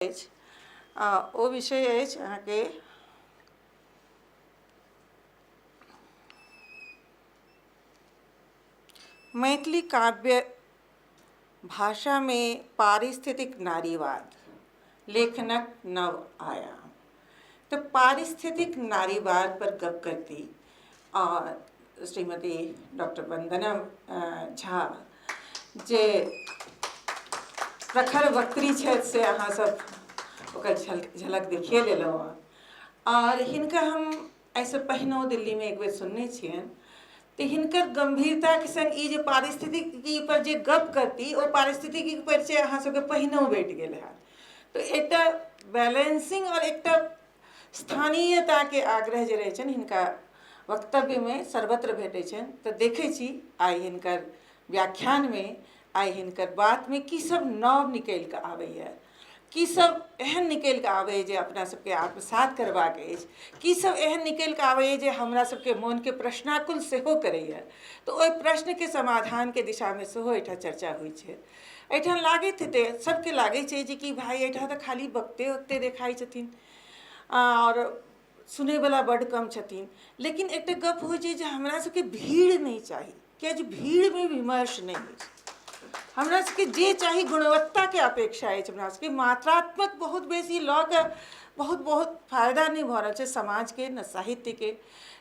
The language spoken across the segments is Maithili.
ओ विषय अछि अहाँके मैथिली काव्य भाषा में पारिस्थितिक नारीवाद लेखनक नव आयाम। तो पारिस्थितिक नारीवाद पर गप करती और श्रीमती डॉक्टर वंदना झा जे प्रखर वक्त्री छथि से अहाँ सब ओकर झलक देखिए लेलहुँ। और हिनका हम ऐसे पहिनो दिल्ली में एक बेर सुनने छियनि तो हिनकर गंभीरता के संग ई जे पारिस्थितिकी पर जे गप करती ओ पारिस्थितिकी पर से अहाँ सबके पहिनो भेट गेल है। तो एकटा बैलेंसिंग और एकटा स्थानीयता के आग्रह जे रहै छनि हिनका वक्तव्य में सर्वत्र भेटै छनि। तो देखै छी आइ हिनकर व्याख्यान में आइ हिनकर बात में की सब नव निकलि कऽ आबैए, की सब एहन निकलि कऽ आबैए जे अपना सबके आत्मसात करबाक अछि, की सब एहन निकलि कऽ आबैए जे हमरा सबके मोनके प्रश्नाकुल सेहो करैए। तो ओहि प्रश्नके समाधानके दिशामे सेहो एहिठाम चर्चा होइ छै। एहिठाम लागैत हेतै सबके लागै छै जे कि भाइ एहिठाम तऽ खाली वक्ते वक्ते देखाइ छथिन और सुनैवला बड्ड कम छथिन। लेकिन एकटा गप होइ छै जे हमरा सबके भीड़ नहीं चाही, किया जे भीड़ में विमर्श नहीं होइ छै। हमरा सबके जे चाही गुणवत्ता के अपेक्षा अछि। हमरा सबके मात्रात्मक बहुत बेसी लऽ के बहुत फायदा नहीं भऽ रहल छै समाज के न साहित्य के।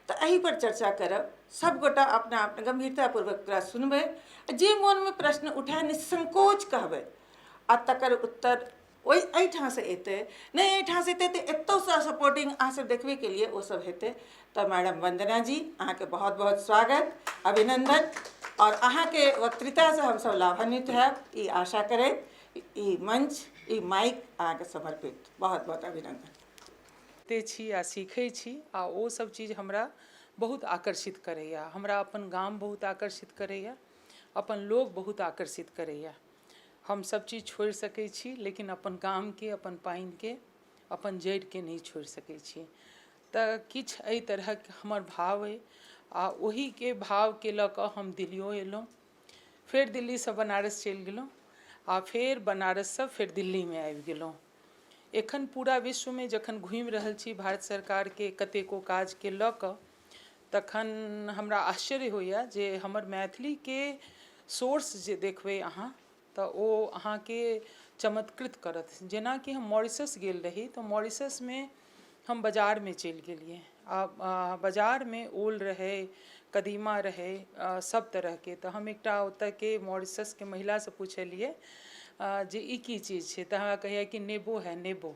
तो एही पर चर्चा करब। सब गोटा अपना अपना गंभीरतापूर्वक एकरा सुनबै, जे मन में प्रश्न उठा निसंकोच कहबै आ तकर उत्तर ओहि एहिठाम से एतै। नहीं एहिठाम से एतै तऽ एतौसँ सपोर्टिंग अहाँ सब देखबे के लिए ओ सब हेतै। तो मैडम वंदना जी अहाँ के बहुत बहुत स्वागत, अभिनंदन और अहाँ के वक्तृता से हम सब लाभान्वित हैब ई आशा करैत ई मंच ई माइक अहाँ के समर्पित। बहुत बहुत अभिनंदन। ते छी आ सीखै छी आ ओ सब चीज हमरा बहुत आकर्षित करैया। हमरा अपन गाम बहुत आकर्षित करैया, अपन लोग बहुत आकर्षित करैया। हम सब चीज छोड़ि सकै छी लेकिन अपन गाम के, अपन पानि के, अपन जड़ि के नहीं छोड़ि सकै छी। तऽ किछु एहि तरहक हमर भाव अइ आ ओही के भाव के लऽ कऽ हम दिल्लियो एलहुँ, फेर दिल्ली से बनारस चलि गेलहुँ आ फेर बनारस से फेर दिल्ली में आबि गेलहुँ। एखन पूरा विश्व में जखन घूमि रहल छी भारत सरकार के कतेको काज के लऽ कऽ, तखन हमरा आश्चर्य होइए जे हमर मैथिली के सोर्स जे देखबै अहाँ तऽ ओ अहाँ के चमत्कृत करत। जेना कि हम मॉरिशस गेल रही तऽ मॉरिशस में हम बाजार में चलि गेलिए आ बाजार में ओल रहे, कदीमा रहे, सब तरह के। तऽ हम एकटा ओतऽ के मॉरिशस के महिला से पूछलिए जे ई की चीज छै, तऽ हमरा कहैया कि नेबो है नेबो।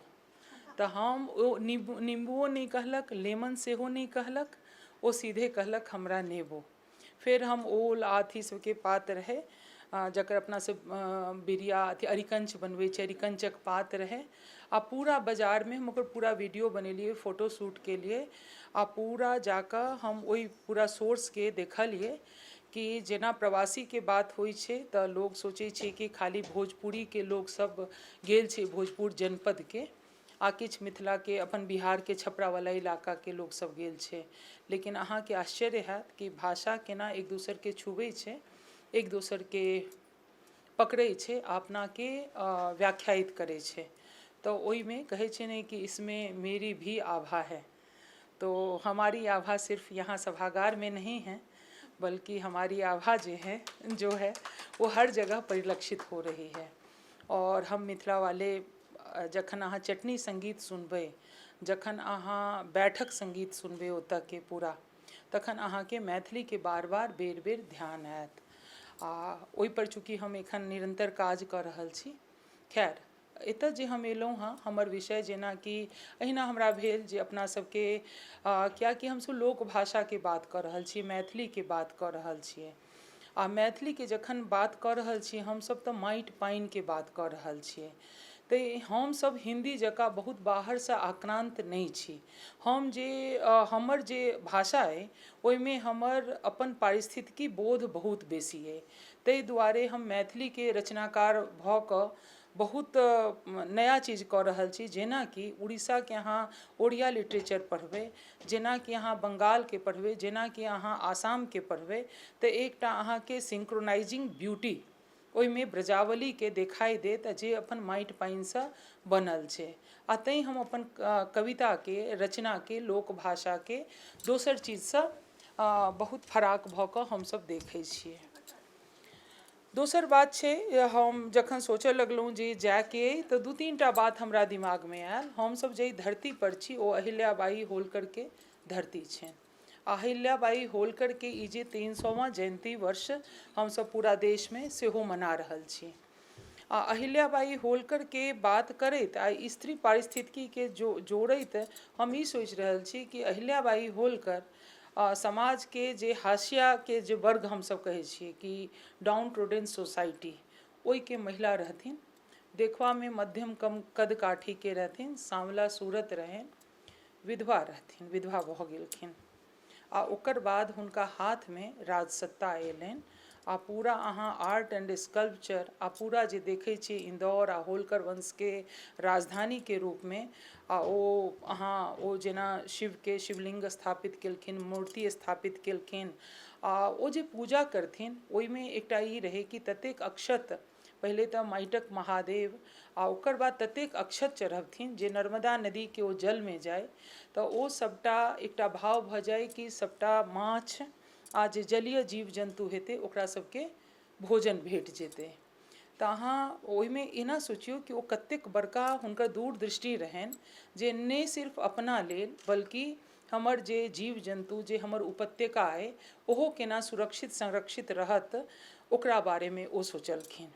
तऽ हम ओ नींबुओ नहीं कहलक, लेमन सेहो नहीं कहलक, ओ सीधे कहलक हमरा नेबो। फिर हम ओल आथी सबके पात रहे जकर अपना सब बिरिया अथी अरिकंच बनबै छै, अरिकंचक पात रहे आ पूरा बाजार में हम ओकर पूरा वीडियो बनेलिए, फोटो शूट केलिए आ पूरा जाकऽ हम ओहि पूरा सोर्स के देखलिए कि जेना प्रवासी के बात होइ छै तऽ लोग सोचै छै कि खाली भोजपुरी के लोग सब गेल छै भोजपुर जनपद के आ किछु मिथिला के अपन बिहार के छपरा वाला इलाका के लोग सब गेल छै। लेकिन अहाँ के आश्चर्य हैत कि भाषा केना एक दोसर के छुबै छै, एक दोसर के पकड़ै छै, अपना के व्याख्यायित करै छै। तो ओई में कहै छै नहीं कि इसमें मेरी भी आभा है। तो हमारी आभा सिर्फ यहाँ सभागार में नहीं है बल्कि हमारी आभा जो है वो हर जगह परिलक्षित हो रही है। और हम मिथिला वाले जखन अहाँ चटनी संगीत सुनबै, जखन अहाँ बैठक संगीत सुनबै ओतऽ के पूरा, तखन अहाँ के मैथिली के बार बार बेर बेर ध्यान आयत। आ ओहि पर चूँकि हम एखन निरंतर काज कऽ रहल छी। खैर एतऽ जे हम एलहुँ हँ हमर विषय जेना कि अहिना हमरा भेल जे अपना सबके कियाकि हमसब लोक भाषा के बात कऽ रहल छी, मैथिली के बात कऽ रहल छियै आ मैथिली के जखन बात कऽ रहल छी हमसब तऽ माटि पानि के बात कऽ रहल छियै। तऽ हमसब हिंदी जकाँ बहुत बाहर से आक्रांत नहीं छी। हम जे हमर जे भाषा अइ ओहिमे हमर अपन पारिस्थितिकी बोध बहुत बेसी अइ। ताहि दुआरे हम मैथिली के रचनाकार भऽ कऽ बहुत नया चीज कऽ रहल छी। जेना कि उड़ीसा के अहाँ ओड़िया लिटरेचर पढ़बै, जेना कि अहाँ बंगाल के पढ़बै, जेना कि अहाँ आसाम के पढ़बै तऽ एकटा अहाँ के सिंक्रोनाइजिंग ब्यूटी ओहिमे ब्रजावली के देखाई देत जे अपन माटि पानिसँ बनल छै। आ तैँ हम अपन कविता के रचना के लोक भाषा के दोसर चीजसँ बहुत फराक भऽ कऽ हमसब देखै छियै। दोसर बात छै, हम जखन सोचऽ लगलहुँ जे जायके तऽ दू तीन टा बात हमरा दिमागमे आयल। हमसब जाहि धरती पर छी ओ अहिल्याबाई होलकर के धरती छनि। अहिल्याबाई होलकर के ई जे 300वां जयंती वर्ष हमसब पूरा देशमे सेहो मना रहल छी। आ अहिल्याबाई होलकर के बात करैत आ स्त्री पारिस्थितिकी के जोड़ैत हम ई सोचि रहल छी कि अहिल्याबाई होलकर समाज के जे हाशिया के जे वर्ग हमसब कहै छियै कि डाउन ट्रोडन सोसाइटी, ओहिके महिला रहथिन। देखबामे मध्यम कम कद काठी के रहथिन, सांवला सूरत रहनि, विधवा रहथिन, विधवा भऽ गेलखिन। आ ओकर बाद हुनका हाथमे राजसत्ता अयलनि आ पूरा अहाँ आर्ट एंड स्कल्पचर आ पूरा जे देखै छियै इंदौर आ होलकर वंशके राजधानीके रूपमे आ ओ जेना शिवके शिवलिंग स्थापित केलखिन, मूर्ति स्थापित केलखिन आ ओ जे पूजा करथिन ओहिमे एकटा ई रहै कि ततेक अक्षत, पहिले तऽ माटिक महादेव आ ओकर बाद ततेक अक्षत चढ़बथिन जे नर्मदा नदीके ओ जलमे जाय तऽ ओ सबटा एकटा भाव भऽ जाय कि सबटा माछ आ जे जलीय जीव जन्तु हेतै ओकरा सबके भोजन भेट जेतै। तऽ अहाँ ओहिमे एना सोचियौ कि ओ कतेक बड़का हुनकर दूरदृष्टि रहनि जे नहि सिर्फ अपना लेल बल्कि हमर जे जीव जन्तु, जे हमर उपत्यका अइ ओहो केना सुरक्षित संरक्षित रहत ओकरा बारेमे ओ सोचलखिन।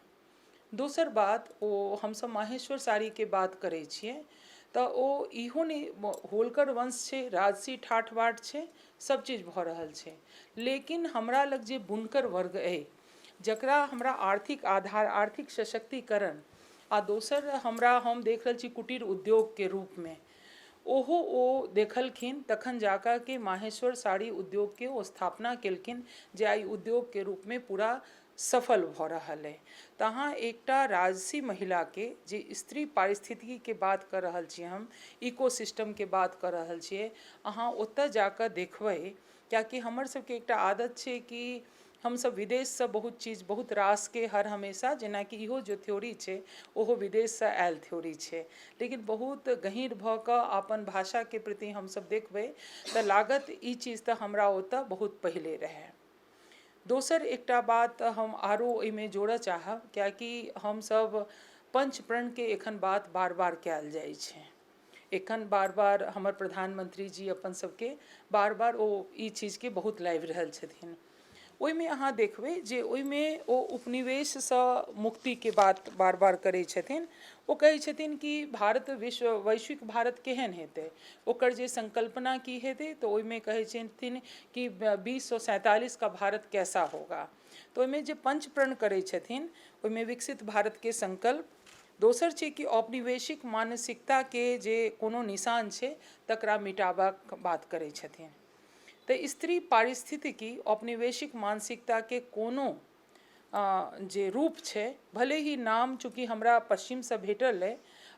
दोसर बात, ओ हमसब माहेश्वर साड़ीके बात करै छियै तऽ ओ इहो नहि, होलकर वंश छै, राजसी ठाठ बाट छै, सब चीज भऽ रहल छै, लेकिन हमरा लग जे बुनकर वर्ग अइ जकरा हमरा आर्थिक आधार, आर्थिक सशक्तिकरण आ दोसर हम देख रहल छी कुटीर उद्योगके रूपमे ओहो ओ देखलखिन, तखन जाकऽ के माहेश्वर साड़ी उद्योगके ओ स्थापना केलखिन जे आइ उद्योगके रूपमे पूरा सफल भऽ रहल अइ। तऽ अहाँ एकटा राजसी महिलाके जे स्त्री पारिस्थितिकीके बात कर रहल छी, हम इकोसिस्टमके बात कर रहल छियै, अहाँ ओतऽ जाकऽ देखबै। कियाकि हमर सबके एकटा आदत छै कि हमसब विदेशसँ बहुत चीज, बहुत रासके हर हमेशा, जेनाकि इहो जे थ्योरी छै ओहो विदेशसँ आयल थ्योरी छै, लेकिन बहुत गहीँर भऽ कऽ अपन भाषाके प्रति हमसब देखबै तऽ लागत ई चीज तऽ हमरा ओतऽ बहुत पहिले रहै। दोसर एकटा बात हम आरो एहिमे जोड़ऽ चाहब, कियाकि हमसब पंचप्रणके एखन बात बार बार कयल जाइ छै, एखन बार बार हमर प्रधानमंत्री जी अपन सबके बार बार ओ ई चीजके बहुत लाबि रहल छथिन। ओहिमे अहाँ देखबै जे ओहिमे ओ उपनिवेशसँ मुक्तिके बात बार बार करै छथिन। ओ कहै छथिन कि भारत वैश्विक भारत केहन हेतै, ओकर जे संकल्पना की हेतै, तऽ ओहिमे कहै छथिन कि 2047 का भारत कैसा होगा। तऽ ओहिमे जे पंचप्रण करै छथिन ओहिमे विकसित भारतके संकल्प, दोसर छै कि औपनिवेशिक मानसिकताके जे कोनो निशान छै तकरा मिटाबक बात करै छथिन। तऽ स्त्री पारिस्थितिकी औपनिवेशिक मानसिकताके कोनो जे रूप छै, भले ही नाम चूँकि हमरा पश्चिमसँ भेटल अइ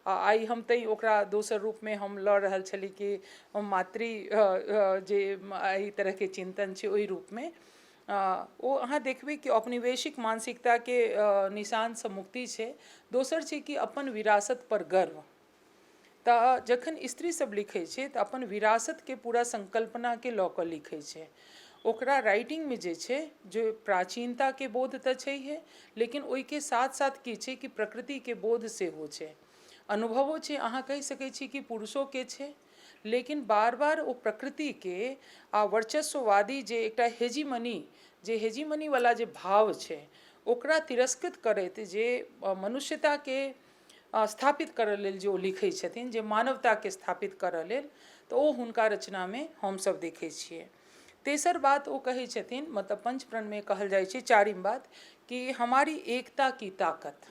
आ आइ हम तैँ ओकरा दोसर रूपमे हम लऽ रहल छली कि मातृ जे एहि तरहके चिन्तन छै ओहि रूपमे ओ अहाँ देखबै कि औपनिवेशिक मानसिकताके निशानसँ मुक्ति छै। दोसर छै कि अपन विरासत पर गर्व। तऽ जखन स्त्री सब लिखै छै तऽ अपन विरासतके पूरा संकल्पनाके लऽ कऽ लिखै छै। ओकरा राइटिंगमे जे छै, जे प्राचीनताके बोध तऽ छैहे, लेकिन ओहिके साथ साथ की छै कि प्रकृतिके बोध सेहो छै, अनुभवो छै, अहाँ कहि सकै छी कि पुरुषोके छै, लेकिन बार बार ओ प्रकृतिके आ वर्चस्ववादी जे एकटा हेजीमनी वाला जे भाव छै ओकरा तिरस्कृत करैत जे मनुष्यताके स्थापित करऽ लेल जे ओ लिखै छथिन, जे मानवताके स्थापित करऽ लेल, तऽ ओ हुनका रचनामे हमसब देखै छियै। तेसर बात ओ कहै छथिन, मतलब पंचप्रणमे कहल जाइ छै, चारिम बात कि हमारी एकता की ताकत।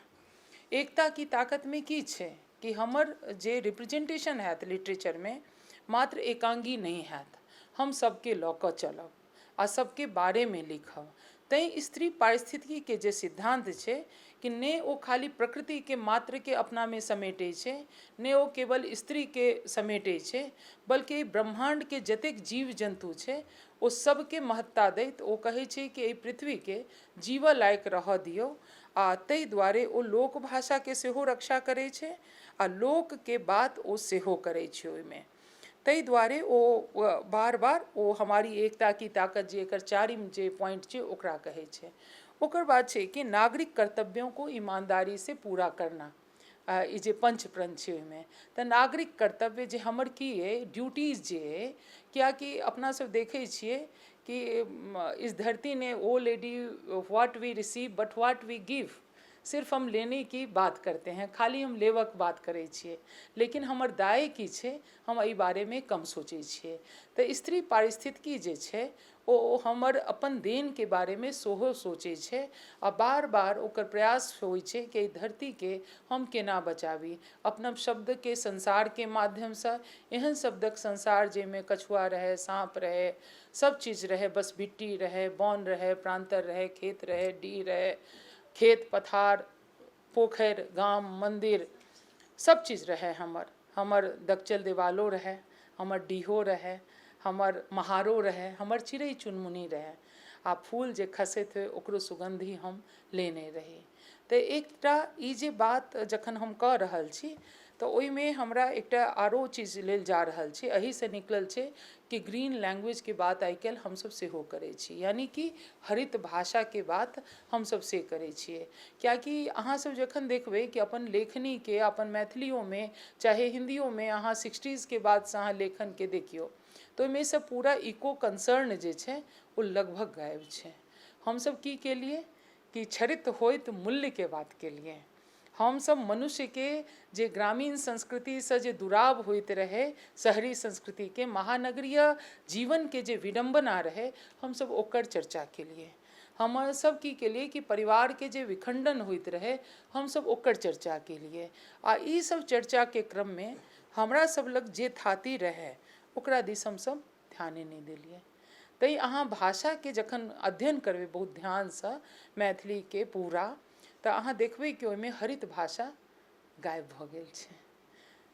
एकता की ताकतमे की छै कि हमर जे रिप्रेजेंटेशन हैत लिटरेचरमे मात्र एकांगी नहीं हैत, हम सबके लऽ कऽ चलब आ सबके बारेमे लिखब। तैँ स्त्री पारिस्थितिकीके जे सिद्धांत छै कि ने ओ खाली प्रकृतिके मात्रके अपनामे समेटै छै, ने ओ केवल स्त्रीके समेटै छै, बल्कि ब्रह्माण्डके जतेक जीव जन्तु छै ओ सबके महत्ता दैत ओ कहै छै कि एहि पृथ्वीके जीवऽ लायक रहऽ दियौ आ ताहि दुआरे ओ लोकभाषाके सेहो रक्षा करै छै आ लोकके बात ओ सेहो करै छै ओहिमे। ताहि दुआरे ओ बार बार ओ हमारी एकता की ताकत जे एकर चारिम जे पॉइंट छै ओकरा कहै छै। ओकर बाद छै कि नागरिक कर्तव्यों को ईमानदारी से पूरा करना, ई जे पंच प्रण छै ओहिमे। तऽ नागरिक कर्तव्य जे हमर की अइ, ड्यूटीज जे अइ, कियाकि अपना सब देखै छिए कि इस धरती ने oh lady what we receive but what we give. सिर्फ हम लेने की बात करते हैं, खाली हम लेवक बात करै छिए, लेकिन हमर दाय की छै हम एहि बारेमे कम सोचै छिए। तऽ स्त्री पारिस्थितिकी जे छै ओ हमर अपन देनके बारेमे सेहो सोचै छै आ बार बार ओकर प्रयास होइ छै कि एहि धरतीके हम केना बचाबी। अपना शब्दके संसारके माध्यमसँ, एहन शब्दक संसार जाहिमे कछुआ रहै, साँप रहै, सब चीज रहै, बस बिट्टी रहै, बन रहै, प्रान्तर रहै, खेत रहै, डीह रहै, खेत पथार, पोखरि, गाम, मन्दिर, सब चीज रहै हमर दक्षल देवालो रहै, हमर डीहो रहै, हमर महारो रहै, हमर चिड़ै चुनमुनी रहै, आ फूल जे खसैत होइ ओकरो सुगन्धि हम लेने रही। तऽ एकटा ई जे बात जखन हम कऽ रहल छी तऽ ओहिमे हमरा एकटा आरो चीज लेल जा रहल छी, एहिसँ निकलल छै कि ग्रीन लैंग्वेजके बात आइ काल्हि हमसब सेहो करै छी, यानी कि हरित भाषाके बात हमसब से करै छिए। कियाकि अहाँसब जखन देखबै कि अपन लेखनीके अपन मैथिलियोमे चाहे हिन्दियोमे अहाँ 60s बादसँ अहाँ लेखनके देखियौ तऽ ओहिमे से पूरा इको कंसर्न जे छै ओ लगभग गायब छै। हमसब की केलिए कि क्षरित होइत मूल्यके बात केलिए। हमसब मनुष्यके जे ग्रामीण संस्कृतिसँ जे दुराव होइत रहै, शहरी संस्कृतिके, महानगरीय जीवनके जे विडम्बना रहै, हमसब ओकर चर्चा केलिए। हमसब की केलिए कि परिवारके जे विखण्डन होइत रहै हमसब ओकर चर्चा केलिए। आ ई सब चर्चाके क्रममे हमरा सब लग जे थाती रहै ओकरा दिस हमसब ध्याने नहि देलिए। तैँ अहाँ भाषाके जखन अध्ययन करबै बहुत ध्यानसँ मैथिलीके पूरा, तऽ अहाँ देखबै कि ओहिमे हरित भाषा गायब भऽ गेल छै।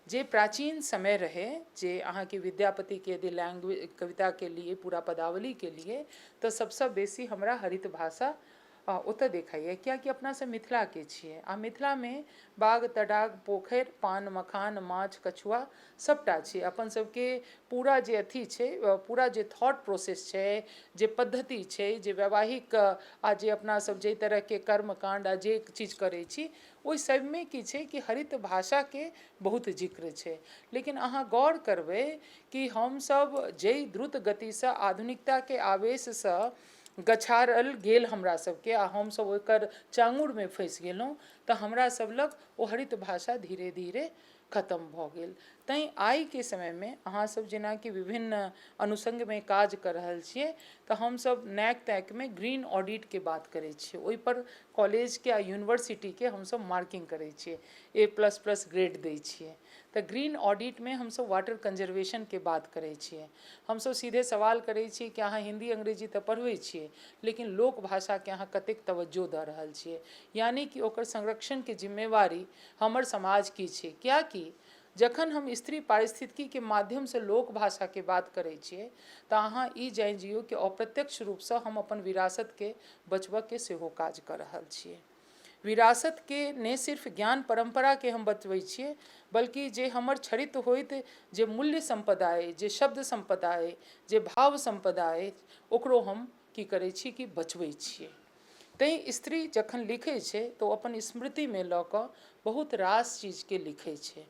जे प्राचीन समय रहै, जे अहाँके विद्यापतिके यदि लैंग्वेज कविताके लिए, पूरा पदावलीके लिए, तऽ सबसँ बेसी हमरा हरित भाषा ओतऽ देखाइए। कियाकि अपनासब मिथिलाके छिए आ मिथिलामे बाग तडाग, पोखरि, पान मखान, माछ कछुआ सबटा छै। अपन सबके पूरा जे अथी छै, पूरा जे थॉट प्रोसेस छै, जे पद्धति छै, जे वैवाहिक आ जे अपनासब जाहि तरहके कर्मकाण्ड आ जे चीज करै छी ओहि सबमे की छै कि हरित भाषाके बहुत जिक्र छै। लेकिन अहाँ गौर करबै कि हमसब जाहि द्रुत गतिसँ आधुनिकताके आवेशसँ गछारल गेल हमरा सबके आ हमसब ओकर चाङ्गुरमे फँसि गेलहुँ, तऽ हमरा सब लग ओ हरित भाषा धीरे धीरे खतम भऽ गेल। तैँ आइके समयमे अहाँसब जेनाकि विभिन्न अनुषङ्गमे काज कऽ रहल छिए तऽ हमसब नैक तैकमे ग्रीन ऑडिटके बात करै छिए। ओहिपर कॉलेजके आ यूनिवर्सिटीके हमसब मार्किंग करै छिए, A++ ग्रेड दै छिए। तऽ ग्रीन ऑडिटमे हमसब वाटर कंजर्वेशनके बात करै छिए। हमसब सीधे सवाल करै छिए कि अहाँ हिन्दी अंग्रेजी तऽ पढ़बै छिए, लेकिन लोकभाषाके अहाँ कतेक तवज्जो दऽ रहल छिए, यानी कि ओकर संरक्षणके जिम्मेवारी हमर समाज की छै। कियाकि जखन हम स्त्री पारिस्थितिकीके माध्यमसँ लोकभाषाके बात करै छिए तऽ अहाँ ई जानि जियौ कि अप्रत्यक्ष रूपसँ हम अपन विरासतके बचबऽके सेहो काज कऽ रहल छिए। विरासतके नहि सिर्फ ज्ञान परम्पराके हम बचबै छिए, बल्कि जे हमर क्षरित होइत जे मूल्य सम्पदा अइ, जे शब्द सम्पदा अइ, जे भाव सम्पदा अइ, ओकरो हम की करै छी कि बचबै छिए। तैँ स्त्री जखन लिखै छै तऽ ओ अपन स्मृतिमे लऽ कऽ बहुत रास चीजके लिखै छै।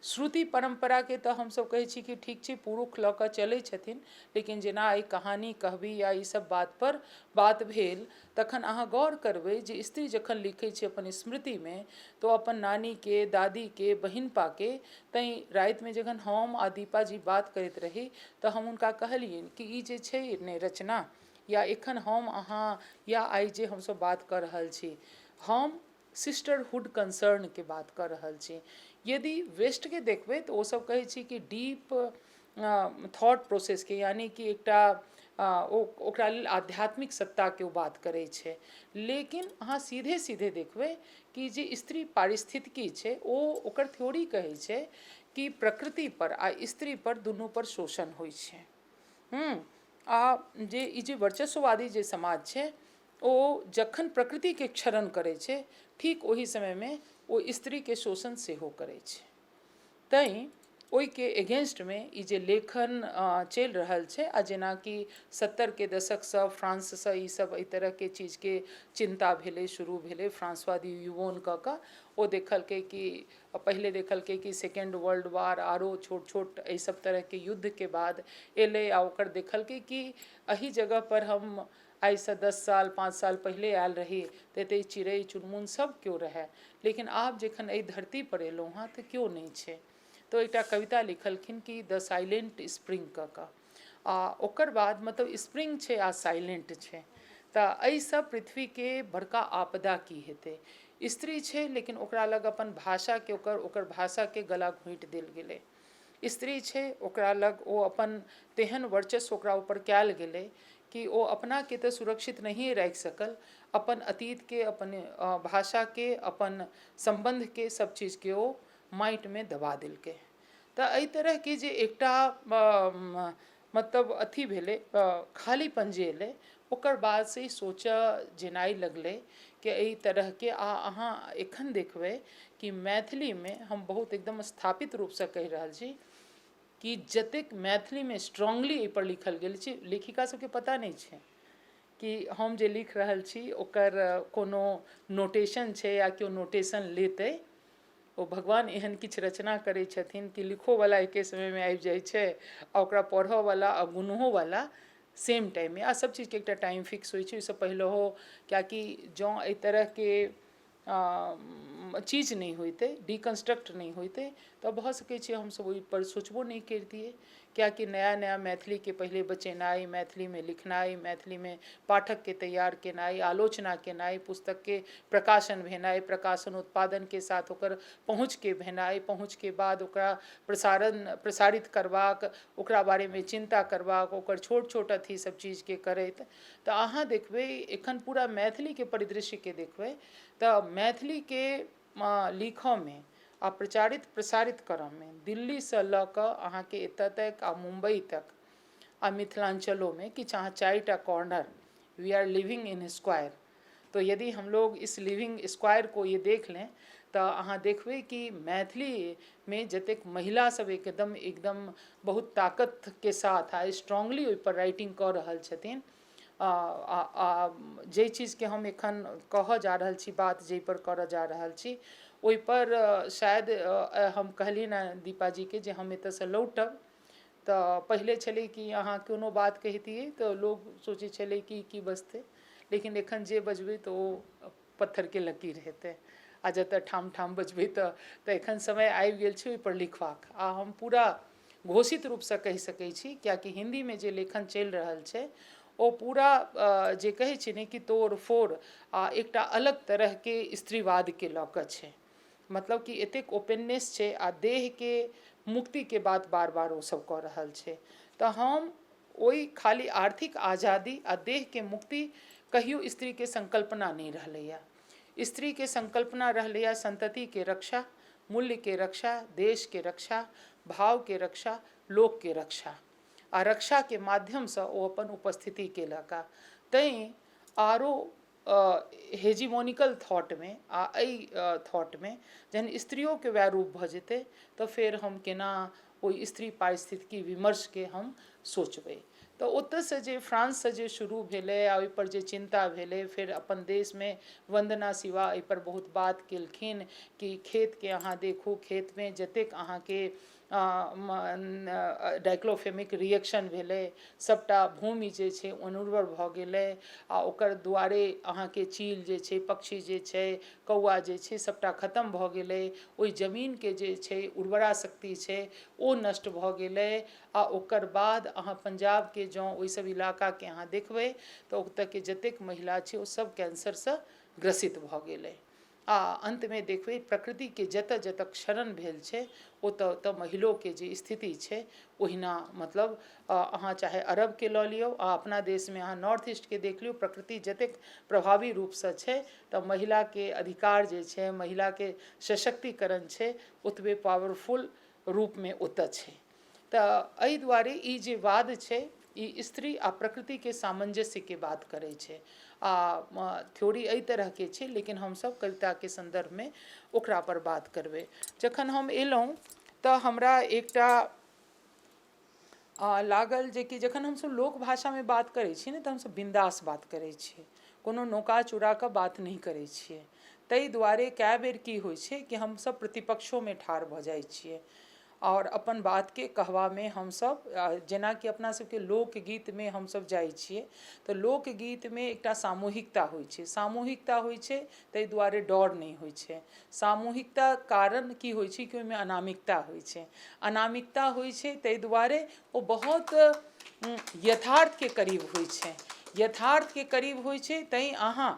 श्रुति परम्पराके तऽ हमसब कहै छी कि ठीक छै पुरुष लऽ कऽ चलै छथिन, लेकिन जेना एहि कहानी कहबी या ईसब बातपर बात भेल तखन अहाँ गौर करबै जे स्त्री जखन लिखै छै अपन स्मृतिमे तऽ ओ अपन नानीके, दादीके, बहिनपाके, तैँ रातिमे जखन हम आ दीपाजी बात करैत रही तऽ हम हुनका कहलियनि कि ई जे छै ने रचना, या एखन हम अहाँ या आइ जे हमसब बात कऽ रहल छी, हम सिस्टरहुड कंसर्नके बात कऽ रहल छी। यदि वेस्टके देखबै तऽ ओसब कहै छी कि डीप थॉट प्रोसेसके, यानी कि एकटा ओकरा लेल आध्यात्मिक सत्ताके ओ बात करै छै। लेकिन अहाँ सीधे सीधे देखबै कि जे स्त्री पारिस्थितिकी छै ओ ओकर थ्योरी कहै छै कि प्रकृति पर आ स्त्री पर दुनू पर शोषण होइ छै। आ जे ई जे वर्चस्ववादी जे समाज छै ओ जखन प्रकृति के क्षरण करे छे ठीक ओही समय में ओ स्त्री के शोषण सेहो करे छे। तैं ओहि के एगेंस्ट में ई जे लेखन चलि रहल छै आ जेना कि 70 के दशक से फ्रांस से ई सब एहि तरह के चीज के चिंता भेलै शुरू भेलै फ्रांसवा दी यूवोन कऽ ओ देखलकै कि पहले देखलकै कि सेकेंड वर्ल्ड वार आरो छोट छोट एहि सब तरह के युद्ध के बाद एलै आ ओकर देखलकै कि एही जगह पर हम आइ से 10 साल 5 साल पहले आयल रही तऽ चिड़ै चुनमुन सब केओ रहै, लेकिन आब जखन एहि धरती पर एलहुँ हँ तऽ केओ नहीं छै। तो एक कविता लिखलखिन कि द साइलेंट स्प्रिंग कऽ आ ओकर बाद मतलब स्प्रिंग छै आ साइलेंट छै तऽ एहिसँ पृथ्वी के बड़का आपदा की हेतै। स्त्री छै लेकिन ओकरा लग अपन भाषा के ओकर भाषा के गला घोंटि देल गेलै। स्त्री छै ओकरा लग ओ अपन तेहन वर्चस्व ओकरा ऊपर कयल गेलै कि ओ अपना के तऽ सुरक्षित नहीं राखि सकल, अपन अतीत के अपन भाषा के अपन संबंध के सब चीज के ओ माटि में दबा देलकै। तऽ एहि तरह के जे एकटा मतलब अथी भेलै खालीपन जे एलै ओकर बाद से सोचऽ जेनाइ लगलै कि एहि तरह के अहाँ एखन देखबै कि मैथिली में हम बहुत एकदम स्थापित रूप से कहि रहल छी कि जतेक मैथिली में स्ट्रांगली एहि पर लिखल गेल छै लेखिका सबके पता नहीं छै कि हम जे लिख रहल छी ओकर कोनो नोटेशन छै या केओ नोटेशन लेतै। ओ भगवान एहन किछु रचना करै छथिन कि लिखोवला एके समय में आबि जाइ छै आ ओकरा पढ़ऽवला आ गुनहोवला सेम टाइम में आ सब चीज के एकटा टाइम फिक्स होइ छै। ओहिसँ पहिले हो कियाकि जँ एहि तरह के चीज नहीं होइतै डिकन्स्ट्रक्ट नहीं होइतै तऽ भऽ सकै छै हमसब ओहि पर सोचबो नहीं करितियै। कियाकि नया नया मैथिली के पहले बचेनाइ, मैथिली में लिखनाइ, मैथिली में पाठक के तैयार केनाइ, आलोचना केनाइ, पुस्तक के प्रकाशन भेनाइ, प्रकाशन उत्पादन के साथ ओकर पहुँच के भेनाइ, पहुँच के बाद ओकरा प्रसारित करबाक, ओकरा बारे में चिंता करबाक, ओकर छोट छोट अथी सब चीज के करैत तऽ अहाँ देखबै एखन पूरा मैथिली के परिदृश्य के देखबै तऽ मैथिली के लिखऽ में आ प्रचारित प्रसारित करऽ में दिल्ली से लऽ कऽ अहाँ के एतऽ तक आ मुंबई तक आ मिथिलांचलों में कि चाहे 4टा corner we are living in square. तो यदि हम लोग इस लिविंग स्क्वायर को ये देख लें तो अहाँ देखबै कि मैथिली में जतेक महिला सब एकदम बहुत ताकत के साथ आ स्ट्रांगली ओहि पर राइटिंग कऽ रहल छथिन। जे चीज के हम एखन कहऽ जा रहल छी, बात जै पर करऽ जा रहल छी ओहि पर शायद हम कहलियै ना दीपा जी के जे हम एतऽ से लौटब तऽ पहिले छलै कि अहाँ कोनो बात कहितियै तऽ लोग सोचै छलै कि की बजतै, लेकिन एखन जे बजबै तऽ ओ पत्थर के लकीर हेतै आ जतऽ ठाम ठाम बजबै तऽ एखन समय आबि गेल छै ओहि पर लिखबाक। आ हम पूरा घोषित रूप से कहि सकै छी कियाकि हिंदी में जे लेखन चलि रहल छै ओ पूरा जे कहै छै ने कि तोड़ फोड़ आ एकटा अलग तरह के स्त्रीवाद के लऽ कऽ छै। मतलब कि एतेक ओपननेस छै आ देह के मुक्ति के बात बार बार ओ सब कऽ रहल छै। तऽ हम ओहि खाली आर्थिक आज़ादी आ देह के मुक्ति कहियो स्त्री के संकल्पना नहीं रहलैया। स्त्री के संकल्पना रहलैया संतति के रक्षा, मूल्य के रक्षा, देश के रक्षा, भाव के रक्षा, लोक के रक्षा आ रक्षा के माध्यम से ओ अपन उपस्थिति केलक। तैं आरो हेजिमोनिकल थॉट में आ एहि थॉट में जहन स्त्रियों के वएह रूप भऽ जेतै तऽ फेर हम केना ओहि स्त्री पारिस्थितिकी विमर्श के हम सोचबै। तऽ ओतऽ से जे फ्रांस से जे शुरू भेलै आ ओहि पर जे चिंता भेलै फेर अपन देश में वंदना शिवा एहि पर बहुत बात केलखिन कि खेत के अहाँ देखू, खेत में जतेक अहाँ के डाइक्लोफेमिक रिएक्शन भेलै सबटा भूमि जे छै अनुर्वर भऽ गेलै आ ओकर दुआरे अहाँ के चील जे छै, पक्षी जे छै, कौआ जे छै सबटा खत्म भऽ गेलै। ओहि जमीन के जे छै उर्वरा शक्ति छै ओ नष्ट भऽ गेलै आ ओकर बाद अहाँ पंजाब के जँ ओहि सब इलाका के अहाँ देखबै तऽ ओतऽ के जतेक महिला छै ओ सब कैंसर से ग्रसित भऽ गेलै। आ अंत में देखबै प्रकृति के जतऽ जतऽ क्षरण भेल छै ओतऽ ओतऽ महिलो के जे स्थिति छै ओहिना मतलब अहाँ चाहे अरब के लऽ लियौ आ अपना देश में अहाँ नॉर्थ ईस्ट के देख लियौ, प्रकृति जतेक प्रभावी रूप से छै तऽ महिला के अधिकार जे छै, महिला के सशक्तिकरण छै ओतबे पावरफुल रूप में ओतऽ छै। तऽ एहि दुआरे ई जे वाद छै ई स्त्री आ प्रकृति के सामंजस्य के बात करे छे। थ्योरी एहि तरह के छे, लेकिन हम सब कविता के संदर्भ में ओकरा पर बात करबे। जखन हम एलहुँ तऽ हमरा एकटा लागल जे कि जखन हम सब लोक भाषा में बात करै छी ने, तऽ हम सब बिंदास बात करै छियै, कोनो नौका चुरा कऽ बात नहीं करै छियै। ताहि दुआरे कए बेर की होइ छै कि हम सब प्रतिपक्षों में ठाढ़ भऽ जाइ छियै और अपन बात के कहवा में हम सब, जेना कि अपना सबके लोकगीत में हम सब जाइ छियै तऽ लोकगीत में एकटा सामूहिकता होइ छै, सामूहिकता होइ छै ताहि दुआरे डर नहीं होइ छै। सामूहिकता कारण की होइ छै कि ओहिमे अनामिकता होइ छै, अनामिकता होइ छै ताहि दुआरे ओ बहुत यथार्थ के करीब होइ छै, यथार्थ के करीब होइ छै। तैं अहाँ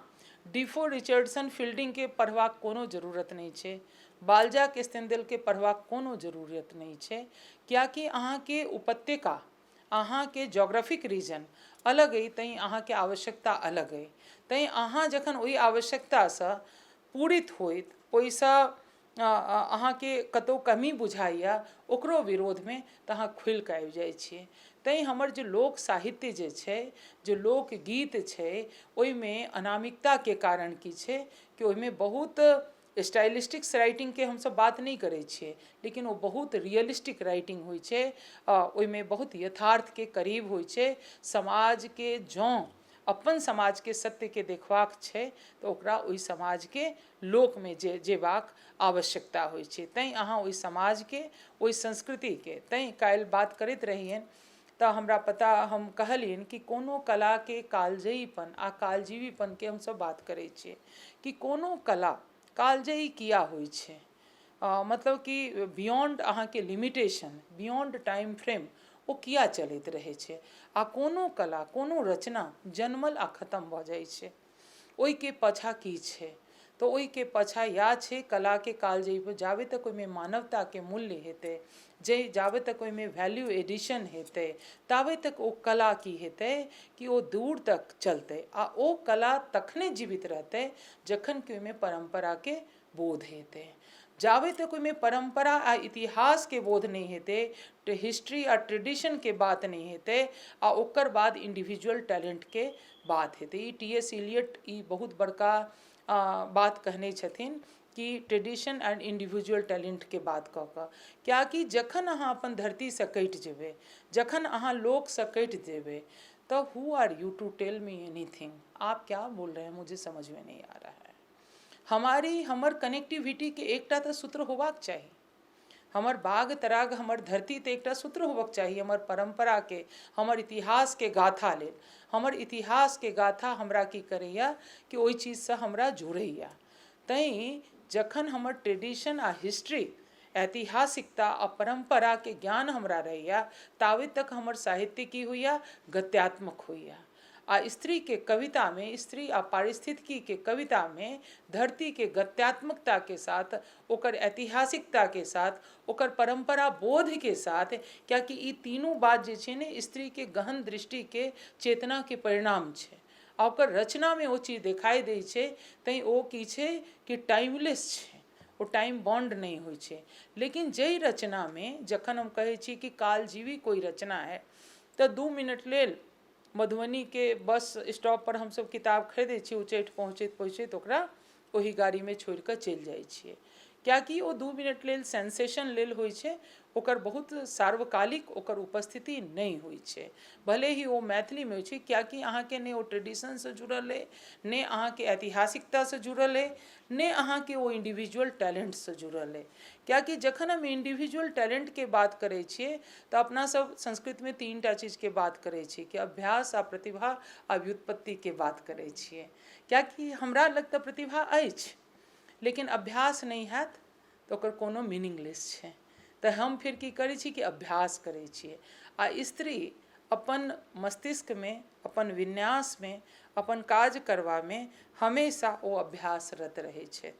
डिफो रिचर्डसन फील्डिंग के पढ़बाक कोनो जरूरत नहीं छै, बाल्जाक स्टेंडेल के पढ़बाक कोनो जरूरत नहीं छै, कियाकि अहाँ के उपत्यका, अहाँ के जोग्राफिक रीजन अलग अइ, तैं अहाँ के आवश्यकता अलग अइ। तैं अहाँ जखन ओहि आवश्यकता से पूरित होइत, ओहिसँ अहाँ के कतौ कमी बुझाइया ओकरो विरोध में, तऽ अहाँ खुलि कऽ आबि जाइ छियै। तैं हमर जे लोक साहित्य जे छै, जे लोकगीत छै, ओहिमे अनामिकता के कारण की छै कि ओहिमे बहुत स्टाइलिस्टिक्स राइटिंग के हम सब बात नहीं करै छियै, लेकिन वो बहुत रियलिस्टिक राइटिंग होइ छै, ओहिमे बहुत यथार्थ के करीब होइ छै। समाज के जँ अपन समाज के सत्य के देखबाक छै तऽ ओकरा ओहि समाज के लोक में जेबाक आवश्यकता होइ छै। तैं अहाँ ओहि समाज के, ओहि संस्कृति के, तैं काल्हि बात करैत रहियनि तऽ हमरा पता, हम कहलियनि कि कोनो कला के कालजयीपन आ कालजीवीपन के हम सब बात करै छियै कि कोनो कला कालजयी किया होइ छै, मतलब कि बियॉन्ड अहाँ के लिमिटेशन, बियॉन्ड टाइम फ्रेम ओ किया चलैत रहै छै। आ कोनो कला, कोनो रचना जन्मल आ खत्म भऽ जाइ छै, ओहि के पाछा की छै, तो ओहि के पाछा या छै कला के कालजयी, जाबे तक ओहिमे मानवता के मूल्य हेतै, जाबे तक ओहिमे वैल्यू एडिशन हेतै, ताबे तक ओ कला की हेतै कि ओ दूर तक चलतै। आ ओ कला तखने जीवित रहतै जखन कि ओहिमे परंपरा के बोध हेतै। जाबे तक ओहिमे परंपरा आ इतिहास के बोध नहीं हेतै, तो हिस्ट्री आ ट्रेडिशन के बात नहीं हेतै, आ ओकर बाद इंडिविजुअल टैलेंट के बात हेतै। ई टी.एस. इलियट ई बहुत बड़का बात कहने छथिन कि ट्रेडिशन एंड इंडिविजुअल टैलेंट के बात कऽ कऽ, कियाकि जखन अहाँ अपन धरती से कटि जेबै, जखन अहाँ लोक से कटि जेबै, तो who are you to tell me anything, आप क्या बोल रहे हैं मुझे समझ में नहीं आ रहा है। हमर कनेक्टिविटी के एकटा तऽ सूत्र होबाक चाही, हमर बाग तराग, हमर धरती तऽ एकटा सूत्र होबाक चाही हमर परंपरा के, हमर इतिहास के गाथा लेल। हमर इतिहास के गाथा हमरा की करैया कि ओहि चीज से हमरा जुड़ैया। तैं जखन हमर ट्रेडिशन आ हिस्ट्री, ऐतिहासिकता आ परंपरा के ज्ञान हमरा रहैया, तावे तक हमर साहित्य की होइया, गद्यात्मक होइया। आ स्त्री के कविता में, स्त्री आ पारिस्थितिकी के कविता में धरती के गत्यात्मकता के साथ, ओकर ऐतिहासिकता के साथ, ओकर परंपरा बोध के साथ, कियाकि ई तीनों बात जे छै ने स्त्री के गहन दृष्टि के चेतना के परिणाम छै, आ ओकर रचना में ओ चीज दिखाई दै छै। तैं ओ की छै कि टाइमलेस छै, ओ टाइम बॉन्ड नहीं होइ छै। लेकिन जई रचना में जखन हम कहै छी कि कालजीवी कोई रचना है, तऽ 2 मिनट लेल मधुबनी के बस स्टॉप पर हम सब किताब खरीदै छी, उच्चैठ पहुँचैत पहुँचैत ओकरा ओही गाड़ी में छोड़ कऽ चलि जाइ छियै, कियाकि ओ 2 मिनट लेल सेंसेशन लेल होइ छै, ओकर बहुत सार्वकालिक ओकर उपस्थिति नहीं होइ छै। भले ही ओ मैथिली में होइ छै, कियाकि अहाँ के ने ओ ट्रेडिशन से जुड़ल है, ने अहाँ के ऐतिहासिकता से जुड़ल है, ने अहाँ के ओ इंडिविजुअल टैलेंट से जुड़ल है। कियाकि जखन हम इंडिविजुअल टैलेंट के बात करै छियै तऽ अपना सब संस्कृत में 3टा चीज के बात करै छियै कि अभ्यास आ प्रतिभा आ व्युत्पत्ति के बात करै छियै। कियाकि हमरा लग तऽ प्रतिभा अछि, लेकिन अभ्यास नहीं हैत तऽ ओकर कोनो मीनिंगलेस छै। तऽ हम फिर की करै छी कि अभ्यास करै छियै। आ स्त्री अपन मस्तिष्क में, अपन विन्यास में, अपन काज करबा में हमेशा ओ अभ्यासरत रहै छथि।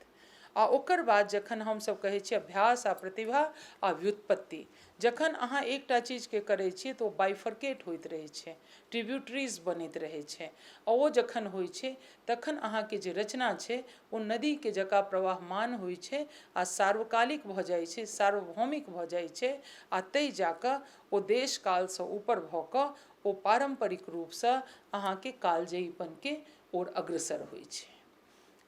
आ ओकर बाद जखन हमसब कहै छी अभ्यास आ प्रतिभा आ व्युत्पत्ति, जखन अहाँ एकटा चीजके करै छियै तऽ ओ बाइफर्केट होइत रहै छै, ट्रिब्यूटरीज बनैत रहै छै, आ ओ जखन होइ छै तखन अहाँके जे रचना छै ओ नदीके जकाँ प्रवाहमान होइ छै आ सार्वकालिक भऽ जाइ छै, सार्वभौमिक भऽ जाइ छै, आ ताहि जाकऽ ओ देश कालसँ ऊपर भऽ कऽ ओ पारम्परिक रूपसँ अहाँके कालजयीपनके ओर अग्रसर होइ छै।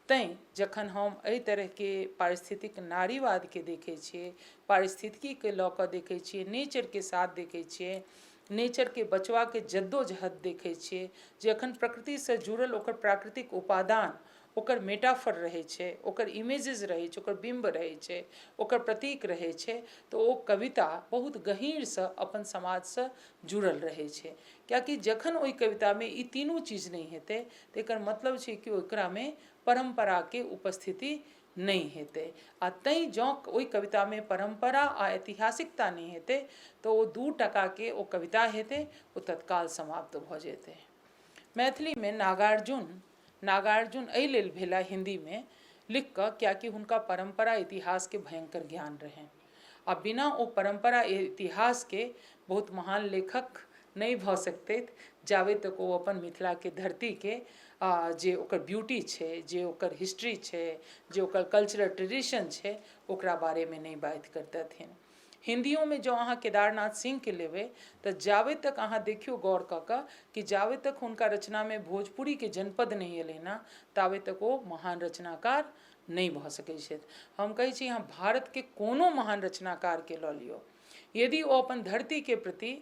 तैँ जखन हम एहि तरहके पारिस्थितिक नारीवादके देखै छियै, पारिस्थितिकीके लऽ कऽ देखै छियै, नेचरके साथ देखै छियै, नेचरके बचबाके जद्दोजहद देखै छियै, जे एखन प्रकृतिसँ जुड़ल ओकर प्राकृतिक उपादान, ओकर मेटाफर रहै छै, ओकर इमेजेस रहै छै, ओकर बिम्ब रहै छै, ओकर प्रतीक रहै छै, तऽ ओ कविता बहुत गहीँरसँ अपन समाजसँ जुड़ल रहै छै। कियाकि जखन ओहि कवितामे ई तीनू चीज नहि हेतै तऽ एकर मतलब छै कि ओकरामे परम्पराके उपस्थिति नहि हेतै, आ तैँ जँ ओहि कवितामे परम्परा आ ऐतिहासिकता नहि हेतै तऽ ओ 2 टकाके ओ कविता हेतै, ओ तत्काल समाप्त भऽ जेतै। मैथिलीमे नागार्जुन एहि लेल भेला हिन्दीमे लिख कऽ कियाकि हुनका परम्परा इतिहासके भयंकर ज्ञान रहनि, आ बिना ओ परम्परा इतिहासके बहुत महान लेखक नहि भऽ सकतथि जाबे तक ओ अपन मिथिलाके धरतीके जे ओकर ब्यूटी छै, जे ओकर हिस्ट्री छै, जे ओकर कल्चरल ट्रेडिशन छै, ओकरा बारेमे नहि बात करतथिन। हिंदियोमे जँ अहाँ केदारनाथ सिंहके लेबै तऽ जाबे तक अहाँ देखियौ गौर कऽ कऽ कि जाबे तक हुनका रचनामे भोजपुरीके जनपद नहि एलै ने ताबे तक ओ महान रचनाकार नहि भऽ सकै छथि। हम कहै छी अहाँ भारतके कोनो महान रचनाकारके लऽ लियौ, यदि ओ अपन धरतीके प्रति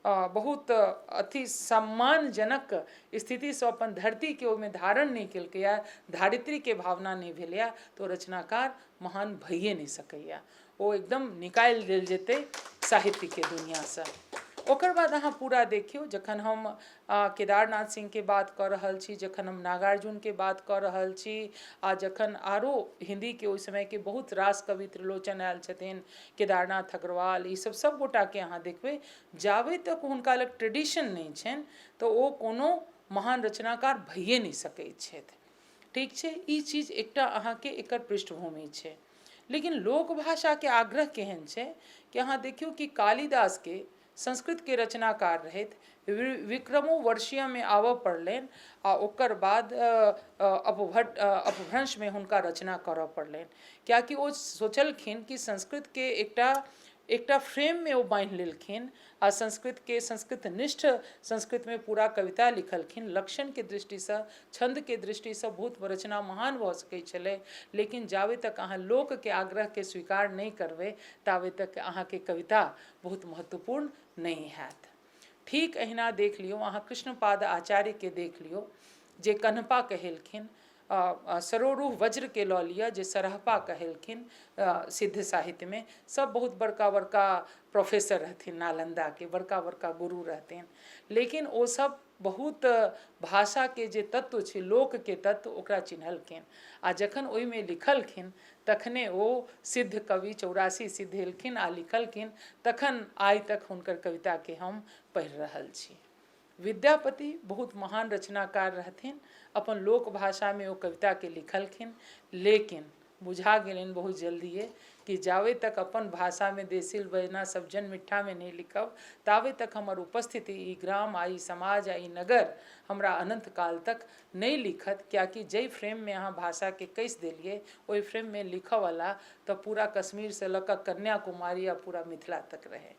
बहुत अति सम्मानजनक स्थितिसँ अपन धरतीके ओहिमे धारण नहि केलकैए, धारित्रीके भावना नहि भेलैए, तऽ ओ रचनाकार महान भइए नहि सकैए, ओ एकदम निकालि देल जेतै साहित्यके दुनिआँसँ। ओकर बाद अहाँ पूरा देखियौ, जखन हम केदारनाथ सिंहके बात कऽ रहल छी, जखन हम नागार्जुनके बात कऽ रहल छी, आ जखन आरो हिन्दीके ओहि समयके बहुत रास कवि त्रिलोचन आयल छथिन, केदारनाथ अग्रवाल, ईसभ सभ गोटाके अहाँ देखबै जाबे तक हुनका लग ट्रेडिशन नहि छनि तऽ ओ कोनो महान रचनाकार भइए नहि सकैत छथि। ठीक छै, ई चीज एकटा अहाँके एकर पृष्ठभूमि छै। लेकिन लोकभाषाके आग्रह केहन छै कि अहाँ देखियौ कि कालिदासके संस्कृतके रचनाकार रहथि, विक्रमो वर्षीयमे आबऽ पड़लनि आ ओकर बाद अपभ्रंशमे हुनका रचना करऽ पड़लनि, कियाकि ओ सोचलखिन कि संस्कृतके एकटा फ्रेममे ओ बान्हि लेलखिन आ संस्कृतनिष्ठ संस्कृतमे पूरा कविता लिखलखिन। लक्षणके दृष्टिसँ, छन्दके दृष्टिसँ बहुत रचना महान भऽ सकैत छलै, लेकिन जाबे तक अहाँ लोकके आग्रहके स्वीकार नहि करबै ताबे तक अहाँके कविता बहुत महत्वपूर्ण नहीं हैत। ठीक अहिना देख लियौ अहाँ कृष्णपाद आचार्यके देख लियौ जे कन्हपा कहेलखिन, सरोरुह वज्रके लऽ लिअ जे सरहपा कहेलखिन सिद्ध साहित्यमे, सब बहुत बड़का बड़का प्रोफेसर रहथिन, नालन्दाके बड़का बड़का गुरु रहथिन, लेकिन ओ सब बहुत भाषाके जे तत्व छै, लोकके तत्व, ओकरा चिन्हलखिन आ जखन ओहिमे लिखलखिन तखने ओ सिद्ध कवि 84 सिद्ध एलखिन आ लिखलखिन, तखन आइ तक हुनकर कविताके हम पढ़ि रहल छी। विद्यापति बहुत महान रचनाकार रहथिन, अपन लोक भाषामे ओ कविताके लिखलखिन, लेकिन बुझा गेलनि बहुत जल्दिए कि जावे तक अपन भाषामे देसिल बजना सब जन मिठ्ठामे नहीं लिखब तावे तक हमर उपस्थिति ई ग्राम आ ई समाज आ ई नगर हमरा अनंत काल तक नहीं लिखत, कियाकि जै फ्रेममे अहाँ भाषाके कसि देलिए ओहि फ्रेममे लिखऽवला तऽ पूरा कश्मीरसँ लऽ कऽ कन्याकुमारी आ पूरा मिथिला तक रहै।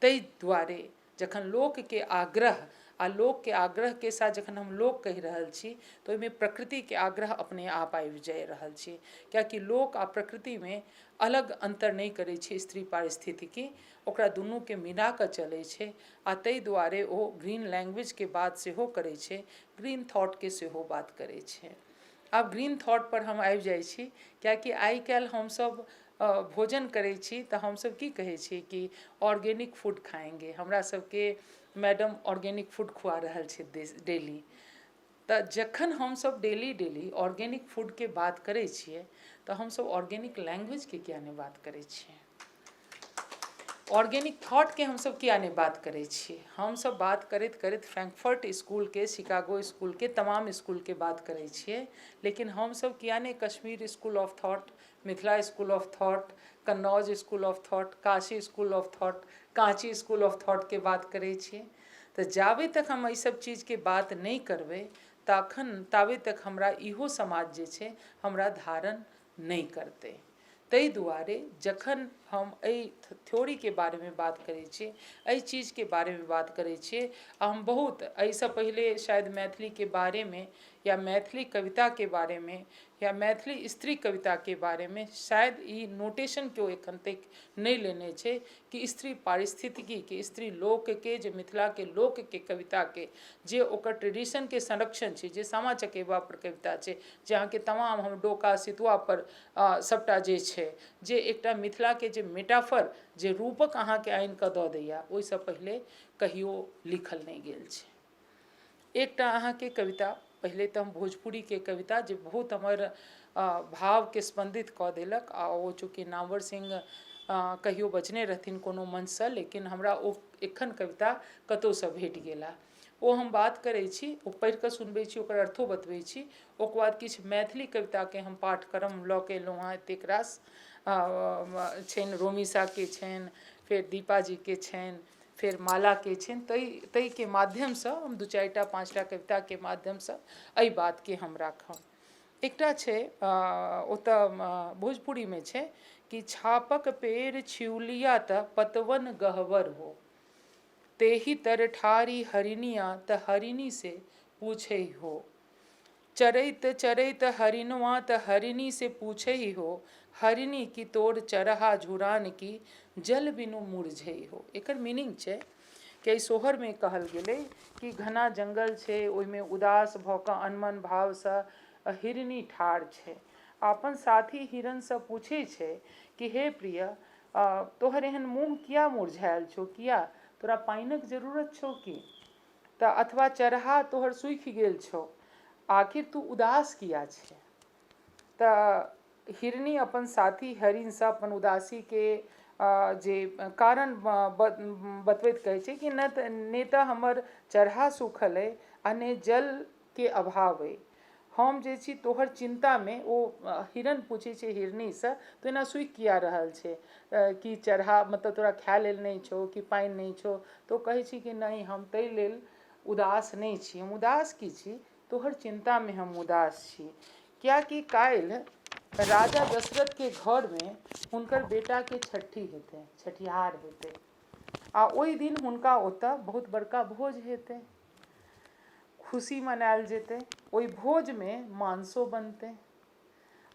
ताहि दुआरे जखन लोकके आग्रह आ लोकके आग्रहके साथ जखन हम लोक कहि रहल छी तऽ ओहिमे प्रकृतिके आग्रह अपने आप आबि जा रहल छी, कियाकि लोक आ प्रकृतिमे अलग अन्तर नहि करै छै स्त्री पारिस्थितिकी, ओकरा दुनूके मिला कऽ चलै छै, आ ताहि दुआरे ओ ग्रीन लैंग्वेजके बात सेहो करै छै, ग्रीन थॉटके सेहो बात करै छै। आब ग्रीन थॉट पर हम आबि जाइ छी, कियाकि आइ काल्हि हमसब भोजन करै छी तऽ हमसब की कहै छी कि ऑर्गेनिक फूड खाएंगे, हमरा सबके मैडम ऑर्गेनिक फूड खुआ रहल छै डेली, तऽ जखन हमसब डेली ऑर्गेनिक फूडके बात करै छियै तऽ हमसब ऑर्गेनिक लैंग्वेजके किया नहि बात करै छियै। ऑर्गेनिक थॉट के हम सब किया नहीं बात करे छिए। हम सब बात करैत करैत फ्रैंकफर्ट स्कूल के, शिकागो स्कूल के, तमाम स्कूल के बात करे छिए, लेकिन हम सब किया नहीं Kashmir school of thought, Mithila school of thought, Kannauj school of thought, Kashi school of thought, Kanchi school of thought के बात करे छिए। तो जाबे तक हम एहि सब चीज के बात नहीं करबै ताबे तक हमरा इहो समाज जे छै हमरा धारण नहीं करतै। ताहि दुआरे जखन हम एहि थ्योरी के बारे में बात करै छिए, एहि चीज के बारे में बात करै छिए, हम बहुत एहिसँ पहिले शायद मैथिली के बारे में या मैथिली कविता के बारे में या मैथिली स्त्री कविता के बारे में शायद ई नोटेशन केओ एखन तक नहीं लेने छै कि स्त्री पारिस्थितिकी के, स्त्री लोक के, जे मिथिला के लोक के कविता के जे ओकर ट्रेडिशन के संरक्षण छै, जे सामा चकेबा पर कविता छै, जे अहाँके तमाम हम डोका सितुआ पर सबटा जे छै, जे एकटा मिथिला के जे मेटाफर, जे रूपक अहाँके आनि कऽ दऽ दैया, ओहिसँ पहिले कहियो लिखल नहीं गेल छै। एकटा अहाँके कविता, पहले तो हम भोजपुरी के कविता जे बहुत हमर भाव के स्पंदित कऽ देलक, आ ओ चूँकि नामवर सिंह कहियो बजने रहथिन कोनो मंचसँ, लेकिन हमरा ओ एखन कविता कतहुसँ भेट गेला। ओ हम बात करै छी, ओ पढ़ि कऽ सुनबै छी, ओकर अर्थो बतबै छी, ओकर बाद किछु मैथिली कविताके हम पाठ्यक्रम लऽ के एलहुँ हँ। एतेक रास छनि, रोमिसाके छनि, फेर दीपा जीके छनि, फेर मालाके छनि, ताहिके माध्यमसँ हम 2-4टा 5टा कविताके माध्यमसँ एहि बातके हम राखब। एकटा छै ओतऽ भोजपुरीमे छै कि छापक पेड़ छिउलिया तऽ पतवन गहवर हो, तेहि तर ठारी हरिनिया तऽ हरिनी से पूछे हो, चरैत चरैत हरिनवा तऽ हरिनी से पूछे हो, हरिनी की तोड़ चरहा झुरान की जल बिनु मुरझै हो। एकर मीनिंग छै कि सोहर में कहल गेलै कि घना जंगल छै, ओहिमे उदास भऽ कऽ अनमन भावसँ हिरनी ठाढ़ छै, अपन साथी हिरणसँ पूछै छै कि हे प्रिय, तोहर एहन मुँह किया मुरझायल छौ, किया तोरा पानिक जरूरत छौ की, तऽ अथवा चरहा तोहर सूखि गेल छौ, आखिर तू उदास किया छै। तऽ हिरनी अपन साथी हरिणसँ अपन उदासीके जे कारण बतबैत कहै छै कि ने तऽ हमर चरहा सूखल अइ आ ने जलके अभाव अइ, हम जे छी तोहर चिन्तामे। ओ हिरण पूछै छै हिरनीसँ, तो एना सूखि किया रहल छै, कि चरहा मतलब तोरा खाय लेल नहि छौ कि पानि नहि छौ। तो कहै छी कि नहीं, हम ताहि लेल उदास नहीं छी, हम उदास की छी, तोहर चिन्तामे हम उदास छी। कियाकि काल्हि राजा दशरथके घरमे हुनकर बेटाके छठी हेतै, छठिहार हेतै, आ ओहि दिन हुनका ओतऽ बहुत बड़का भोज हेतै, खुशी मनायल जेतै। ओहि भोजमे मांसो बनतै,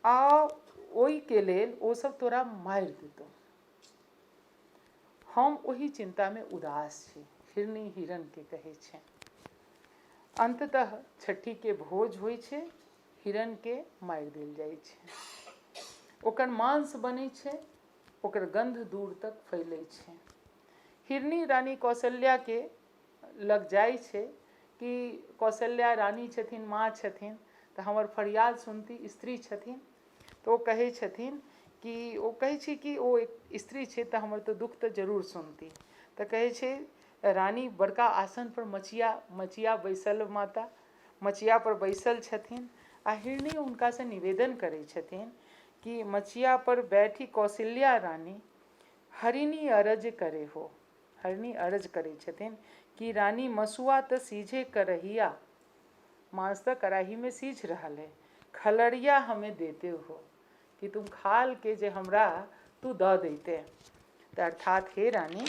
आ ओहिके लेल ओसब तोरा मारि देतौ। हम ओहि चिन्तामे उदास छी, हिरनी हिरणके कहै छै। अंततः छठीके भोज होइ छै, हिरणके मारि देल जाइ छै, ओकर मांस बनै छै, ओकर गंध दूर तक फैलै छै। हिरनी रानी कौशल्याके लग जाइ छै कि कौशल्या रानी छथिन, माँ छथिन, तऽ हमर फरियाद सुनती, स्त्री छथिन। तऽ ओ कहै छथिन कि ओ कहै छै कि ओ एक स्त्री छै तऽ हमर तऽ दुख तऽ जरूर सुनती। तऽ कहै छै रानी बड़का आसन पर मचिया बैसल, माता मचिया पर बैसल छथिन, आ हिरनी हुनकासँ निवेदन करै छथिन कि मचिया पर बैठी कौशल्या रानी हरिनी अरज करे हो। हरिनी अरज करै छथिन कि रानी मसुआ तऽ सीझे करहिया, मांस तऽ कढ़ाई में सीझ रहल है, खलड़िया हमें देते हो, कि तुम खाल के जे हमरा तू दऽ दैते। तऽ अर्थात हे रानी,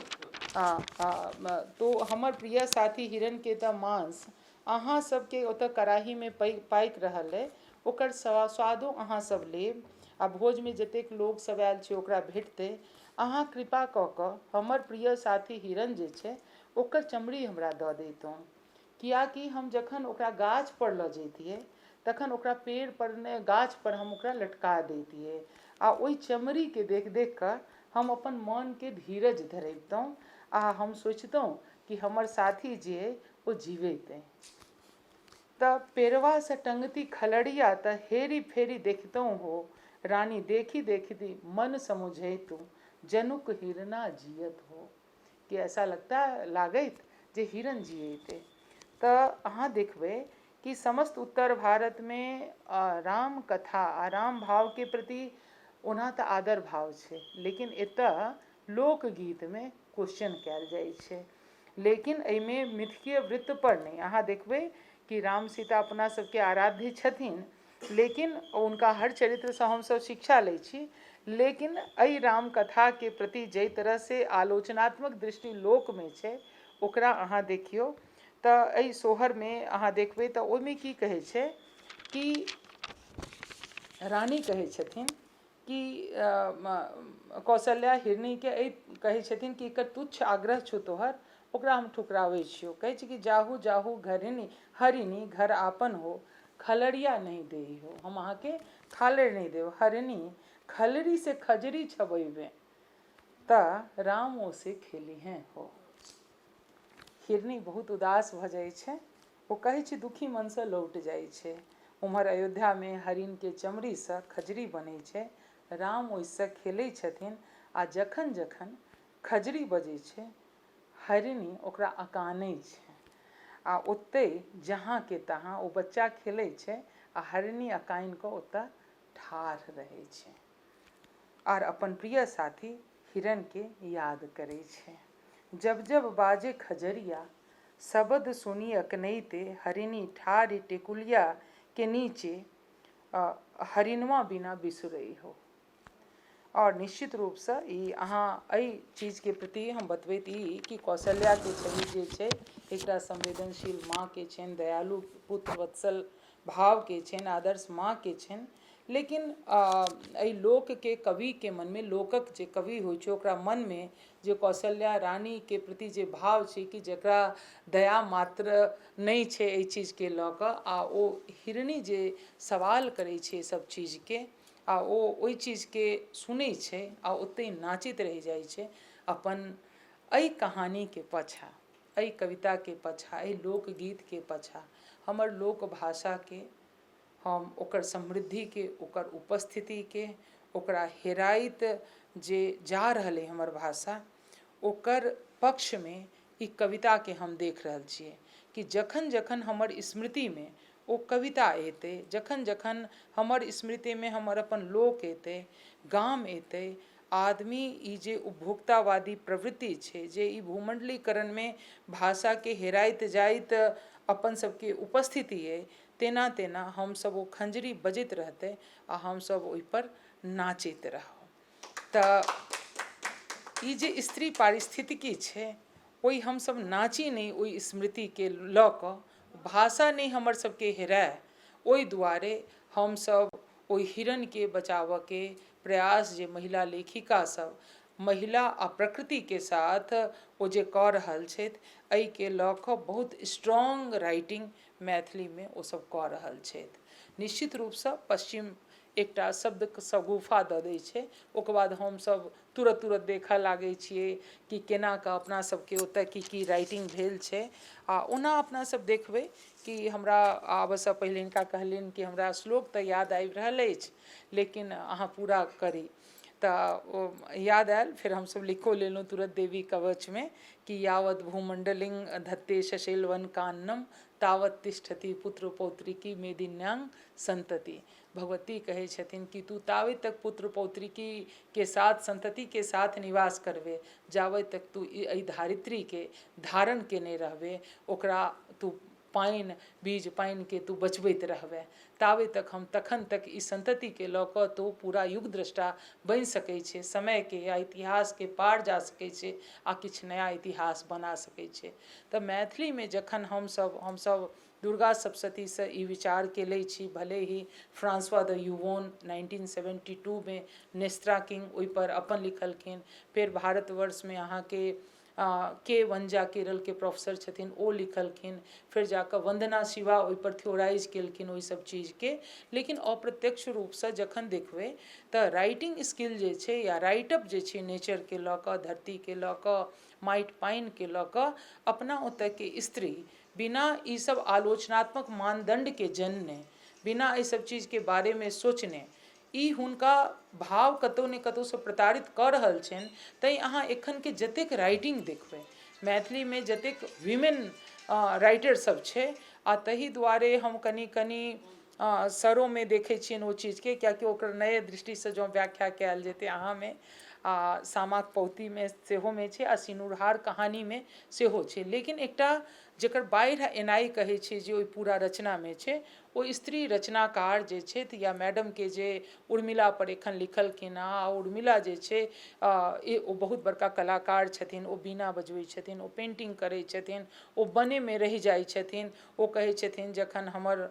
तो हमर प्रिय साथी हिरणके तऽ मांस अहाँ सबके ओतऽ कड़ाहीमे पाकि रहल अइ, ओकर स्वादो अहाँ सब लेब, आ भोजमे जतेक लोक सब आयल छै ओकरा भेटतै। अहाँ कृपा कऽ कऽ हमर प्रिय साथी हिरण जे छै ओकर चमड़ी हमरा दऽ दैतहुँ, कियाकि हम जखन ओकरा गाछ पर लऽ जैतियै तखन ओकरा पेड़ पर ने गाछ पर हम ओकरा लटका दैतियै, आ ओहि चमड़ीके देख देख कऽ हम अपन मनके धीरज धरैबतहुँ, आ हम सोचितहुँ कि हमर साथी जे अइ ओ जीवैत अइ। तऽ पेड़वासँ टंगती खलड़िया तऽ हेरी फेरी देखतहुँ हो, रानी देखी देखी मन समुझैतु, जनुक हिरना जियत हो, कि ऐसा लगता लागत जे हिरन जियते। तो अहाँ देखबै कि समस्त उत्तर भारत में राम कथा आ राम भाव के प्रति ओना तऽ आदर भाव छै, लेकिन एतऽ लोकगीत में क्वेश्चन कयल जाइ छै। लेकिन एहिमे मिथकीय वृत्त पर नहीं, अहाँ देखबै कि राम सीता अपना सबके आराध्य छथिन, लेकिन उनका हर चरित्रसँ हमसब शिक्षा लै छी। लेकिन एहि राम कथा के प्रति जाहि तरह से आलोचनात्मक दृष्टि लोक में छै, ओकरा अहाँ देखियौ तऽ एहि सोहर में अहाँ देखबै तऽ ओहिमे की कहै छै कि रानी कहै छथिन कि कौशल्या हिरनी के कहै छथिन कि एकर तुच्छ आग्रह छौ तोहर, ओकरा हम ठुकराबै छियौ। कहै छै कि जाहू जाहू घरिनी हरिनी घर आपन हो, खलरिया नहीं देई हो, हम अहाँके खालरि नहीं देव, हरिनी खलरी से खजरी छबैबे तऽ राम ओ से खेली हैं हो। हिरनी बहुत उदास भऽ जाइ छै, ओ कहै छै दुखी मनसँ लौट जाइ छै। उम्हर अयोध्या में हरिन के चमड़ी से खजरी बनै छै, राम ओहिसँ खेलै छथिन, आ जखन जखन खजरी बजै छै हरिनी ओकरा अकानै छै, आ ओतै जहाँ के तहाँ ओ बच्चा खेलै छै आ हरिनी अकानि कऽ ओतऽ ठाढ़ रहै छै आर अपन प्रिय साथी हिरन के याद करै छै। जब जब बाजे खजरिया शब्द सुनी अकनैते, हरिनी ठाढ़ टेकुलिया के नीचे हरिनवा बिना बिसुरै हो। और निश्चित रूपसँ ई अहाँ एहि चीजके प्रति हम बतबैत ई कि कौशल्याके छवि जे छै एकटा संवेदनशील माँके छनि, दयालु पुत्र वत्सल भावके छनि, आदर्श माँके छनि। लेकिन एहि लोकके कविके मनमे, लोकक जे कवि होइ छै ओकरा मनमे जे कौशल्या रानीके प्रति जे भाव छै कि जकरा दया मात्र नहि छै एहि चीजके लऽ कऽ, आ ओ हिरनी जे सवाल करै छै सब चीजके, आ ओ ओहि चीजके सुनै छै आ ओतहि नाचैत रहि जाइ छै अपन एहि कहानीके पाछाँ, एहि कविताके पाछाँ, एहि लोकगीतके पाछाँ हमर लोकभाषाके, हम ओकर समृद्धिके, ओकर उपस्थितिके, ओकरा हेराइत जे जा रहल अइ हमर भाषा, ओकर पक्षमे ई कविताके हम देख रहल छियै कि जखन जखन हमर स्मृतिमे ओ कविता एतै, जखन जखन हमर स्मृतिमे हमर अपन लोक एतै, गाम एतै, आदमी ई जे उपभोक्तावादी प्रवृत्ति छै, जे ई भूमंडलीकरणमे भाषाके हेराइत जाइत अपन सबके उपस्थिति अइ, तेना तेना हमसब ओ खंजरी बजैत रहतै आ हमसब ओहिपर नाचैत रहब। तऽ ई जे स्त्री पारिस्थितिकी छै, ओहि हमसब नाची नहि ओहि स्मृतिके लऽ कऽ, भाषा नहि हमर सबके हेराय, ओहि दुआरे हमसब ओहि हिरणके बचावऽके प्रयास जे महिला लेखिका सब, महिला आ प्रकृतिके साथ ओ जे कऽ रहल छथि, एहिके लऽ कऽ बहुत स्ट्रॉन्ग राइटिंग मैथिलीमे ओसब कऽ रहल छथि। निश्चित रूपसँ पश्चिम एकटा शब्दके शगुफा दऽ दै छै, ओकर बाद हमसब तुरत तुरत देखऽ लागै छियै कि केना कऽ अपना सबके ओतऽ की राइटिंग भेल छै। आ ओना अपना सब देखबै कि हमरा आबऽसँ पहिले हिनका कहलियनि कि हमरा श्लोक तऽ याद आबि रहल अछि, लेकिन अहाँ पूरा करी। तऽ ओ याद आयल, फिर हमसब लिखो लेलहुँ तुरत देवी कवचमे कि यावत भूमंडलिं धत्ते शशैलवन कान्नम, तावत तिष्ठति पुत्र पौत्रिकी मेदिन्यांग संतति। भगवती कहै छथिन कि तू तावे तक पुत्र पौत्रिकी के साथ, संतति के साथ निवास करबे, जावे तक तू एहि धारित्रीके धारण केने रहबे, ओकरा तू पानि बीज पानिके तू बचबैत रहबे, तावे तक हम तखन तक ई संततिके लऽ कऽ तो पूरा युग द्रष्टा बनि सकै छै, समयके या इतिहासके पार जा सकै छै आ किछु नया इतिहास बना सकै छै। तऽ मैथिलीमे जखन हमसब दुर्गा सप्तशतीसँ ई विचार केले छी, भले ही फ्रांसवा द यूवोन 1972में नेस्त्रा किंग ओहिपर अपन लिखलखिन, फेर भारतवर्षमे अहाँके के वंजा केरलके प्रोफेसर छथिन ओ लिखलखिन, फिर जाकऽ वंदना शिवा ओहिपर थ्योराइज केलखिन ओहि सब चीजके। लेकिन अप्रत्यक्ष रूपसँ जखन देखबै तऽ राइटिंग स्किल जे छै या राइटअप जे छै नेचरके लऽ कऽ, धरतीके लऽ कऽ, माटि पानिके लऽ कऽ, अपना ओतऽके स्त्री बिना ई सब आलोचनात्मक मानदंडके जनने, बिना एहि सब चीजके बारेमे सोचने, ई हुनका भाव कतौ ने कतौ से प्रताड़ित कऽ रहल छनि, तैँ अहाँ एखन के जतेक राइटिंग देखबै मैथिली में जतेक विमेन राइटर सब छै, आ तही दुआरे हम कनी सरों में देखै छियनि ओ चीजके, कियाकि ओकर नए दृष्टिसँ जँ व्याख्या कयल जेतै अहाँमे सामाक पौतीमे सेहोमे छै आ सिनुरहार कहानीमे सेहो छै। लेकिन एकटा जकर बाढ़ि एनाइ कहै छै जे ओहि पूरा रचनामे छै, ओ स्त्री रचनाकार जे छथि या मैडमके जे उर्मिला पर एखन लिखलखिन हँ, आ उर्मिला जे छै ओ बहुत बड़का कलाकार छथिन, ओ बीना बजबै छथिन, ओ पेंटिंग करै छथिन, ओ बनेमे रहि जाइ छथिन। ओ कहै छथिन जखन हमर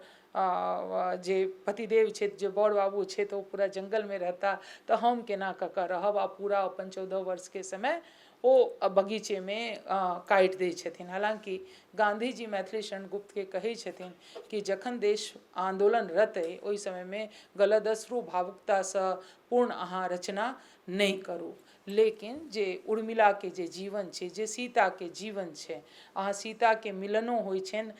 जे पतिदेव छथि, जे बड़ बाबू छथि, ओ पूरा जंगलमे रहता तऽ हम केना कऽ कऽ रहब, आ पूरा अपन 14 वर्षके समय ओ बगीचेमे काटि दै छथिन। हालांकि गांधी जी मैथिली शरण गुप्तके कहै छथिन कि जखन देश आंदोलनरत अइ ओहि समयमे गलदस्रु भावुकतासँ पूर्ण अहाँ रचना नहि करू। लेकिन जे उर्मिलाके जे जीवन छै, जे सीताके जीवन छै, अहाँ सीताके मिलनो होइ छनि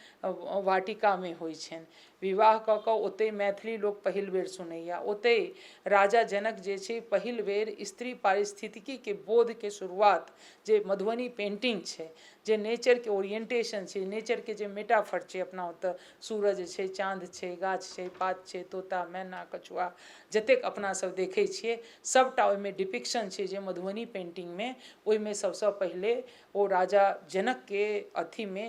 वाटिकामे होइ छनि, विवाह कऽ कऽ ओतहि मैथिली लोक पहिल बेर सुनैया, ओतहि राजा जनक जे छै पहिल बेर स्त्री पारिस्थितिकीके बोधके शुरुआत, जे मधुबनी पेंटिंग छै, जे नेचरके ओरिएंटेशन छै, नेचरके जे मेटाफर छै, अपना ओतऽ सूरज छै, चाँद छै, गाछ छै, पात छै, तोता मैना कछुआ जतेक अपना सब देखै छियै, सबटा ओहिमे डिपिक्शन छै जे मधुबनी पेंटिंगमे ओहिमे सबसँ पहिले ओ राजा जनकके अथीमे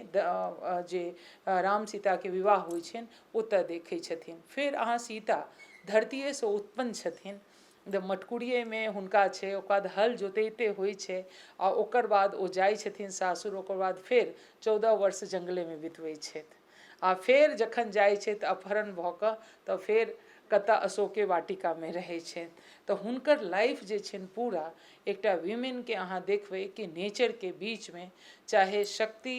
जे राम सीताके विवाह होइ छनि ओतऽ देखै छथिन। फेर अहाँ सीता धरतीयेसँ उत्पन्न छथिन, मटकुरिएमे हुनका छै, ओकर बाद हल जोतैते होइ छै, आ ओकर बाद ओ जाइ छथिन सासुर, ओकर बाद फेर 14 वर्ष जंगलेमे बितबै छथि, आ फेर जखन जाइ छथि अपहरण भऽ कऽ तऽ फेर कतऽ अशोके वाटिकामे रहै छथि। तऽ हुनकर लाइफ जे छनि पूरा एकटा विमेनके अहाँ देखबै कि नेचरके बीचमे, चाहे शक्ति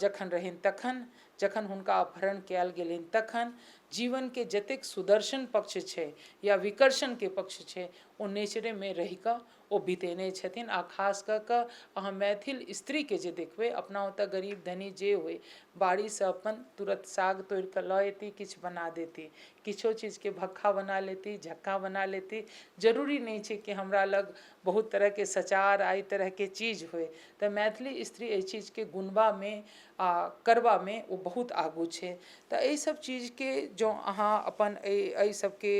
जखन रहनि तखन, जखन हुनका अपहरण कयल गेलनि तखन, जीवनके जतेक सुदर्शन पक्ष छै या विकर्षणके पक्ष छै, ओ नेचरेमे रहि कऽ ओ बितेने छथिन। आ खास कऽ कऽ अहाँ मैथिल स्त्रीके जे देखबै, अपना ओतऽ गरीब धनी जे होइ, बाड़ीसँ अपन तुरत साग तोड़ि कऽ लऽ एती, किछु बना देती, किछो चीजके भक्खा बना लेती, झक्का बना लेती। जरूरी नहीं छै कि हमरा लग बहुत तरहके सचार आ एहि तरहके चीज होइ। तऽ मैथिली स्त्री एहि चीजके गुणबामे आ करबामे ओ बहुत आगू छै। तऽ एहि सब चीजके जँ अहाँ अपन एहि सबके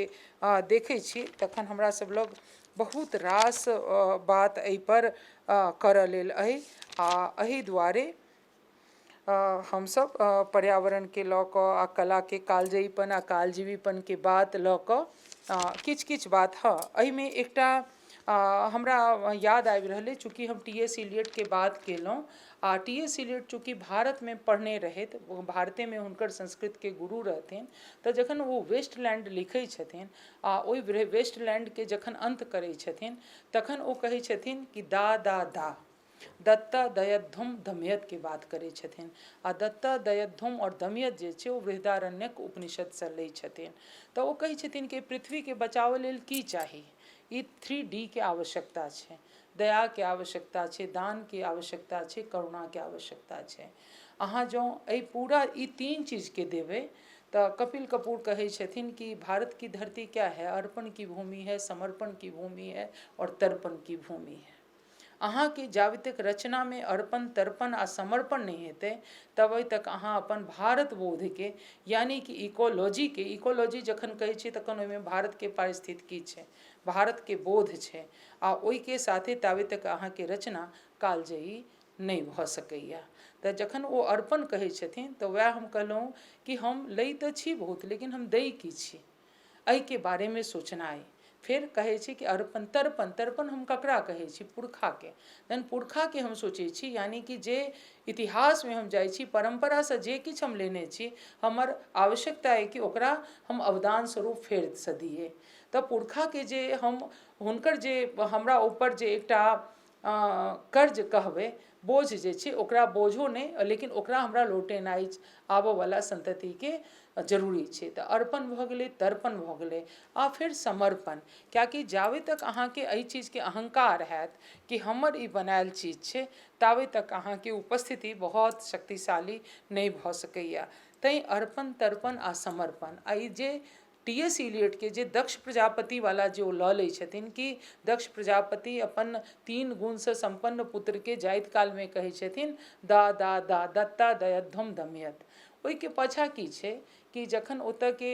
देखै छी तखन हमरा सब लग बहुत रास बात एहिपर करऽ लेल अइ। आ एहि दुआरे हमसब पर्यावरणके लऽ कऽ आ कलाके कालजयीपन आ कालजीवीपनके बात लऽ कऽ किछु किछु बात, हँ एहिमे एकटा हमरा याद आबि रहल अइ, चूँकि हम टी.एस. इलियटके बात केलहुँ, आ टी.एस. इलियट चूँकि भारतमे पढ़ने रहथि, भारतेमे हुनकर संस्कृतके गुरु रहथिन, तऽ जखन ओ वेस्टलैंड लिखै छथिन आ ओहि वेस्टलैंडके जखन अंत करै छथिन, तखन ओ कहै छथिन कि दा दा दा दत्ता दयध्वम दमयतके बात करै छथिन। आ दत्ता दयध्वम और दमयत जे छै ओ बृहदारण्यक उपनिषदसँ लै छथिन। तऽ ओ कहै छथिन कि पृथ्वीके बचावऽ लेल की चाही, ई 3D के आवश्यकता छै, दयाके आवश्यकता छै, दानके आवश्यकता छै, करुणाके आवश्यकता छै। अहाँ जँ एहि पूरा ई 3 चीजके देबै तऽ कपिल कपूर कहै छथिन कि भारत की धरती क्या है, अर्पण की भूमि है, समर्पण की भूमि है और तर्पण की भूमि है। अहाँके जाबे तक रचनामे अर्पण तर्पण आ समर्पण नहीं हेतै, तबे तक अहाँ अपन भारत बोधके, यानी कि इकोलॉजी जखन कहै छी तखन ओहिमे भारतके पारिस्थितिकी छै, भारतके बोध छै, आ ओहिके साथे ताबे तक अहाँके रचना कालजयी नहि भऽ सकैया। तऽ जखन ओ अर्पण कहै छथिन तऽ वएह हम कहलहुँ कि हम लै तऽ छी बहुत, लेकिन हम दै की छी, एहिके बारेमे सोचना अइ। फिर कहै छी कि अर्पण तर्पण, तर्पण हम ककरा कहै छी, पुरखाके। तहन पुरखाके हम सोचै छी, यानी कि जे इतिहासमे हम जाइ छी, परम्परासँ जे किछु हम लेने छी, हमर आवश्यकता अइ कि ओकरा हम अवदान स्वरूप फेरसँ दिए। तऽ पुरखाके जे हम हुनकर जे हमरा ऊपर जे एकटा कर्ज कहबै, बोझ जे छै, ओकरा बोझो नहि, लेकिन ओकरा हमरा लौटेनाइ आबऽवला संततिके जरूरी छै। तऽ अर्पण भऽ गेलै, तर्पण भऽ गेलै, आ फिर समर्पण। कियाकि जाबे तक अहाँके एहि चीजके अहंकार हैत कि हमर ई बनायल चीज छै, ताबे तक अहाँके उपस्थिति बहुत शक्तिशाली नहि भऽ सकैया। तैँ अर्पण तर्पण आ समर्पण, आ ई जे टी.एस. इलियट के जे दक्ष प्रजापति वाला जो लऽ लै छथिन कि दक्ष प्रजापति अपन 3 गुणसँ संपन्न पुत्र के जाइत काल में कहै छथिन दा दा दा दत्ता दयध्वम दमयत। ओहिके पाछा की छै कि जखन ओतऽ के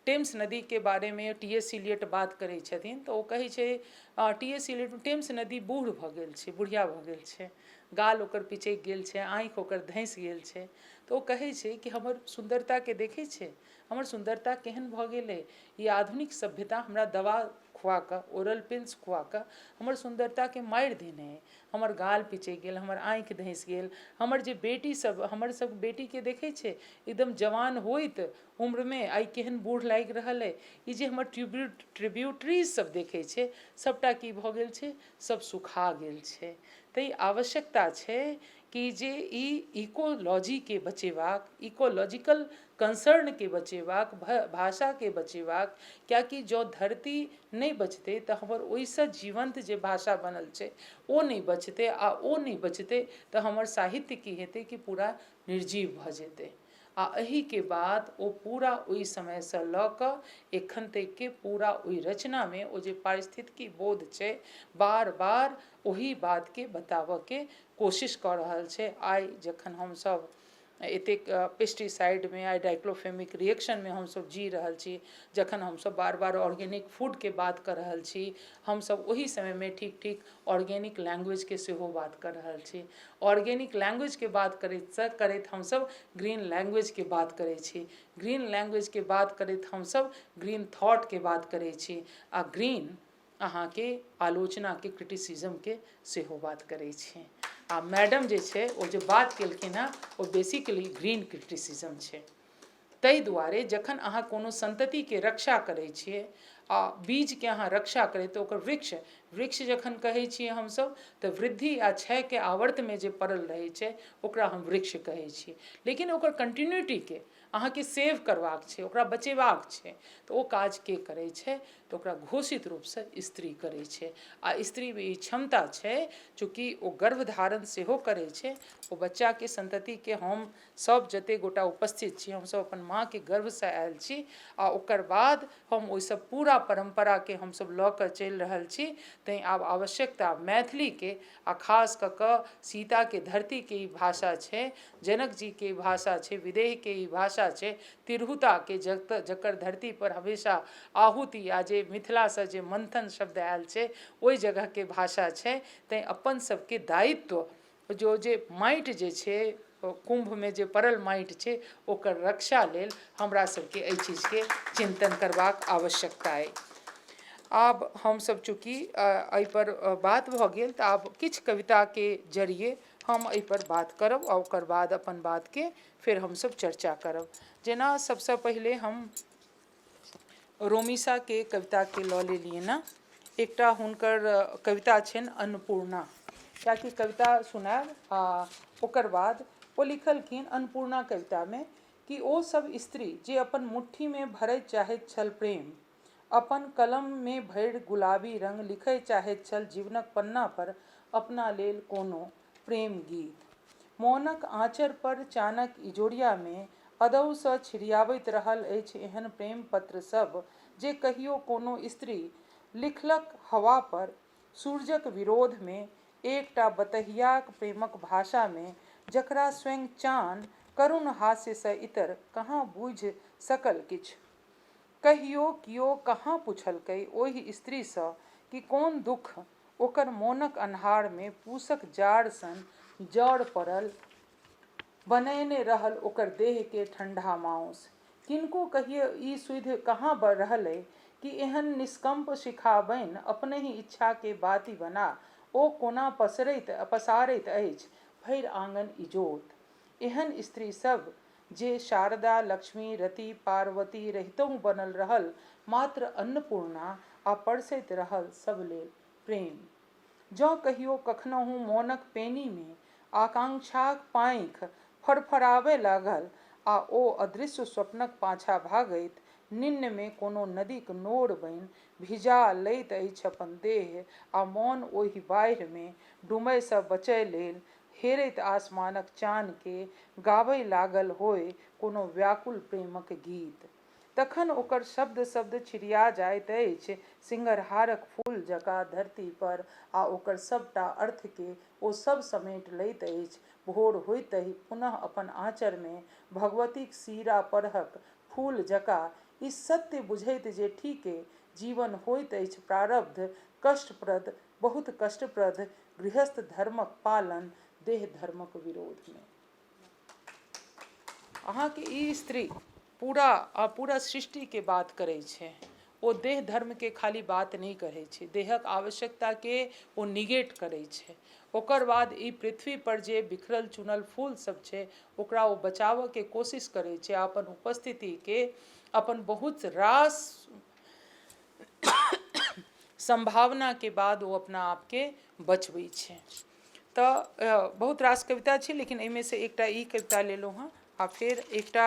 टेम्स नदी के बारे में टी.एस. इलियट बात करै छथिन तऽ ओ कहै छै टी.एस. इलियट टेम्स नदी बूढ़ भऽ गेल छै, बुढ़िया भऽ गेल छै, गाल ओकर पिचकि गेल छै, आँखि ओकर धँसि गेल छै। तऽ ओ कहै छै कि हमर सुन्दरताके देखै छै, हमर सुन्दरता केहन भऽ गेलै, ई आधुनिक सभ्यता हमरा दवा खुआ कऽ, ओरल पिल्स खुआ कऽ हमर सुन्दरताके मारि देने अइ, हमर गाल पिचकि गेल, हमर आँखि धँसि गेल, हमर जे बेटी सब, हमर सब बेटीके देखै छै एकदम जवान होइत उम्रमे आइ केहन बूढ़ लागि रहल अइ, ई जे हमर ट्रिब्यूटरीज सब देखै छै सबटा की भऽ गेल छै, सब सुखा गेल छै। तऽ ई आवश्यकता छै कि जे ई इकोलॉजीके बचेबाक, इकोलॉजिकल कंसर्नके बचेबाक, भाषाके बचेबाक, कियाकि जँ धरती नहि बचतै तऽ हमर ओहिसँ जीवंत जे भाषा बनल छै ओ नहि बचतै, आ ओ नहि बचतै तऽ हमर साहित्य की हेतै कि पूरा निर्जीव भऽ जेतै। आ एहिके बाद ओ पूरा ओहि समयसँ लऽ कऽ एखन तकके पूरा ओहि रचनामे ओ जे पारिस्थितिकी बोध छै बार बार ओही बातके बताबऽके कोशिश कऽ रहल छै। आइ जखन हमसब एतेक पेस्टिसाइडमे, आइ डाइक्लोफेमिक रिएक्शनमे हमसब जी रहल छी, जखन हमसब बार बार ऑर्गेनिक फूडके बात कऽ रहल छी, हमसब ओही समयमे ठीक ठीक ऑर्गेनिक लैंग्वेजके सेहो बात कऽ रहल छी। ऑर्गेनिक लैंग्वेजके बात करैत हमसब ग्रीन लैंग्वेजके बात करै छी, ग्रीन लैंग्वेजके बात करैत हमसब ग्रीन थॉटके बात करै छी, आ ग्रीन अहाँके आलोचनाके, क्रिटिसिज्मके सेहो बात करै छी। आ मैडम जे छै ओ जे बात केलखिन हेँ ओ बेसिकली ग्रीन क्रिटिसिज्म छै। ताहि दुआरे जखन अहाँ कोनो संततिके रक्षा करै छियै आ बीजके अहाँ रक्षा करै तऽ ओकर वृक्ष जखन कहै छियै हमसब तऽ वृद्धि आ क्षयके आवर्तमे जे पड़ल रहै छै ओकरा हम वृक्ष कहै छी। लेकिन ओकर कंटिन्यूटीके अहाँके सेव करबाक छै, ओकरा बचेबाक छै, तऽ ओ काज के करै छै तऽ ओकरा घोषित रूपसँ स्त्री करै छै। आ स्त्रीमे ई क्षमता छै चूँकि ओ गर्भधारण सेहो करै छै, ओ बच्चाके संततिके हम सब जतेक गोटा उपस्थित छी हमसब अपन माँके गर्भसँ आयल छी, आ ओकर बाद हम ओहिसँ पूरा परम्पराके हमसब लऽ कऽ चलि रहल छी। तैँ आब आवश्यकता मैथिलीके आ खास कऽ कऽ सीताके धरतीके ई भाषा छै, जनक जीके भाषा छै, विदेहके ई भाषा छै, तिरहुताके जकर धरती पर हमेशा आहुति आ जे मिथिलासँ जे मंथन शब्द आयल छै ओहि जगहके भाषा छै। तैँ अपन सबके दायित्व जे माटि जे छै कुम्भमे जे पड़ल माटि छै ओकर रक्षा लेल हमरा सबके एहि चीजके चिन्तन करबाक आवश्यकता अइ। आब हमसब चूँकि एहिपर बात भऽ गेल तऽ आब किछु कविताके जरिए हम एहिपर बात करब आ ओकर बाद अपन बातके फेर हमसब चर्चा करब। जेना सबसँ पहिले हम रोमिसाके कविताके लऽ लेलियै ने, एकटा हुनकर कविता छनि अन्नपूर्णा, कियाकि कविता सुनायब आ ओकर बाद ओ लिखलखिन अन्नपूर्णा कवितामे कि ओ सब स्त्री जे अपन मुट्ठीमे भरैत चाहैत छल प्रेम, अपन कलममे भरि गुलाबी रंग लिखै चाहैत छल जीवनक पन्ना पर अपना लेल कोनो प्रेम गीत, मौनक आँचर पर चानक इजोरियामे अदौसँ छिड़ियाबैत रहल अछि एहन प्रेम पत्र सब जे कहियो कोनो स्त्री लिखलक हवा पर सूरजक विरोधमे एकटा बतहियाक प्रेमक भाषामे जकरा स्वयं चान करुण हास्यसँ इतर कहाँ बुझि सकल किछु। कहियो कियो कहाँ पुछलकै ओहि स्त्रीसँ कि कोन दुख ओकर मोनक अन्हारमे पूसक जाड़ सन जड़ पड़ल बनयने रहल ओकर देहके ठंढा माउस। किनको कहियो ई सुधि कहाँ रहलै कि एहन निष्कंप शिखा बनि अपने ही इच्छाके बाती बना ओ कोना पसारैत अछि भरि आंगन इजोत। एहन स्त्री सब जे शारदा, लक्ष्मी, रति, पार्वती रहितहुँ बनल रहल मात्र अन्नपूर्णा आ परसैत रहल सब लेल प्रेम। जँ कहियो कखनहु मोनक पेनीमे आकांक्षाक पाँखि फड़फड़ाबय लागल आ ओ अदृश्य स्वप्नक पाछाँ भागैत निन्नमे कोनो नदीक नोर बनि भिजा लैत अछि अपन देह आ मौन ओहि बाढ़िमे डूबयसँ बचय लेल हेरैत आसमानक चानके गाबय लागल होय कोनो व्याकुल प्रेमक गीत। तखन ओकर शब्द शब्द छिड़िया जाइत अछि सिंगरहारक फूल जकाँ धरती पर, आ ओकर सबटा अर्थ के ओ सब समेट लैत अछि। भोर होइतहि पुनः अपन आँचर में भगवतीक सीरा परहक फूल जकाँ ई सत्य बुझैत जे ठीके जीवन होइत अछि प्रारब्ध कष्टप्रद, बहुत कष्टप्रद, गृहस्थ धर्मक पालन देह धर्मक विरोध में। अहाँ के ई स्त्री पूरा सृष्टि के बात करै छै, ओ देह धर्म के खाली बात नहीं करै छै, देहक आवश्यकता के ओ निगेट करै छै। ओकर बाद ई पृथ्वी पर जे बिखरल चुनल फूल सब छै ओकरा ओ बचावऽ के कोशिश करै छै, अपन उपस्थिति के अपन बहुत रास संभावना के बाद वो अपना आप के बचबै छै। तऽ बहुत रास कविता छै, लेकिन एहिमे से एकटा ई कविता लेलहुँ हँ। आ फिर एकटा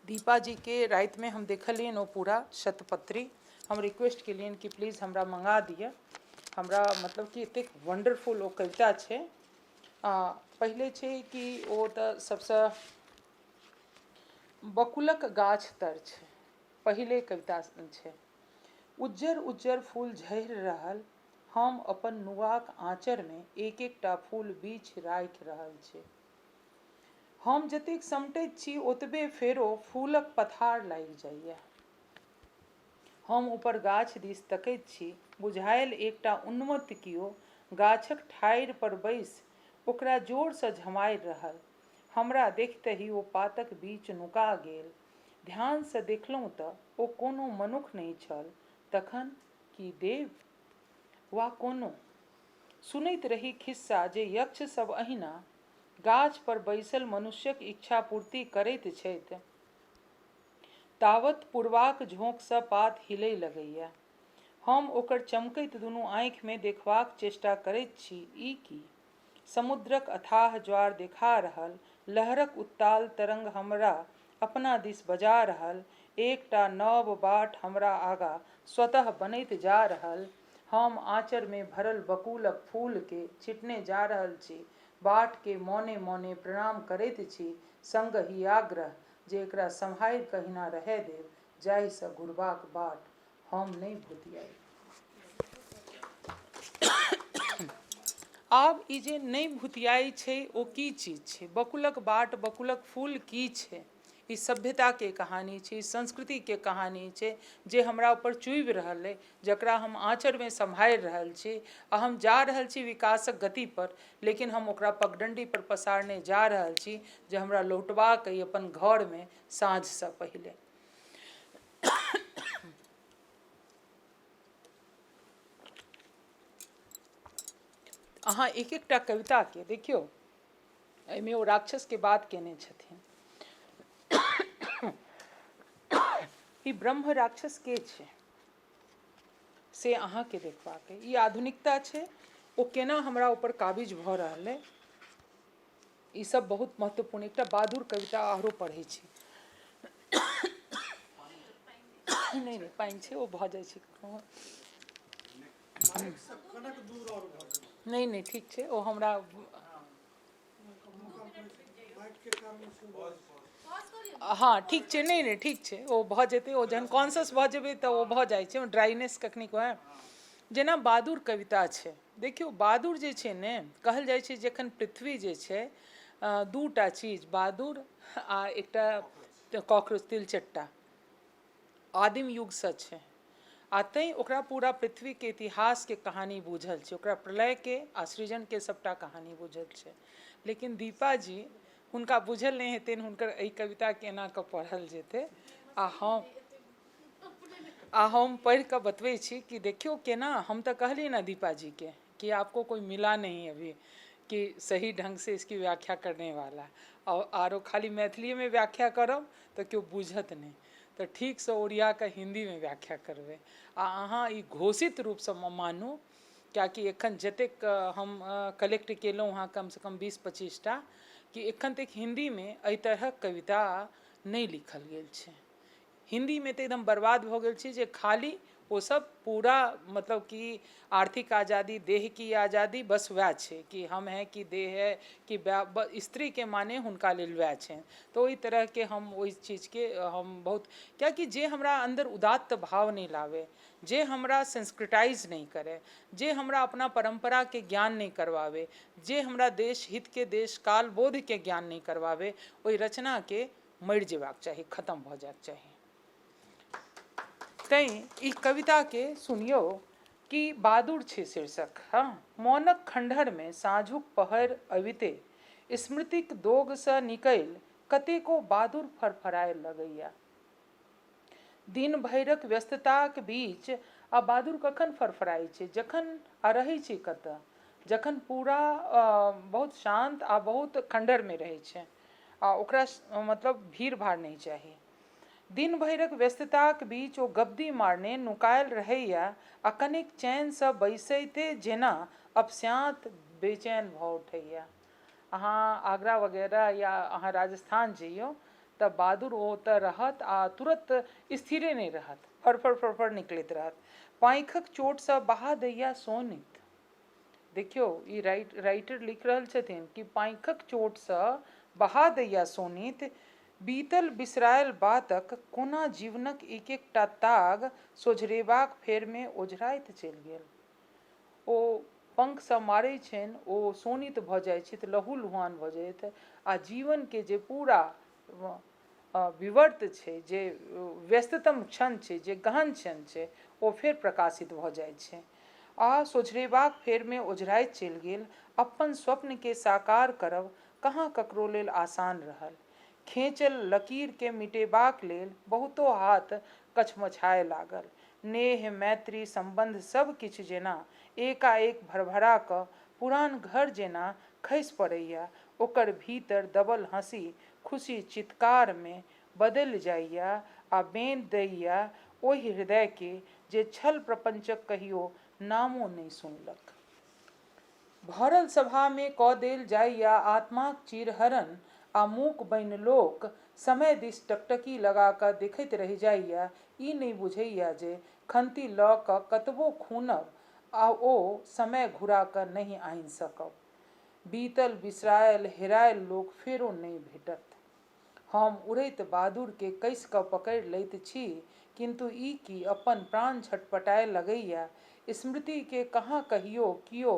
दीपा जी के राति में हम देखलियनि ओ पूरा शतपत्री, हम रिक्वेस्ट केलियनि कि प्लीज हमरा मंगा दिअ। हमरा मतलब कि एतेक वंडरफुल ओ कविता छै। पहिले छै कि ओ तऽ सबसँ बकुलक गाछ तर छै, पहिले कविता छै। उज्जर उज्जर फूल झड़ि रहल, हम अपन नुआक आँचर में एक एकटा फूल बीछ राखि रहल छी। हम जतेक समटैत छी ओतबे फेरो फूलक पथार लागि जाइए। हम ऊपर गाछ दिस तकैत छी, बुझायल एकटा उन्मत्त कियो गाछक ठाढ़ि पर बैस ओकरा जोरसँ झमारि रहल। हमरा देखितहि ओ पातक बीच नुका गेल। ध्यानसँ देखलहुँ तऽ ओ कोनो मनुख नहि छल, तखन कि देव वा कोनो। सुनैत रही खिस्सा जे यक्ष सब अहिना गाछ पर बैसल मनुष्यक इच्छा पूर्ति करैत छथि, तावत पुरवाक झोंकसँ पात हिलय लगैए। हम ओकर चमकैत दुनू आँखि में देखबाक चेष्टा करैत छी, ई की समुद्रक अथाह ज्वार देखा रहल, लहरक उत्ताल तरंग हमरा अपना दिस बजा रहल, एकटा नव बाट हमरा आगा स्वतः बनैत जा रहल। हम आँचर में भरल बकुलक फूल के छिटने जा रहल छी, बाट के मौने मौने प्रणाम करैत छी, संगहि आग्रह जे एकरा सम्हारि कहिना रहय देब, जाहिसँ घुरबाक बाट हम नहि भूतियाई। आब ई जे नहि भूतियाई छै ओ की चीज छै? बकुलक बाट, बकुलक फूल की छै? ई सभ्यता के कहानी छै, संस्कृति के कहानी छै जे हमरा ऊपर चुभि रहल अइ, जकरा हम आँचर में सम्हारि रहल छी। आ हम जा रहल छी विकासक गति पर, लेकिन हम ओकरा पगडंडी पर पसारने जा रहल छी जे हमरा लौटबाक अइ अपन घर में साँझसँ पहिले। अहाँ एक एकटा कविता के देखियौ, एहिमे ओ राक्षस के बात केने छथिन। ई ब्रह्म राक्षस के छै से अहाँके देखबाक अइ। ई आधुनिकता छै, ओ केना हमरा ऊपर काबिज भऽ रहल अइ, ई सब बहुत महत्वपूर्ण। एकटा बहादुर कविता आरो पढ़ै छी। नहीं नहीं पानि छै, ओ भऽ जाइ छै। नहीं नहीं ठीक छै, ओ हमरा हाँ ठीक छै, नहीं नहीं ठीक छै, ओ भऽ जेतै। ओ जहन कॉन्शस भऽ जेबै तऽ ओ भऽ जाइ छै, ड्राइनेस कखनी को है। जेना बहादुर कविता छै, देखियौ बहादुर जे छै ने, कहल जाइ छै जखन पृथ्वी जे छै दूटा चीज, बहादुर आ एकटा कॉकरोच, तिलचट्टा, आदिम युगसँ छै। आ तैँ ओकरा पूरा पृथ्वीके इतिहासके कहानी बुझल छै, ओकरा प्रलयके आ सृजनके सबटा कहानी बुझल छै। लेकिन दीपा जी, हुनका बुझल नहीं हेतनि हुनकर एहि कविता के एना कऽ पढ़ल जेतै। आ हम पढ़ि कऽ बतबै छी कि देखियो केना। हम तो कहली ना दीपा जी के कि आपको कोई मिला नहीं अभी कि सही ढंग से इसकी व्याख्या करने वाला, और आरो खाली मैथिली में व्याख्या करब तो क्यों बुझत नहीं, तो ठीक से ओरिया के हिंदी में व्याख्या करबै। आ अहाँ ई घोषित रूप से मानू, कियाकि एखन जतेक हम कलेक्ट केलहुँ हँ कम से कम 20-25 टा, कि एखन तक हिंदी में एहि तरहक कविता नहीं लिखल गेल छै। हिंदी में तो एकदम बर्बाद भऽ गेल छै, जे खाली वो सब पूरा मतलब कि आर्थिक आज़ादी, देह की आज़ादी बस वह है कि हम हैं कि देह है कि स्त्री के माने हुनका लेल वह है। तो ओहि तरह के हम ओहि चीज़ के हम बहुत क्या कि जे हमरा अंदर उदात्त भाव नहीं लावे, जे हमरा सेंस्क्रिटाइज नहीं करे, जे हमरा अपना परंपरा के ज्ञान नहीं करवावे, जे हमरा देश हित के, देश काल बोध के ज्ञान नहीं करवावे, ओहि रचना के मरि जेबाक चाही, खत्म भऽ जायक चाही। तैं ई कविता के सुनियो कि बहादुर छै शीर्षक। हाँ, मौनक खंडहर में साँझुक पहर अबिते स्मृतिक दोग सँ निकलि कतेको बहादुर फरफराए लगैया। दिन भरिक व्यस्तताक बीच आ बहादुर कखन फरफराई छै? जखन आ रहै छै कतऽ? जखन पूरा बहुत शांत आ बहुत खंडहर में रहै छै आ ओकरा मतलब भीड़ भाड़ नहीं चाही। दिन भरिक व्यस्तताक बीच ओ गब्दी मारने नुकायल रहैया आ कनिक चैन सँ बैसैते जेना अपस्यांत बेचैन भऽ उठैया। अहाँ आगरा वगैरह या अहाँ राजस्थान जइयौ तऽ बहादुर ओतऽ रहत आ तुरंत स्थिरे नहीं रहत, फड़फड़ फड़फड़ निकलैत रहत। पाँखिक चोट सँ बहा दैया सोनित। देखियौ ई राइटर लिख रहल छथिन कि पाँखिक चोट सँ बहा दैया सोनित, बीतल बिसरायल बातक कोना जीवनक एक एकटा ताग सोझरेबाक फेरमे ओझराइत चलि गेल। ओ पंख सँ मारै छनि, ओ सोनित भऽ जाइ छथि, लहूलुहान भऽ जाइत आ जीवन के जे पूरा विवर्त छै, जे व्यस्ततम क्षण छै, जे गहन क्षण छै, ओ फेर प्रकाशित भऽ जाइ छै आ सोझरेबाक फेरमे ओझराइत चलि गेल। अपन स्वप्न के साकार करब कहाँ ककरो लेल आसान रहल। खींचल लकीर के मिटेबाक लेल बहुतो हाथ कछमछाए लागल। नेह मैत्री संबंध सब किछु जेना एकाएक भरभरा कऽ पुरान घर जेना खसि पड़ैया। ओकर भीतर दबल हंसी खुशी चित्कार में बदलि जाइया आ बेंध दैया ओहि हृदय के जे छल प्रपंचक कहियो नामो नहीं सुनलक। भरल सभा में कऽ देल जाइया आत्माक चीरहरण आ मूक बनि लोक समय दिस टकटकी लगा कऽ देखैत रहि जाइया। ई नहीं बुझैया जे खंती लऽ कऽ कतबो खूनब आ ओ समय घुरा कऽ नहीं आनि सकब। बीतल बिसरायल हेरायल लोक फेरो नहीं भेटत। हम उड़ैत बहादुर के कस कऽ पकड़ि लैत छी, किंतु ई की अपन प्राण छटपटाए लगैया। स्मृति के कहाँ कहियो कियो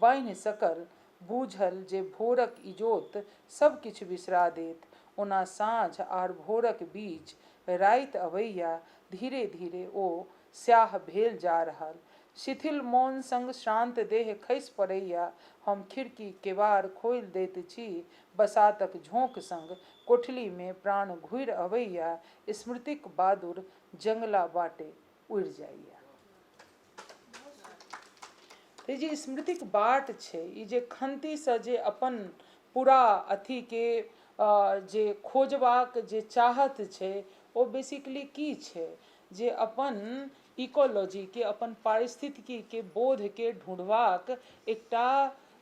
बान्हि सकल, बूझल जे भोरक इजोत सब किछु बिसरा देत। ओना साँझ आर भोरक बीच राति अबैया, धीरे धीरे ओ स्याह भेल जा रहल। शिथिल मौन संग श्रांत देह खसि पड़ैया। हम खिड़की केबाड़ खोलि दैत छी, बसातक झोंक संग कोठली में प्राण घुरि अबैया। स्मृतिक बहादुर जंगला बाटे उड़ि जाइया। ई जे स्मृतिक बाट छै, ई जे खंती सँ जे अपन पूरा अथी के जे खोजबाक जे चाहत छै, ओ बेसिकली की छै जे अपन इकोलॉजी के, अपन पारिस्थितिकी के बोध के ढूंढबाक एकटा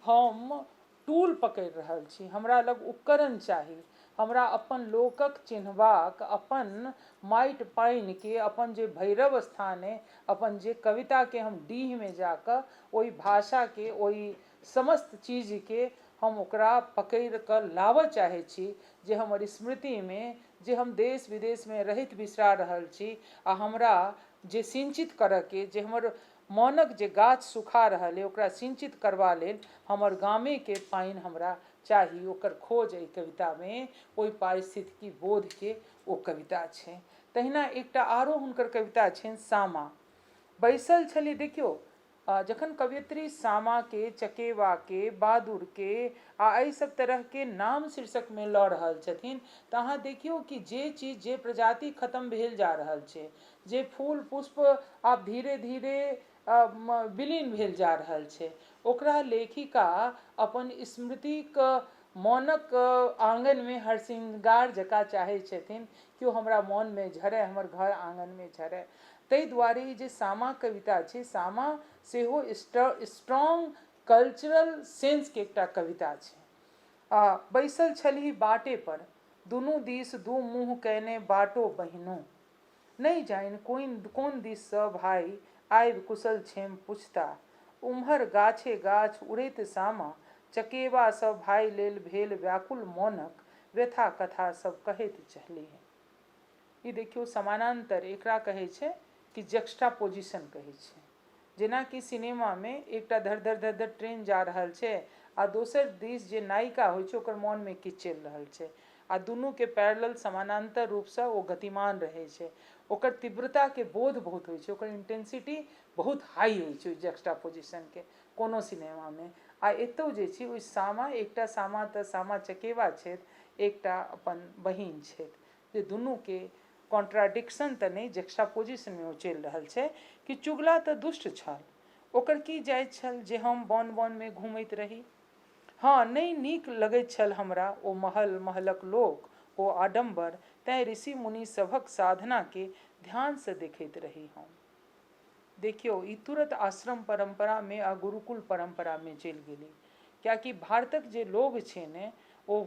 हम टूल पकड़ि रहल छी। हमरा लग उपकरण चाही। हमरा अपन लोकक चिन्हबाक, अपन माटि पानि के, अपन जे भैरव स्थान है, अपन जे कविता के हम डीह में जाकर ओहि भाषा के, ओहि समस्त चीज के हम ओकरा पकड़ि कऽ लाबऽ चाहै छी, जे हमर स्मृति में, जे हम देश विदेश में रहैत बिसरा रहल छी आ हमरा जे सिंचित करऽ के, जे हमर मौनक जे गाछ सुखा रहल है ओकरा सिंचित करबा लेल हमर गामे के पानि हमरा चाही। ओकर खोज एहि कविता में, ओहि पारिस्थितिकी बोध के ओ कविता छै। तहिना एकटा आरो हुनकर कविता छनि सामा। बैसल छली, देखियौ जखन कवयित्री सामा के, चकेवा के, बहादुर के आ एहि सब तरह के नाम शीर्षक में लऽ रहल छथिन, तऽ अहाँ देखियौ कि जे चीज, जे प्रजाति खत्म भेल जा रहल छै, जे फूल पुष्प आब धीरे धीरे विलीन भेल जा रहल छै, ओकरा लेखिका अपन स्मृतिक मौनक आंगन में हरसिंगार जकाँ चाहै छथिन कि ओ हमरा मौन में झरै, हमर घर आंगन में झरै। ताहि दुआरे ई जे सामा कविता छै, सामा सेहो स्ट्रॉन्ग कल्चरल सेंस के एकटा कविता छै। बैसल छली बाटे पर, दुनू दिस दू मुँह कयने बाटो बहिनो, नहीं जाइन कोन दिस सँ भाई आबि कुशल छेम पुछता। उम्हर गाछे गाछ उड़ैत सामा चकेवा सब भाई लेल भेल व्याकुल मोनक व्यथा कथा सब कहैत चहली। ई देखियो समानांतर एकरा कहै छै कि जक्स्टापोजिशन कहै छै। जेना कि सिनेमा में एकटा धर धर धर धर ट्रेन जा रहल छै आ दोसर दिस जे नायिका होइ छै ओकर मन में किछु चलि रहल छै आ दुनू के पैरेलल समानांतर रूप से ओ गतिमान रहै छै। ओकर तीव्रता के बोध बहुत होइ छै, ओकर इंटेंसिटी बहुत हाई होइ छै जक्स्टापोजिशन के कोनो सिनेमा में। आ एतौ जे छै ओहि सामा एकटा सामा तऽ सामा चकेवा छथि, एकटा अपन बहिन छथि, जे दुनू के कॉन्ट्राडिक्शन तऽ नहीं जक्स्टापोजिशन में ओ चलि रहल छै कि चुगला तऽ दुष्ट छल, ओकर की जाइत छल जे हम बन बन में घूमैत रही। हाँ नहीं नीक लगैत छल हमरा ओ महल महलक लोक ओ आडम्बर, तैं ऋषि मुनि सभक साधना के ध्यान से देखैत रही हम। देखियो ई तुरंत आश्रम परंपरा में आ गुरुकुल परंपरा में चलि गेली, कियाकि भारतक जे लोग छै ने ओ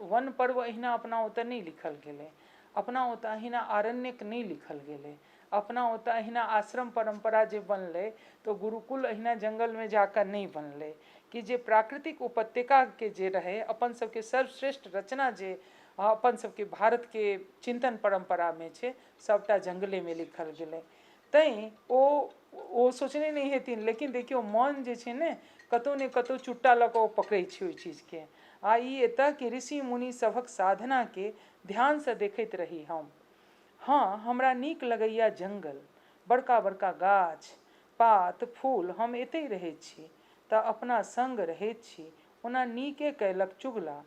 वन पर्व अहिना अपना ओतऽ नहीं लिखल गेलै, अपना ओतऽ अहिना आरण्यक नहीं लिखल गेलै, अपना ओतऽ अहिना आश्रम परंपरा जे बनलै तो गुरुकुल अहिना जंगल में जाकर नहीं बनलै कि जे प्राकृतिक उपत्यका के जे रहे अपन सबके सर्वश्रेष्ठ रचना जे अपन सबके भारत के चिंतन परंपरा में छै सबटा जंगले में लिखल गेलै। तैं ओ सोचने नहीं हेथिन, लेकिन देखियो मन जे छै ने कतौ ने कतौ चुट्टा लऽ कऽ ओ पकड़ै छै ओहि चीजके। आ ई एतऽ कि ऋषि मुनि सभक साधना के ध्यान से देखैत रही हम। हाँ हमरा नीक लगैया जंगल, बड़का बड़का गाछ पात फूल, हम एतै रहैत छी तऽ अपना संग रहैत छी, ओना नीके कयलक चुगला।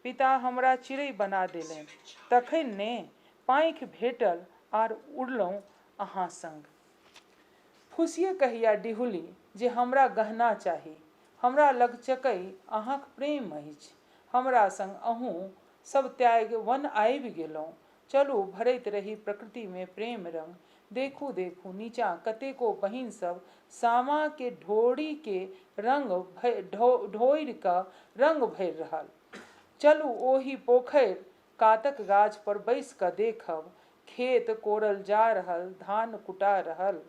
पिता हमरा चिड़ै बना देलनि, तखन ने पाँखि भेटल आर उड़लहुँ अहाँ संग। फुसिये कहिया डिहुली जे हमरा गहना चाही, हमरा लग चकै अहाँक प्रेम अछि, हमरा संग अहूँ सब त्याग वन आबि गेलहुँ, चलू भरैत रही प्रकृति में प्रेम रंग। देखू देखू नीचाँ कतेको बहिन सब सामा के ढोरी के रंग ढोरि कऽ रंग भरि रहल। चलू ओही पोखरि कातक गाछ पर बैस कऽ देखब, खेत कोड़ल जा रहल, धान कुटा रहल,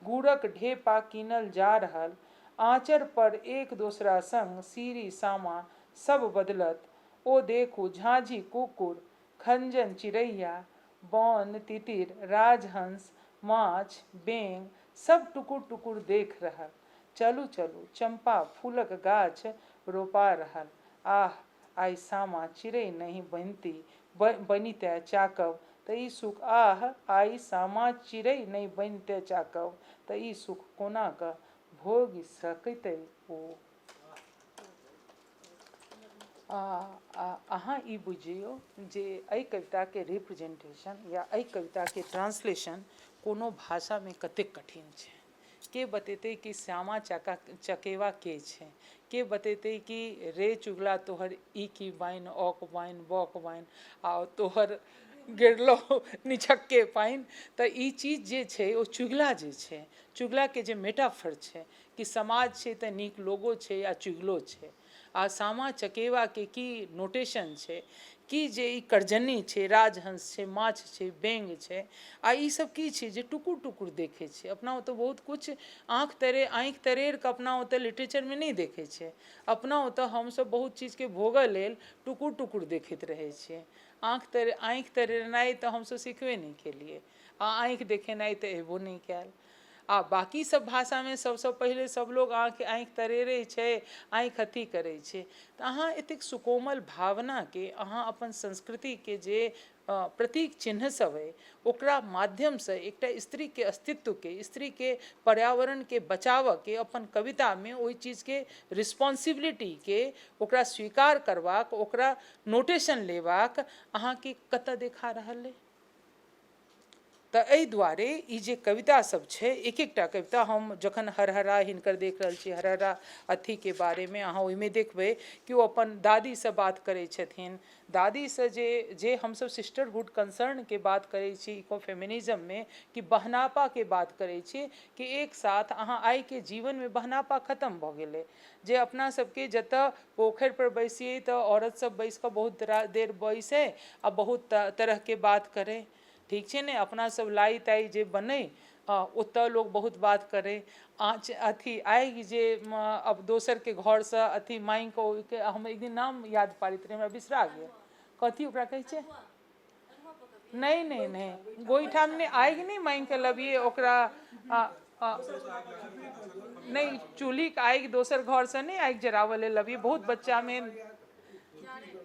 गुड़क ढेपा कीनल जा रहल, आँचर पर एक दोसरा संग सीरी सामा सब बदलत। ओ देखू झाँझी कुकुर, खंजन चिड़ैया, बौन तितिर, राजहंस, माछ बेंग सब टुकुर टुकुर देख रहल। चलू चलू चंपा फूलक गाछ रोपा रहल। आह आइ सामा चिड़ै नहीं बनिते चाकब तऽ ई सुख, आह आइ सामा चिड़ै नहीं बनिते चाकब तऽ ई सुख कोना कऽ भोगि सकतै ओ। अहाँ ई बुझियौ जे एहि कविता के रिप्रेजेंटेशन या एहि कविता के ट्रांसलेशन कोनो भाषा में कतेक कठिन छै। के बतेतै कि श्यामा चकेवा के छै, के बतेतै कि रे चुगला तोहर ई की बाइन औक बाइन बौक बाइन आ तोहर गिरलो निछक्के पाइन। तऽ ई चीज जे छै ओ चुगला जे छै, चुगला के जे मेटाफर छै कि समाज छै तऽ नीक लोगो छै या चुगलो छै, आ सामा चकेवा के की नोटेशन छै कि जे ई करजनी छै, राजहंस छै, माछ छै, बेंग छै, आ ई सब की छै जे टुकुर टुकुर देखै छै। अपना ओतऽ बहुत कुछ आँखि तरेर कऽ अपना ओतऽ लिटरेचर में नहीं देखै छै, अपना ओतऽ हमसब बहुत चीज के भोगऽ लेल टुकुर टुकुर देखैत रहै छियै। आँखि तरेनाइ तऽ हमसब सिखबे नहीं केलिए, आ आँखि देखेनाइ तऽ एबो नहीं कैल। आ बाकी सब भाषा में सबसँ पहिले सब लोग आँखि तरेरै छै, आँखि अथी करै छै। तऽ अहाँ एतेक सुकोमल भावना के अहाँ अपन संस्कृति के जे प्रतीक चिन्ह सब अइ ओकरा माध्यम से एकटा स्त्री के अस्तित्व के, स्त्री के पर्यावरण के बचावऽ के अपन कविता में ओहि चीज के रिस्पॉन्सिबिलिटी के ओकरा स्वीकार करबाक, ओकरा नोटेशन लेबाक अहाँ के कतऽ देखा रहल अइ। तऽ एहि दुआरे ई जे कविता सब छै, एक एकटा कविता हम जखन हरहरा हिनकर देख रहल छी, हरहरा अथी के बारे में अहाँ ओहिमे देखबै कि ओ अपन दादी से बात करै छथिन। दादी से जे हमसब सिस्टरहुड कंसर्न के बात करै छी इको फेमिनिज्म में, कि बहनापा के बात करै छी कि एक साथ अहाँ आइ के जीवन में बहनापा खत्म भऽ गेलै। जे अपना सबके जतऽ पोखरि पर बैसिए तऽ औरत सब बैस कऽ बहुत देर बैसे आ बहुत तरह के बात करे, ठीक छै ने। अपना सब लाई ताई जे बने ओतऽ लोग बहुत बात करे, आँच अथी आगि जे अब दोसर के घर से अथी मांगि के हम एक दिन नाम याद पाड़ैत रही, हमरा बिसरा गेल, कथी ओकरा कहै छै, नहीं नहीं नहीं गोईठा में आगि नहीं मांगि के लबिए ओकरा नहीं, चूल्ही के आगि दोसर घर से नहीं आगि जरावल ले लबिए, बहुत बच्चा में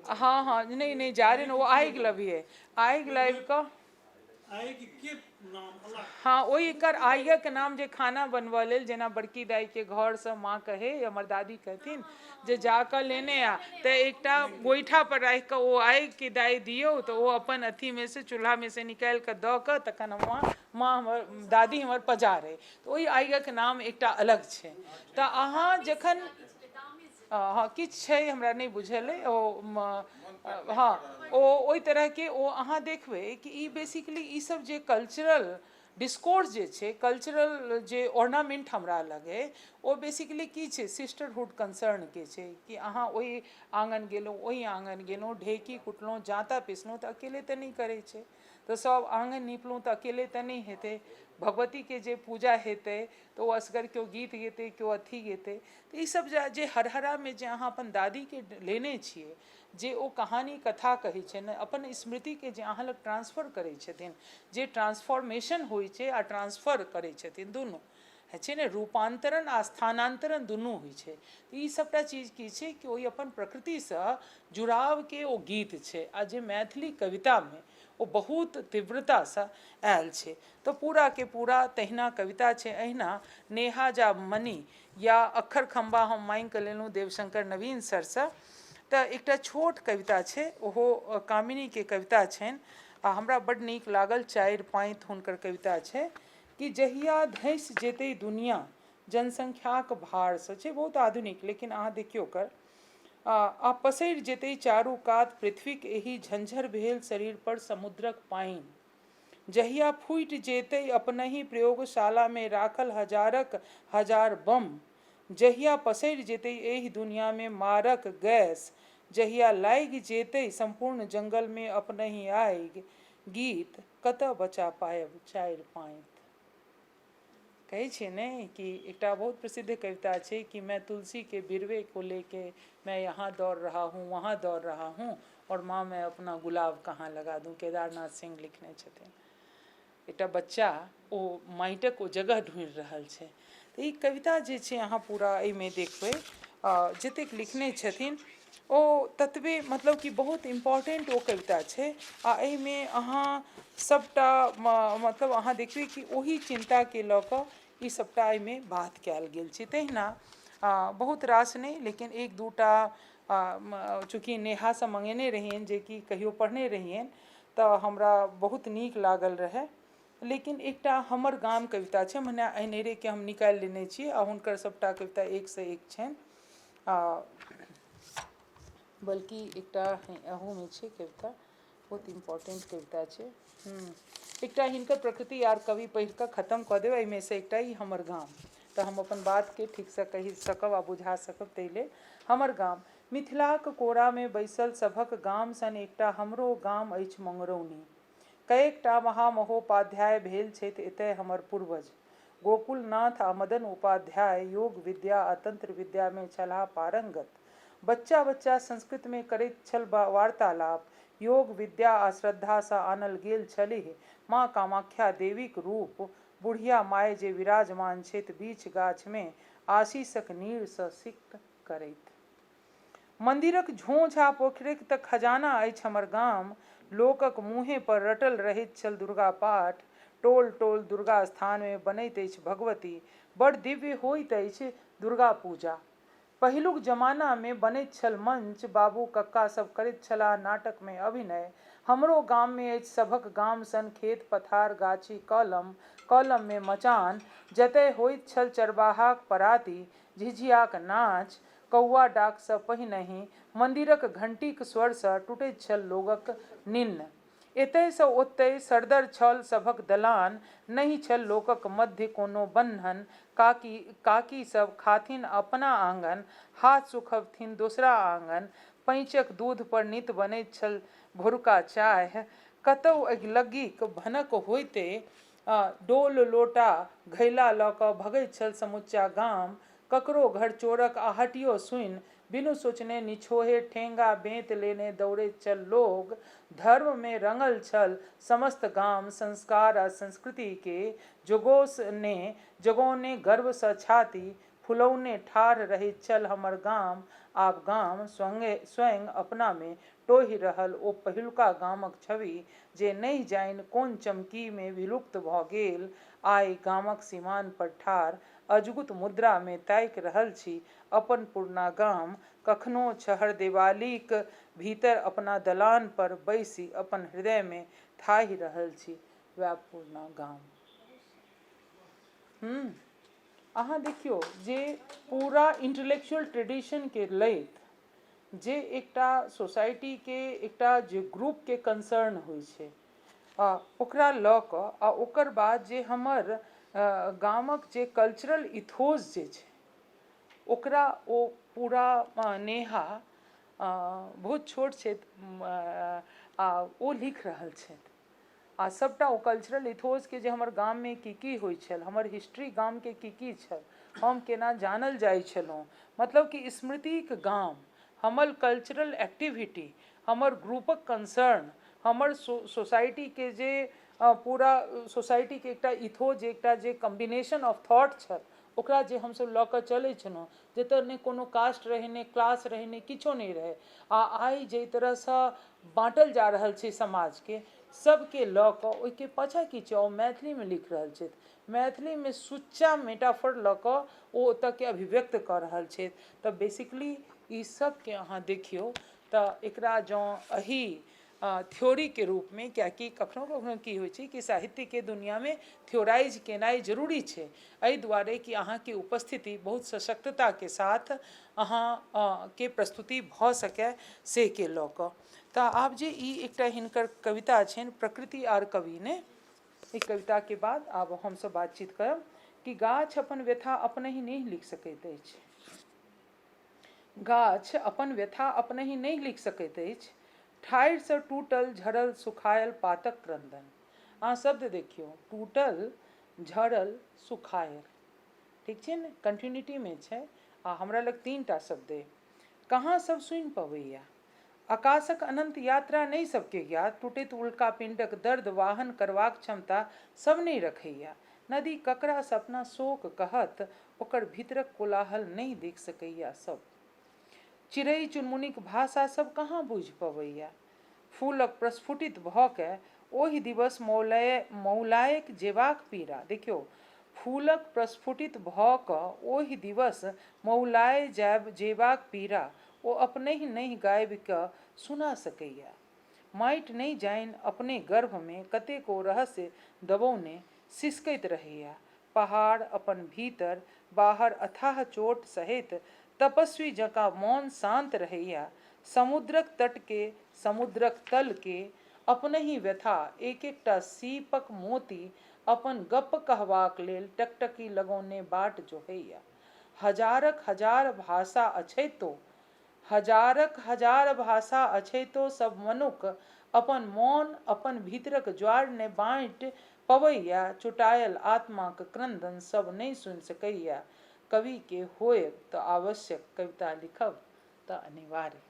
हाँ हाँ नहीं नहीं जारिन वो आगि लबिए, आगि लाबि कऽ हाँ ओहि एकर आगिक नाम जे खाना बनबऽ लेल, जेना बड़की दाई के घर से माँ कहे, हमर दादी कहथिन जे जाकर लेने आ, तो एकटा गोईठा पर राखि कऽ ओ आगि के दाई दियौ, तो ओ अपन अथी में से चूल्हा में से निकालि कऽ दऽ कऽ तखन माँ हमर दादी हमर पजारे, तो ओहि आगिक नाम एकटा अलग छै। तऽ अहाँ जखन हाँ किछु छै हमरा नहीं बुझल है ओ हाँ ओ ओहि तरह के ओ अहाँ देखबै कि ई बेसिकली ई सब जे कल्चरल डिस्कोर्स जे छै, कल्चरल जे ऑर्नामेंट हमरा लगे ओ बेसिकली की छै, सिस्टरहुड कंसर्न के छै कि अहाँ ओहि आंगन गेलहुँ, ओहि आंगन गेलहुँ, ढेकी कुटलहुँ, जाँता पिसलहुँ तऽ अकेले तऽ नहीं करै छै, तो सब आंगन नीपलहुँ तऽ अकेले तऽ नहीं हेतै, भगवती के जे पूजा हेतै तो वो असगर क्यों गीत गेतै, क्यों अथी गेतै, तो ई सब जे हरहरा में जे अहाँ अपन दादी के लेने छियै, जे ओ कहानी कथा कहै छै ने, अपन स्मृति के जे अहाँ लग ट्रांसफर करै छथिन, जे ट्रांसफॉर्मेशन होइ छै आ ट्रांसफर करै छथिन, दुनू है छै ने, रूपांतरण आ स्थानांतरण दुनू होइ छै। ई सबटा चीज की छै कि ओहि अपन प्रकृति से जुड़ाव के ओ गीत छै, आ जे मैथिली कविता में ओ बहुत तीव्रता से आयल छै, तो पूरा के पूरा तहिना कविता छै। अहिना नेहा जा मनी या अखर खम्बा हम मांगि कऽ लेलहुँ देवशंकर नवीन सर से, तऽ एकटा छोट कविता छै, ओहो कामिनी के कविता छनि आ हमरा बड्ड नीक लागल, 4 पाँति हुनकर कविता छै कि जहिया धसि जेतै दुनिया जनसंख्याक भार से, छै बहुत आधुनिक लेकिन अहाँ देखियौ ओकर आ पसरि जेतै चारू कात पृथ्वीक एही झंझर भेल शरीर पर समुद्रक पानि, जहिया फूटि जेतै अपनहि प्रयोगशाला में राखल हजारक हजार बम, जहिया पसरि जेतै एहि दुनिया में मारक गैस, जहिया लागि जेतै संपूर्ण जंगल में अपनहि आगि, गीत कतऽ बचा पायब 4 पाँति। कहै छै ने कि एकटा बहुत प्रसिद्ध कविता छै कि मैं तुलसी के बिरवे को लेके मैं यहाँ दौड़ रहा हूँ, वहाँ दौड़ रहा हूँ, और माँ मैं अपना गुलाब कहाँ लगा दूँ, केदारनाथ सिंह लिखने छथिन। एकटा बच्चा ओ माटिक ओ जगह ढूंढि रहल छै, तऽ ई कविता जे छै अहाँ पूरा एहिमे देखबै जतेक लिखने छथिन ओ ततबे मतलब कि बहुत इम्पोर्टेंट ओ कविता छै, आ एहिमे अहाँ सबटा मतलब अहाँ देखबै कि ओही चिंता के लऽ कऽ ई सबटा एहिमे बात कयल गेल छै। तहिना बहुत रास नहीं लेकिन एक दूटा चूँकि नेहा से मंगेने रहियनि जे कि कहियो पढ़ने रहियनि तऽ हमरा बहुत नीक लागल रहै, लेकिन एकटा हमर गाम कविता छै, मने अहिनेरे के हम निकालि लेने छी आ हुनकर सबटा कविता एक से एक छनि, बल्कि एकटा अहूमे छै कविता बहुत इम्पोर्टेंट कविता छै। एकटा हिनकर प्रकृति आर कवि पढ़ि कऽ खत्म कऽ देब, एहिमे से एकटा ई हमर गाम, तऽ हम अपन बातके ठीकसँ कहि सकब आ बुझा सकब, ताहि लेल हमर गाम। मिथिलाक कोरामे बैसल सभक गाम सन एकटा हमरो गाम अछि मंगरौनी, कएकटा महामहोपाध्याय भेल छथि एतय हमर पूर्वज, गोकुलनाथ आ मदन उपाध्याय योग विद्या आ तंत्र विद्या में छलाह पारंगत, बच्चा बच्चा संस्कृत में करैत छल वार्तालाप, योग विद्या आ श्रद्धा सँ आनल गेल छलीह माँ कामाख्या देवीक रूप, बुढ़िया माय जे विराजमान छथि बीच गाछ में आशीषक नीर सँ सिक्त करैत। मंदिरक झोंझ आ पोखरिक तऽ खजाना अछि हमर गाम, लोकक मुँहे पर रटल रहैत छल दुर्गा पाठ, टोल टोल दुर्गा स्थान में बनैत अछि भगवती, बड़ दिव्य होइत अछि दुर्गा पूजा। पहिलुक जमाना में बनैत छल मंच, बाबू कक्का सब करैत छलाह नाटक में अभिनय, हमरो गाम में अछि सभक गाम सन खेत पथार गाछी कलम, कलम में मचान, जतय होइत छल चरवाहाक पराती, झिझियाक नाच, कौआ डाक सँ पहिनहि मंदिरक घंटीक स्वर सँ टूटैत छल लोगक निन्न, एतय सँ ओतय सरदर छल सभक दलान, नहि छल लोकक मध्य कोनो बन्धन, काकी सब खाथिन अपना आंगन, हाथ सुखबथिन दोसरा आंगन, पैंचक दूध पर नित बनैत छल भोरुका चाह, कतौ अगिलग्गीक भनक होइते डोल लोटा घैला लऽ कऽ भगैत छल समुच्चा गाम। ककरो घर चोरक आहटियो सुनि बिनु सोचने निछोहे ठेंगा बेंत लेने दौड़ैत छल लोग। धर्म में रंगल छल समस्त गाम, संस्कार आ संस्कृति के जगोने गर्व सँ छाती फुलौने ठाढ़ रहैत छल हमर गाम। आब गाम स्वयं अपना में टोहि रहल ओ पहिलुका गामक छवि जे नहि जानि कोन चमकी में विलुप्त भऽ गेल। आइ गामक सीमान पर ठाढ़ अजगुत मुद्रा में ताकि रहल छी अपन पुरना गाम। कखनो छहर देवालीक भीतर अपना दलान पर बैसी अपन हृदय में थाहि रहल छी वएह पुरना गाम। अहाँ देखियौ जे पूरा इंटेलेक्चुअल ट्रेडिशन के लैत जे एकटा सोसाइटी के एकटा जे ग्रुप के कंसर्न होइ छै ओकरा लऽ कऽ आ ओकर बाद जे हमर गामक जे कल्चरल इथोस जे छै ओकरा ओ पूरा नेहा बहुत छोट छथि आ ओ लिख रहल छथि आ सबटा ओ कल्चरल इथोस के जे हमर गाम में की होइ छल, हमर हिस्ट्री गाम के की छल, हम केना जानल जाइ छलहुँ, मतलब कि स्मृतिक गाम, हमर कल्चरल एक्टिविटी, हमर ग्रुपक कंसर्न, हमर सोसाइटी के जे पूरा सोसाइटी के एकटा इथो जे एकटा जे कम्बिनेशन ऑफ थॉट छल ओकरा जे हमसब लऽ कऽ चलै छलहुँ, जतऽ नहि कोनो कास्ट रहै, नहि क्लास रहै, नहि किछो नहि रहै। आइ जाहि तरहसँ बाँटल जा रहल छै समाजके, सबके लऽ कऽ ओहिके पाछाँ की छै, ओ मैथिलीमे लिख रहल छथि, मैथिलीमे सुच्चा मेटाफर लऽ कऽ ओ ओतऽके अभिव्यक्त कऽ रहल छथि। तऽ बेसिकली ई सबके अहाँ देखियौ तऽ एकरा जँ एही थ्योरीके रूपमे, कियाकि कखनो कखनो की होइ छै कि साहित्यके दुनिआँमे थ्योराइज केनाइ जरूरी छै, एहि दुआरे कि अहाँके उपस्थिति बहुत सशक्तताके साथ अहाँके प्रस्तुति भऽ सकै से के लऽ कऽ। तऽ आब जे ई एकटा हिनकर कविता छनि प्रकृति आर कवि ने, एहि कविताके बाद आब हमसब बातचीत करब कि गाछ अपन व्यथा अपने ही नहीं लिख सकैत अछि। गाछ अपन व्यथा अपने ही नहीं लिख सकैत अछि, ठाढ़िसँ टूटल झड़ल सुखायल पातक क्रंदन। अहाँ शब्द देखियौ, टूटल झड़ल सुखायल, ठीक छै ने, कंटिन्यूटीमे छै आ हमरा लग 3टा शब्द अइ। कहाँ सब सुनि पबैया, आकाशक अनंत यात्रा नहीं सबके ज्ञात, टूटैत उल्का पिंडक दर्द वाहन करबाक क्षमता सब नहीं रखैया। नदी ककरा सपना शोक कहत, ओकर भीतरक कोलाहल नहीं देख सकैया सब। चिड़ै चुनमुनीक भाषा सब कहाँ बुझि पबैया, फूलक प्रस्फुटित भऽ के ओहि दिवस मौलायक जेबाक पीड़ा। देखियौ, फूलक प्रस्फुटित भऽ कऽ ओहि दिवस मौलाय जेबाक पीड़ा ओ अपने ही नहीं गाबि कऽ सुना सकैया। माटि नहीं जानि अपने गर्भमे कतेको रहस्य दबौने सिसकैत रहैया। पहाड़ अपन भीतर बाहर अथाह चोट सहित तपस्वी जकाँ मौन शांत रहैया। समुद्रक तटके, समुद्रक तलके अपने ही व्यथा एक एकटा सीपक मोती अपन गप कहबाक लेल टकटकी लगौने बाट जोहैया। हजारक हजार भाषा अछैतो, हजारक हजार भाषा अछैतो सब मनुख अपन मौन, अपन भीतरक ज्वार ने बाँटि पबैया। चुटायल आत्माक क्रंदन सब नहीं सुनि सकैया। कवि के होयब तऽ आवश्यक, कविता लिखब तऽ अनिवार्य।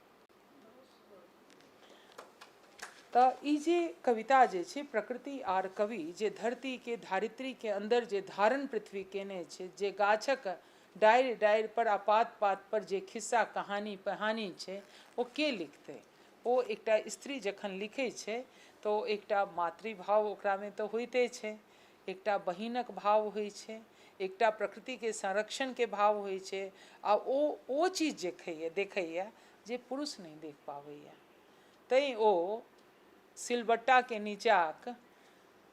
तऽ ई जे कविता जे छै प्रकृति आर कवि, जे धरती के धारित्री के अंदर जे धारण पृथ्वी केने छै, जे गाछक डारि डारि पर आ पात पात पर जे खिस्सा कहानी छै ओ के लिखतै। ओ एकटा स्त्री जखन लिखै छै तऽ ओ एकटा मातृभाव ओकरामे तऽ होइते छै, एकटा बहिनक भाव होइ छै, एकटा प्रकृतिके संरक्षणके भाव होइ छै, आ ओ चीज देखैया जे पुरुष नहीं देख पाबैया। तैं ओ सिलबट्टाके नीचाँक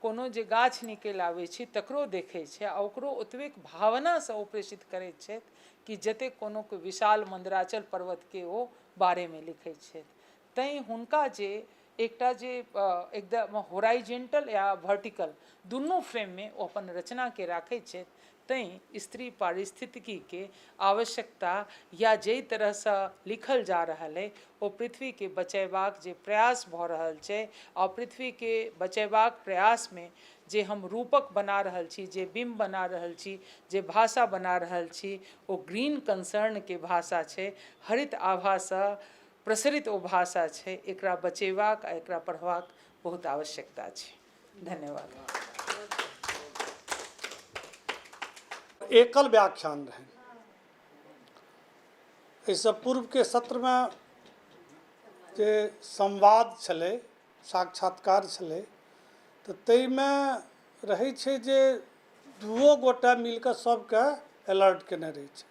कोनो जे गाछ निकलि आबै छै तकरो देखै छै आ ओकरो ओतबे भावनासँ ओ प्रेषित करैत छथि कि जतेक कोनो विशाल मन्दिराचल पर्वतके ओ बारेमे लिखैत छथि। तैं हुनका जे एकटा जे एकदम होराइजेंटल या वर्टिकल दुनू फ्रेममे ओ अपन रचनाके राखैत छथि, तैं स्त्री पारिस्थितिकी के आवश्यकता या जे तरह से लिखल जा रहा है ओ पृथ्वी के बचेबाक जे प्रयास भ रहल छै और पृथ्वी के बचेबाक प्रयास में जे हम रूपक बना रहल छी, जे बिंब बना रहल छी, जे भाषा बना रहल छी, ओ ग्रीन कंसर्न के भाषा छै, हरित आभा से प्रसरित ओ भाषा छै। एकरा बचेबाक आ एकरा पढ़बाक बहुत आवश्यकता छै। धन्यवाद। एकल व्याख्यान रहे। एहिसँ पूर्व के सत्र में जे संवाद छलै, साक्षात्कार छलै, तऽ ताहिमे रहै छै जे दुओ गोटा मिलकर सबके अलर्ट केने रहै छै।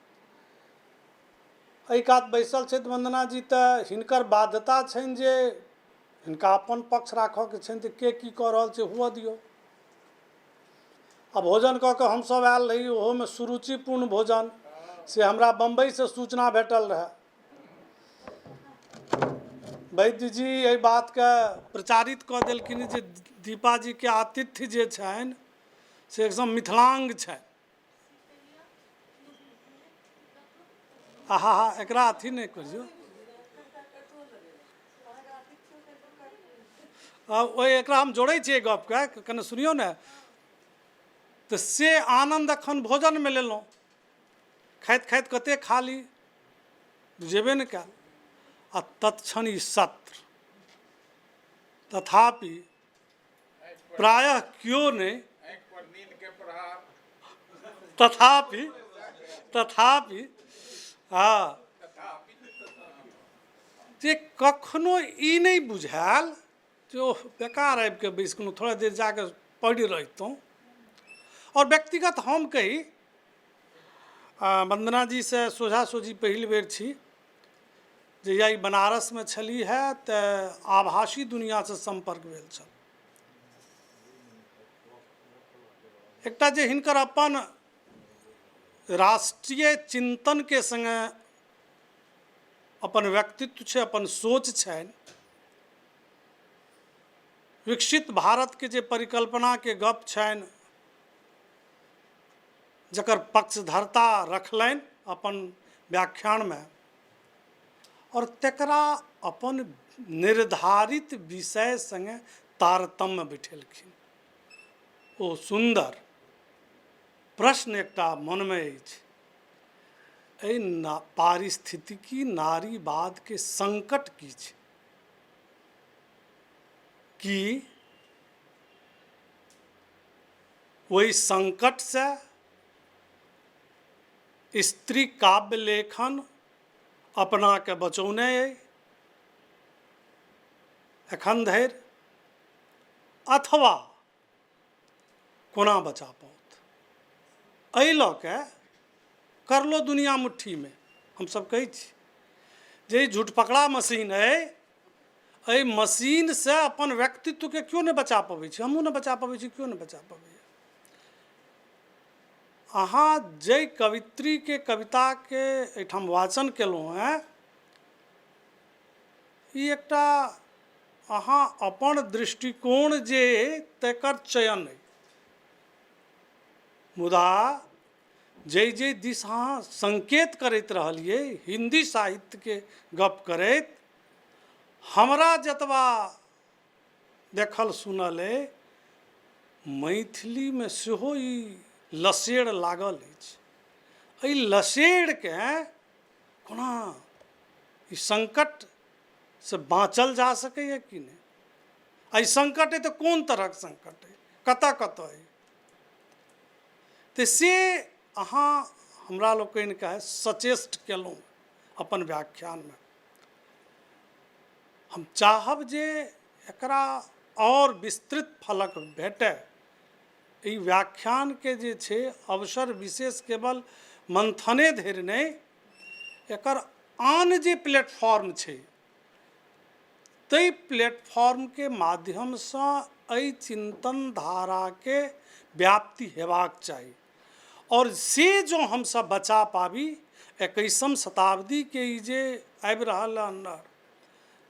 एहि कात बैसल छथि वंदना जी, तऽ हिनकर बाध्यता छनि जे हिनका अपन पक्ष राखऽके छनि, तऽ के की कऽ रहल छै हुअ दियौ। आ भोजन कऽ कऽ हमसब आयल रही, ओहोमे सुरुचिपूर्ण भोजन, से हमरा बम्बईसँ सूचना भेटल रहए। वैद्य जी एहि बातके प्रचारित कऽ देलखिन जे दीपा जीके आतिथ्य जे छनि से एकदम मिथिलांग छनि। आहा हा, एकरा अथी नहि करियौ। ओहि एकरा हम जोड़ै छियै गपके, कने सुनियौ ने। तऽ से आनन्द एखन भोजनमे लेलहुँ, खाइत खाइत कतेक खा ली बुझेबे नहि कयल। आ तत्क्षण ई सत्र, तथापि प्रायः क्यों नहीं, तथापि हाँ, जे कखनो ई नहीं बुझायल जे ओह बेकार आबि के बैस गेलहुँ, थोड़ा देर जाके पढ़ि रहितहुँ। और व्यक्तिगत हम कही, वंदना जी से सोझा सोझी पहिल बेर छी, जहिया ई बनारस में छली है तऽ आभासी दुनिया से संपर्क भेल छल। एकटा जे हिनकर अपन राष्ट्रीय चिंतन के संगे अपन व्यक्तित्व छै, अपन सोच छनि, विकसित भारत के जे परिकल्पना के गप छनि, जकर पक्षधरता रखलनि अपन व्याख्यान में, और तकरा अपन निर्धारित विषय संगे तारतम्य बैठेलखिन। ओ सुंदर प्रश्न एकटा मन में अछि, एहि पारिस्थितिकी नारीवाद के संकट की छै? कि ओहि संकट से स्त्री काव्य लेखन अपना के बचौने अइ एखन धरि, अथवा कोना बचा पाओत? एहि लऽ के करलो दुनिया मुट्ठी में। हम सब कहै छी जे झूठ पकड़ा मशीन अइ, एहि मशीन से अपन व्यक्तित्व के क्यों नहीं बचा पबै छी? हमहूँ नहीं बचा पबै छी, क्यों नहीं बचा पबै? अहाँ जै कवित्री के कविता के एहिठाम वाचन केलहुँ हैं, ई एकटा अहाँ अपन दृष्टिकोण जे तकर चयन अइ, मुदा जै दिस अहाँ संकेत करैत रहलियै हिंदी साहित्य के गप करैत, हमरा जतबा देखल सुनल अइ, मैथिली में सेहो ई लसेड़ लागल अछि। एहि लसेड़ के कोना ई संकट से बाँचल जा सकैए कि नहीं? एहि संकट अइ तऽ कोन तरहक संकट अइ, कतऽ कतऽ अइ? तऽ से अहाँ हमरा लोकनिके सचेष्ट केलहुँ अपन व्याख्यान में। हम चाहब जे एकरा और विस्तृत फलक भेटै। ई व्याख्यान के जे छै अवसर विशेष केवल मंथने धरि नहीं, एकर आन जे प्लेटफॉर्म छै, ताहि प्लेटफॉर्म के माध्यम से एहि चिंतन धारा के व्याप्ति हेबाक चाही। और से जो हम सब बचा पाबी, 21वीं शताब्दी के ई जे आबि रहल अंदर,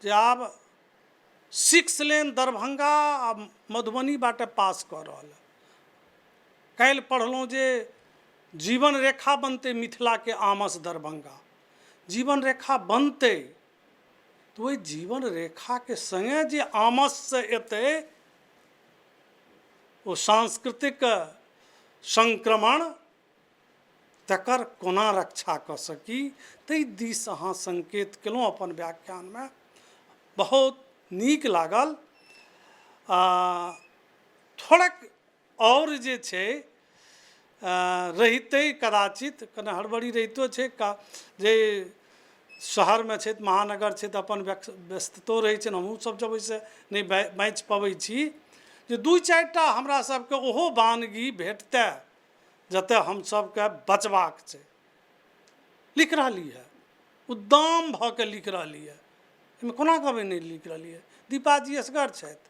जे आब 6 लेन दरभंगा आ मधुबनी बाटे पास कऽ रहल है। काल्हि पढ़लहुँ जे जीवन रेखा बनते मिथिला के आमस दरभंगा, जीवन रेखा बनते तो ओहि जीवन रेखा के संगे जे आमस से एते ओ सांस्कृतिक संक्रमण तकर कोना रक्षा कऽ सकी ताहि दिस अहाँ संकेत केलहुँ अपन व्याख्यानमे, बहुत नीक लागल। थोड़क और जे छै रहिते कदाचित कने हड़बड़ी रहितो छै का जे शहरमे छै महानगर छै तऽ अपन व्यस्ततो रहै छै, हमहूँ सब जब ओहिसँ नहि बाँचि पबै छी, जे दू चारि टा हमरा सबके ओहो वानगी भेटतै जतऽ हम सबके बचबाक छै। लिख रहली है, उद्दाम भऽ के लिख रहली है, एहिमे कोना कहबै नहि लिख रहली है। दीपा जी असगर छथि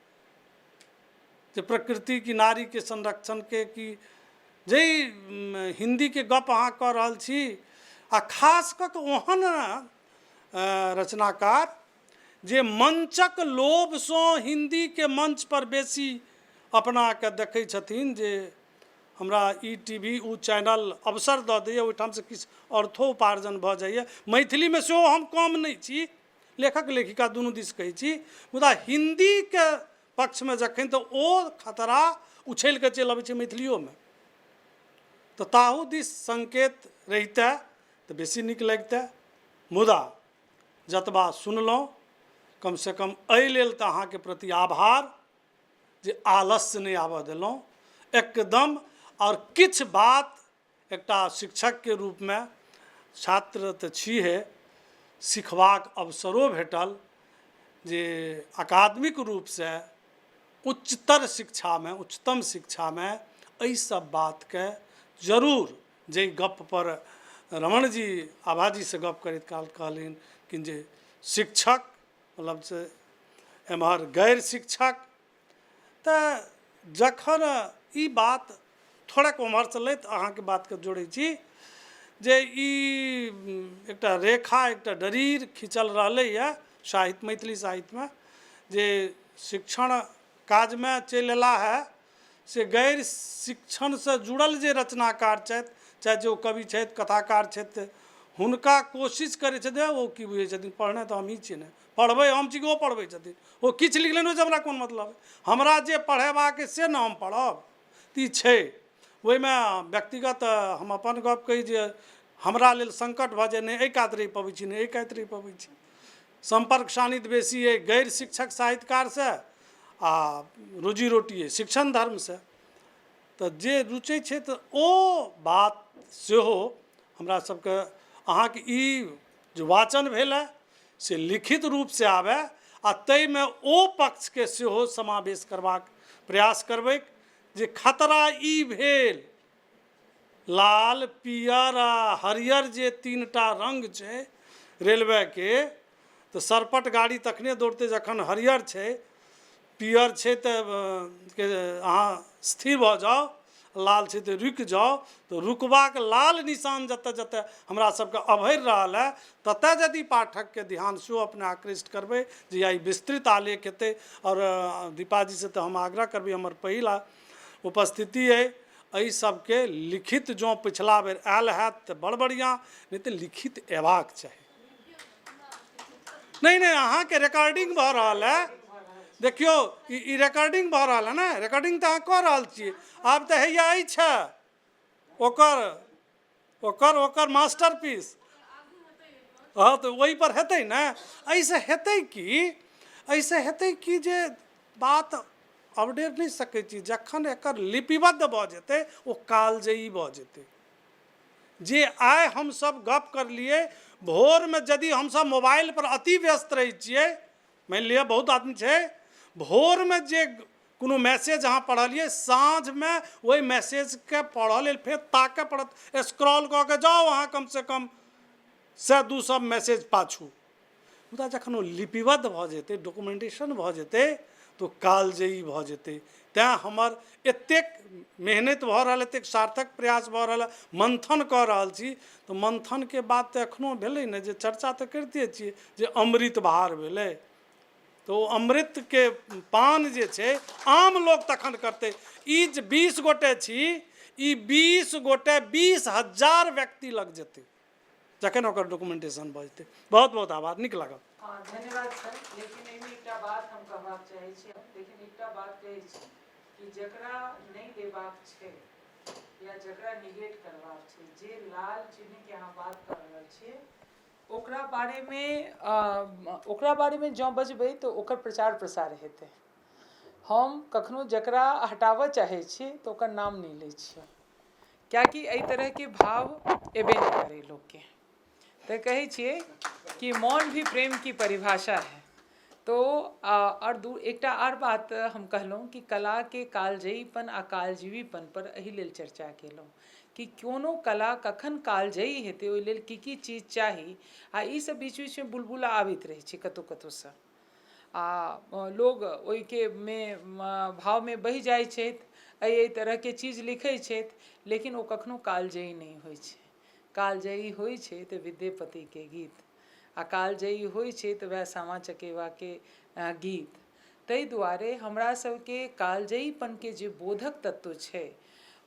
जे प्रकृति की नारी के संरक्षण के की जै हिंदी के गप अहाँ कऽ रहल छी, आ खास कऽ कऽ ओहन रचनाकार जे मंचक लोभसँ हिंदी के मंच पर बेसी अपना के देखै छथिन, जे हमरा ई टीवी ओ चैनल अवसर दऽ दैए, ओहिठाम से किछु अर्थो उपार्जन भऽ जाइए। मैथिली में सेहो हम कम नहीं छी, लेखक लेखिका दुनू दिस कहै छी, मुदा हिंदी के पक्ष में जखन तऽ ओ खतरा उछैल के चलि अबै छै मैथिलियो में, तऽ ताहू दिस संकेत रहितै तऽ बेसी नीक लगितै। मुदा जतबा सुनलहुँ कम से कम एहि लेल तऽ अहाँके प्रति आभार जे आलस्य नहीं आबऽ देलहुँ एकदम। और किछु बात एकटा शिक्षक के रूप में, छात्र तऽ छिहे, सिखबाक अवसरो भेटल जे अकादमिक रूप से उच्चतर शिक्षा में, उच्चतम शिक्षा में एहि सब बात के जरूर, जे गप पर रमण जी आभा जी से गप करैत काल कहलिन कि जे शिक्षक मतलब से एम्हर गैर शिक्षक, तऽ जखन ई बात थोड़क उम्हर से लैत अहाँके बात के जोड़ै छी जे ई एकटा रेखा एकटा डरीर खिंचल रहलैए साहित्य, मैथिली साहित्य में, जे शिक्षण काज में चलि अयला है से गैर शिक्षण से जुड़ल जे रचनाकार छथि, चाहे जो कवि छथि, कथाकार छथि, हुनका कोशिश करै छथिन ओ की बुझै छथिन, पढ़ने तऽ हम ही छियै ने, पढ़बै हम छी कि ओ पढ़बै छथिन, ओ किछु लिखलनि ओहिसँ हमरा कोन मतलब है, हमरा जे पढ़ेबाक से ने हम पढ़ब। ई छै ओहिमे व्यक्तिगत हम अपन गप कही जे हमरा लेल संकट भऽ जाए, नहि एहि कात रहि पबै छी, नहि एहि कात रहि पबै छी, संपर्क सानिध्य बेसी अइ गैर शिक्षक साहित्यकार से आ रोजी रोटी अइ शिक्षण धर्म से, तऽ जे रुचै छै तऽ ओ बात सेहो हमरा सबके अहाँके ई जे वाचन भेल है से लिखित रूप से आबै, आ ताहिमे ओ पक्ष के सेहो समावेश करबाक प्रयास करबै जे खतरा ई भेल लाल पियर आ हरियर जे तीनटा रंग छै रेलवे के, तऽ सरपट गाड़ी तखने दौड़तै जखन हरियर छै, पियर छै तऽ अहाँ स्थिर भऽ जाओ, लाल छै तऽ रुकि जाओ, तऽ रुकबाक लाल निशान जतऽ जतऽ हमरा सबके अभरि रहल है ततऽ यदि पाठक के ध्यान सेहो अपने आकृष्ट करबै जे ई विस्तृत आलेख हेतै। और दीपा जी से तऽ हम आग्रह करबै, हमर पहिला उपस्थिति है, एहि सबके लिखित जो पिछला बेर आयल हैत तऽ बड़ बढ़िआँ, नहीं तऽ लिखित अयबाक चाही। नहीं नहीं अहाँके रिकॉर्डिंग भऽ रहल है, देखियो ई रिकॉर्डिंग भऽ रहल है ने, रिकॉर्डिंग तऽ अहाँ कऽ रहल छियै, आब तऽ हैया अछि ओकर ओकर ओकर मास्टरपीस, हाँ तऽ ओहि पर हेतै ने। एहिसँ हेतै कि जे बात अवडेर नहीं सकै छी, जखन एकर लिपिबद्ध भऽ जेतै ओ कालजयी भऽ जेतै। जे आइ हम सब गप करलिए, भोर में यदि हम सब मोबाइल पर अति व्यस्त रहै छियै, मानि लिअ बहुत आदमी छै, भोर में जे कोनो मैसेज अहाँ पढ़लिए, साँझ में ओहि मैसेज के पढ़ऽ लेल फेर ताकऽ पड़त, स्क्रॉल कऽ के जाओ अहाँ कम से कम 100-200 मैसेज पाछू। मुदा जखन ओ लिपिबद्ध भऽ जेतै, डॉक्यूमेंटेशन भऽ जेतै, तो कालजयी भऽ जेतै। तैँ हमर एतेक मेहनत भऽ रहल, एतेक सार्थक प्रयास भऽ रहल, मंथन कऽ रहल छी, तऽ मंथन के बात तऽ एखनो भेलै ने, जे चर्चा तऽ करिते छियै जे अमृत बहार भेलै, तो अमृत के पान जे छै आम लोग तखन करतै। ई जे 20 गोटे छी, ई 20 गोटे 20,000 व्यक्ति लग जेते जखन ओकर डॉक्यूमेंटेशन भऽ जेतै। बहुत बहुत आभार, नीक लागल। हाँ धन्यवाद सर। लेकिन एहिमे एकटा बात हम कहबाक चाहै छी, लेकिन एकटा बात कहै छी कि जकरा नहीं लेबाक छै या जकरा निगेट करबाक छै, जे लाल चिन्ह के अहाँ बात कर रहल छियै, ओकरा बारेमे जँ बजबै तऽ ओकर प्रचार प्रसार हेतै। हम कखनो जकरा हटाबऽ चाहै छी तऽ ओकर नाम नहीं लै छियै, कियाकि एहि तरहके भाव एबे नहीं करै लोकके। तो कहे छिए कि मौन भी प्रेम की परिभाषा है। तो और एकटा आर बात हम कहलहुँ कि कला के कालजयीपन आ कालजीवीपन पर एहि लेल चर्चा केलहुँ कि कोनो कला कखन कालजयी हेतै, ओहि लेल की चीज चाही। आ ई सब बीच बीचमे बुलबुला आबैत रहै छै कतहु कतहुसँ, आ लोग ओहिके भाव में बहि जाइ छथि, एहि तरहके चीज लिखै छथि, लेकिन ओ कखनो कालजयी नहीं होइ छै। कालजयी होइ छै तऽ विद्यापतिके गीत, आ कालजयी होइ छै तऽ वएह सामा चकेवाके गीत। ताहि दुआरे हमरा सबके कालजयीपनके जे बोधक तत्व छै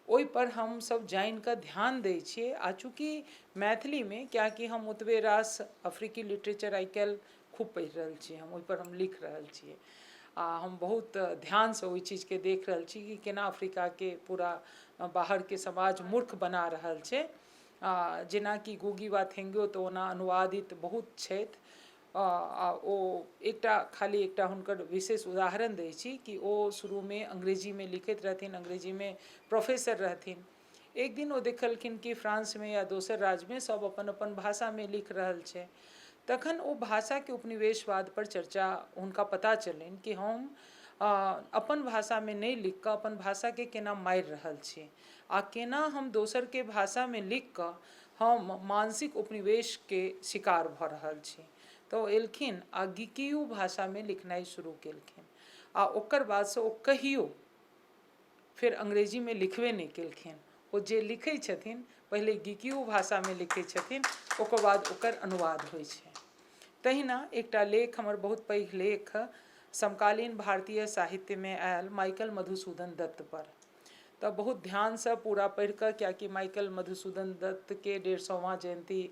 ओहि पर हम सब जानि कऽ ध्यान दै छियै। आ चूँकि मैथिलीमे, कियाकि हम ओतबे रास अफ्रीकी लिटरेचर आइ काल्हि खूब पढ़ि रहल छी, हम ओहि पर हम लिख रहल छियै, आ हम बहुत ध्यानसँ ओहि चीजके देख रहल छी कि केना अफ्रीकाके पूरा बाहरके समाज मूर्ख बना रहल छै। जेनाकि गुगी वा थेंगो तऽ ओना अनुवादित बहुत छथि, आ ओ खाली एकटा हुनकर विशेष उदाहरण दै छी कि ओ शुरूमे अंग्रेजीमे लिखैत रहथिन, अंग्रेजीमे प्रोफेसर रहथिन। एक दिन ओ देखलखिन कि फ्रांसमे या दोसर राज्यमे सब अपन अपन भाषामे लिख रहल छै। तखन ओ भाषाके उपनिवेशवाद पर चर्चा हुनका पता चलनि कि हम अपन भाषामे नहीं लिख कऽ अपन भाषाके केना मारि रहल छी, आ केना हम दोसरके भाषामे लिख कऽ हम मानसिक उपनिवेशके शिकार भऽ रहल छी। तऽ ओ एलखिन आ गिकियू भाषामे लिखनाइ शुरू केलखिन, आ ओकर बादसँ ओ कहियो फिर अंग्रेजीमे लिखबे नहीं केलखिन। ओ जे लिखै छथिन पहिले गिकियू भाषामे लिखै छथिन, ओकर बाद ओकर अनुवाद होइ छै। तहिना एकटा लेख, हमर बहुत पैघ लेख समकालीन भारतीय साहित्यमे आयल माइकल मधुसूदन दत्त पर, तऽ बहुत ध्यानसँ पूरा पढ़ि कऽ, कियाकि माइकल मधुसूदन दत्तके 150वां जयंती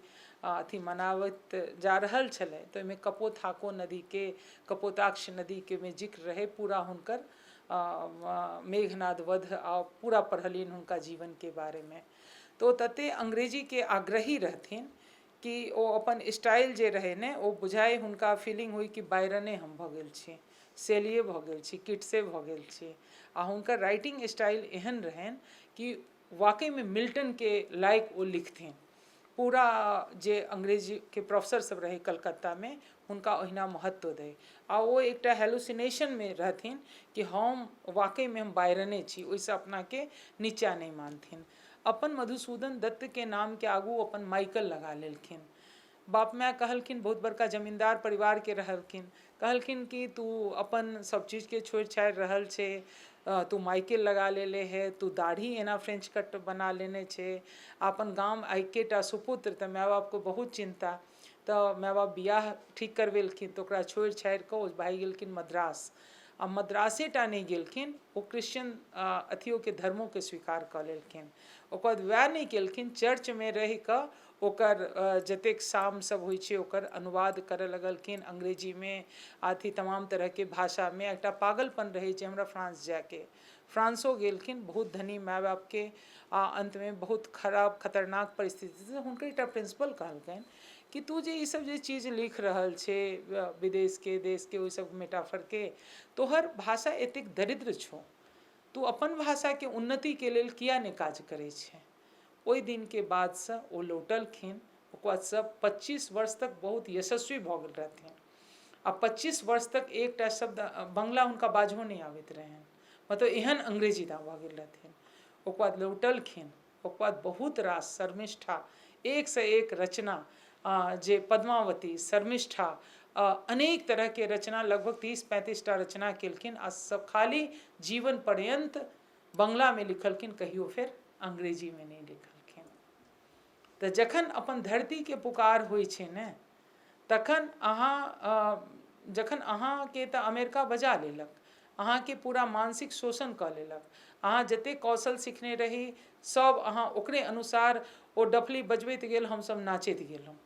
अथी मनाबैत जा रहल छलै, तऽ ओहिमे कपोथाको नदीके, कपोताक्ष नदीके में जिक्र रहै पूरा हुनकर मेघनाद वध, आ पूरा पढ़लियनि हुनका जीवनके बारेमे। तो तते अंग्रेजीके आग्रही रहथिन कि ओ अपन स्टाइल जे रहै ने, ओ बुझाइ हुनका फीलिंग हुई कि बायरने हम भऽ गेल छी, शेलिये भऽ गेल छी, किट्से भऽ गेल छी। आ हुनकर राइटिंग स्टाइल एहन रहनि कि वाकईमे मिल्टनके लायक ओ लिखथिन। पूरा जे अंग्रेजीके प्रोफेसर सब रहे कलकत्तामे, हुनका ओहिना महत्व दै, आ ओ एकटा हेलुसिनेशनमे रहथिन कि हम वाकईमे हम बायरने छी, ओहिसँ अपनाके नीचा नहीं मानथिन। अपन मधुसूदन दत्तके नामके आगू अपन माइकल लगा लेलखिन। बाप माय कहलखिन, बहुत बड़का जमींदार परिवारके रहलखिन, कहलखिन कि तू अपन सब चीजके छोड़ि छाड़ि रहल छै, तू माइकल लगा लेले है, तू दाढ़ी एना फ्रेंच कट बना लेने छै, अपन गाम एकेटा सुपुत्र, तऽ माय बापके बहुत चिंता। तऽ माय बाप बियाह ठीक करवेलखिन, तऽ ओकरा छोड़ि छाड़ि कऽ ओ भागि गेलखिन मद्रास। आ मद्रासे टा नहीं गेलखिन, ओ क्रिश्चियन अथियोके धर्मोके स्वीकार कऽ लेलखिन। ओकर बाद वएह नहीं केलखिन, चर्चमे रहि कऽ ओकर जतेक साम सब होइ छै ओकर अनुवाद करऽ लगलखिन अंग्रेजीमे, अथी तमाम तरहके भाषामे। एकटा पागलपन रहै जे हमरा फ्रांस जायके, फ्रांसो गेलखिन, बहुत धनी माय बापके, आ अंतमे बहुत खराब खतरनाक परिस्थितिसँ हुनकर एकटा प्रिंसिपल कहलकनि कि तू जे ई सब जे चीज लिख रहल छै विदेशके देशके ओहि सब मेटाफरके, तोहर भाषा एतेक दरिद्र छौ, तू अपन भाषाके उन्नतिके लेल किया नहि काज करै छै। ओहि दिनके बादसँ ओ लौटलखिन, ओकर बादसँ 25 वर्ष तक बहुत यशस्वी भऽ गेल रहथिन, आ 25 वर्ष तक एकटा शब्द बंगला हुनका बाजहो नहीं आबैत रहनि, मतलब एहन अंग्रेजी दा भऽ गेल रहथिन। ओकर बाद लौटलखिन, ओकर बाद बहुत रास शर्मिष्ठा, एक से एक रचना, जे पद्मावती, शर्मिष्ठा, अनेक तरह के रचना, लगभग 30-35 टा रचना केलखिन, आ सब खाली जीवन पर्यंत बंगला में लिखलखिन, कहियो फिर अंग्रेजी में नहीं लिखलखिन। तऽ जखन अपन धरती के पुकार होइ छै ने, तखन जखन अहाँके तऽ अमेरिका बजा लेलक, अहाँ के पूरा मानसिक शोषण कऽ लेलक। अहाँ जते कौशल सिखने रही सब अहाँ ओकरे अनुसार ओ डफली बजबैत गेल, हमसब नाचैत गेलहुँ।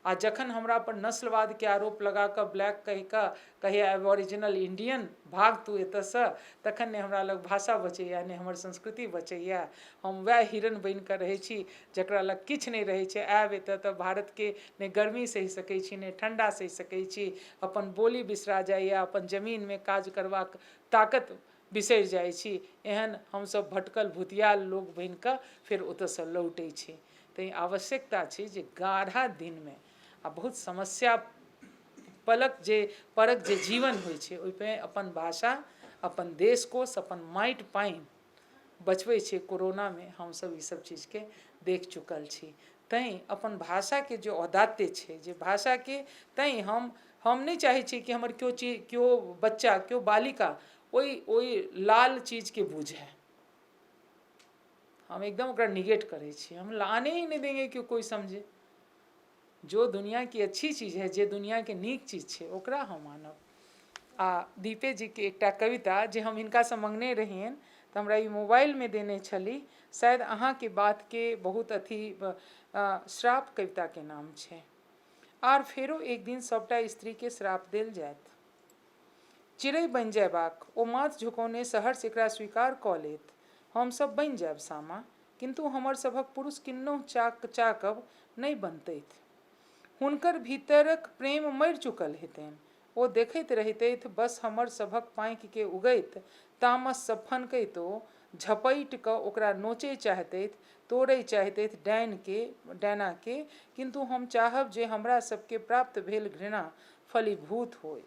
आ जखन हमरा पर नस्लवाद के आरोप लगा कऽ ब्लैक कहि कऽ कहिया एबोरिजिनल इंडियन भाग तू एतऽसँ, तखन ने हमरा लग भाषा बचैया ने हमर संस्कृति बचैया। हम वएह हिरन बनि कऽ रहै छी जकरा लग किछु नहि रहै छै। आयब एतऽ तऽ भारतके ने गर्मी सहि सकै छी ने ठण्डा सहि सकै छी, अपन बोली बिसरा जाइया, अपन जमीनमे काज करबाक ताकत बिसरि जाइ छी। एहन हमसब भटकल भुतियाल लोक बनि कऽ फेर ओतऽसँ लौटै छी। तैं आवश्यकता छै जे गाढ़ा दिनमे आ बहुत समस्या परक जे जीवन होइ छै ओहिमे अपन भाषा, अपन देश कोश, अपन माटि पानि बचबै छै। कोरोनामे हमसब ई सब चीजके देख चुकल छी। तैं अपन भाषाके जे औदात्य छै, जे भाषाके, तैं हम नहि चाहै छी कि हमर केओ बच्चा, केओ बालिका ओहि लाल चीजके बूझे। हम एकदम ओकरा निगेट करै छी। हम आने ही नहीं देंगे कि कोई समझे। जो दुनिया की अच्छी चीज है, जे दुनिया के नीक चीज छै, ओकरा हम मानब। आ दीपे जी के एकटा कविता जे हम हिनकासँ मंगने रहियनि तऽ हमरा ई मोबाइलमे देने छली, शायद अहाँके बातके बहुत अथी श्राप कविताके नाम छै। आर फेरो एक दिन सबटा स्त्रीके श्राप देल जायत, चिड़ै बनि जयबाक ओ माथ झुकौने सहर्ष एकरा स्वीकार कऽ लेत। हमसब बनि जायब सामा, किन्तु हमर सभक पुरुष किन्नहु चाकब नहि बनतैथ। हुनकर भीतरक प्रेम मरि चुकल हेतनि, ओ देखैत रहितैथ बस हमर सभक पाँखिके उगैत। तामस सब फनकैत ओ झपटि कऽ ओकरा नोचै चाहतैथ, तोड़ै चाहतैथ डैनाके, किन्तु हम चाहब जे हमरा सबके प्राप्त भेल घृणा फलीभूत होय।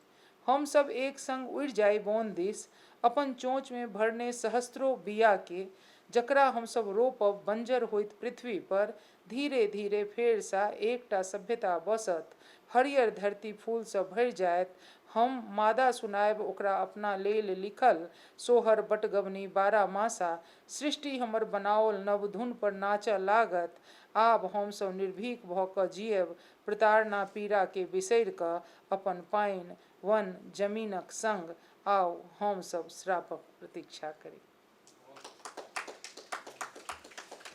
हम सब एक संग उड़ि जाय बन दिस, अपन चोंचमे भरने सहस्त्रो बियाके, जकरा हमसब रोपब बंजर होइत पृथ्वी पर। धीरे धीरे फेरसँ एकटा सभ्यता बसत, हरियर धरती फूलसँ भरि जायत। हम मादा सुनायब ओकरा अपना लेल लिखल सोहर बटगबनी 12 मासा। सृष्टि हमर बनाओल नव धुन पर नाचऽ लागत। आब हमसब निर्भीक भऽ कऽ जियब, प्रताड़ना पीड़ाके बिसरि कऽ अपन पानि वन जमीनक संग। आओ हमसब श्रापक प्रतीक्षा करी।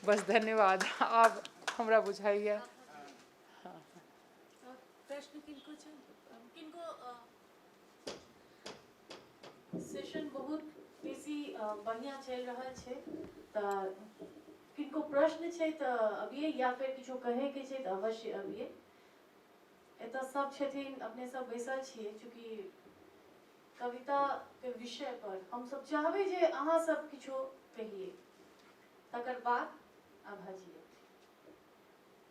बस धन्यवाद। आब हमरा बुझाइया प्रश्न किनको छै? किनको सेशन बहुत बेसी बढ़िया चलि रहल छै तऽ किनको प्रश्न छै तऽ अबियै, या फिर किछो कहेके छै तऽ अवश्य अबियै। एतऽ सब छथिन, अपने सब बैसल छियै। चूँकि कविताके विषय पर हमसब चाहबै जे अहाँ सब किछो कहिए, तकर बाद आभाजिए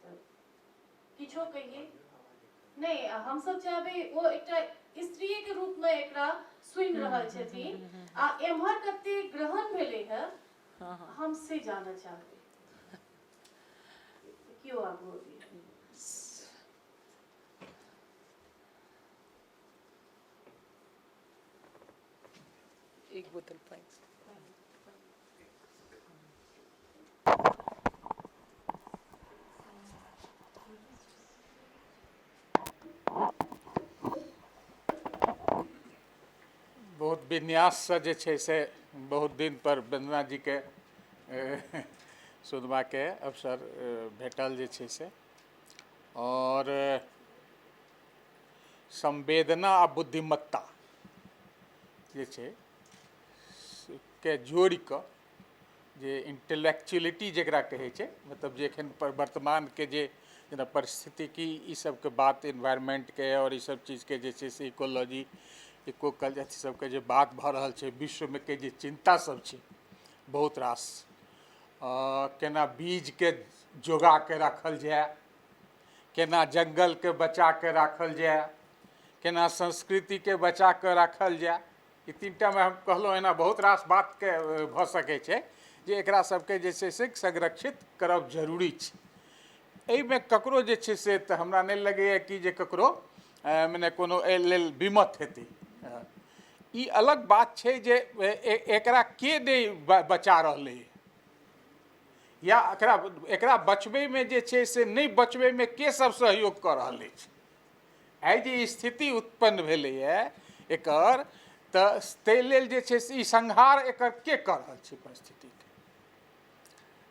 तऽ किछो कहिए। नहीं, हमसब चाहबै ओ एकटा स्त्रीके रूपमे एकरा सुनि रहल छथिन आ एम्हर कते ग्रहण भेलै है, हम से जानऽ चाहबै। क्यों आगू अभी एक बोतल पानी। बहुत विन्याससँ जे छै से बहुत दिन पर वन्दना जीके सुनबाके अवसर भेटल जे छै से, और संवेदना आ बुद्धिमत्ता जे छै के जोड़ि कऽ जे इंटेलेक्चुअलिटी जकरा कहै छै, मतलब जे एखन वर्तमानके जे जेना परिस्थितिकी ई सबके बात, इन्वायरमेंटके और ई सब चीजके जे छै से इकोलॉजी, इकोकल्चर अथी सबके जे बात भऽ रहल छै, विश्वमे के जे चिंता सब छै बहुत रास, केना बीजके जोगा के राखल जाए, केना जंगलके बचा के राखल जाए, केना संस्कृतिके बचा के राखल जाए। ई तीनटामे हम कहलहुँ एना बहुत रास बातके भऽ सकै छै जे एकरा सबके जे छै से संरक्षित करब जरूरी छै। एहिमे ककरो जे छै से तऽ हमरा नहि लगैए कि जे ककरो मने कोनो एहि लेल विमत हेतै। ई अलग बात छै जे एकरा के नहि बचा रहलै, या एकरा बचबैमे जे छै से नहि बचबैमे के सब सहयोग कऽ रहल अछि। आइ जे स्थिति उत्पन्न भेलैए एकर, तऽ ताहि लेल जे छै से ई संहार एकर के कऽ रहल छै परिस्थितिके,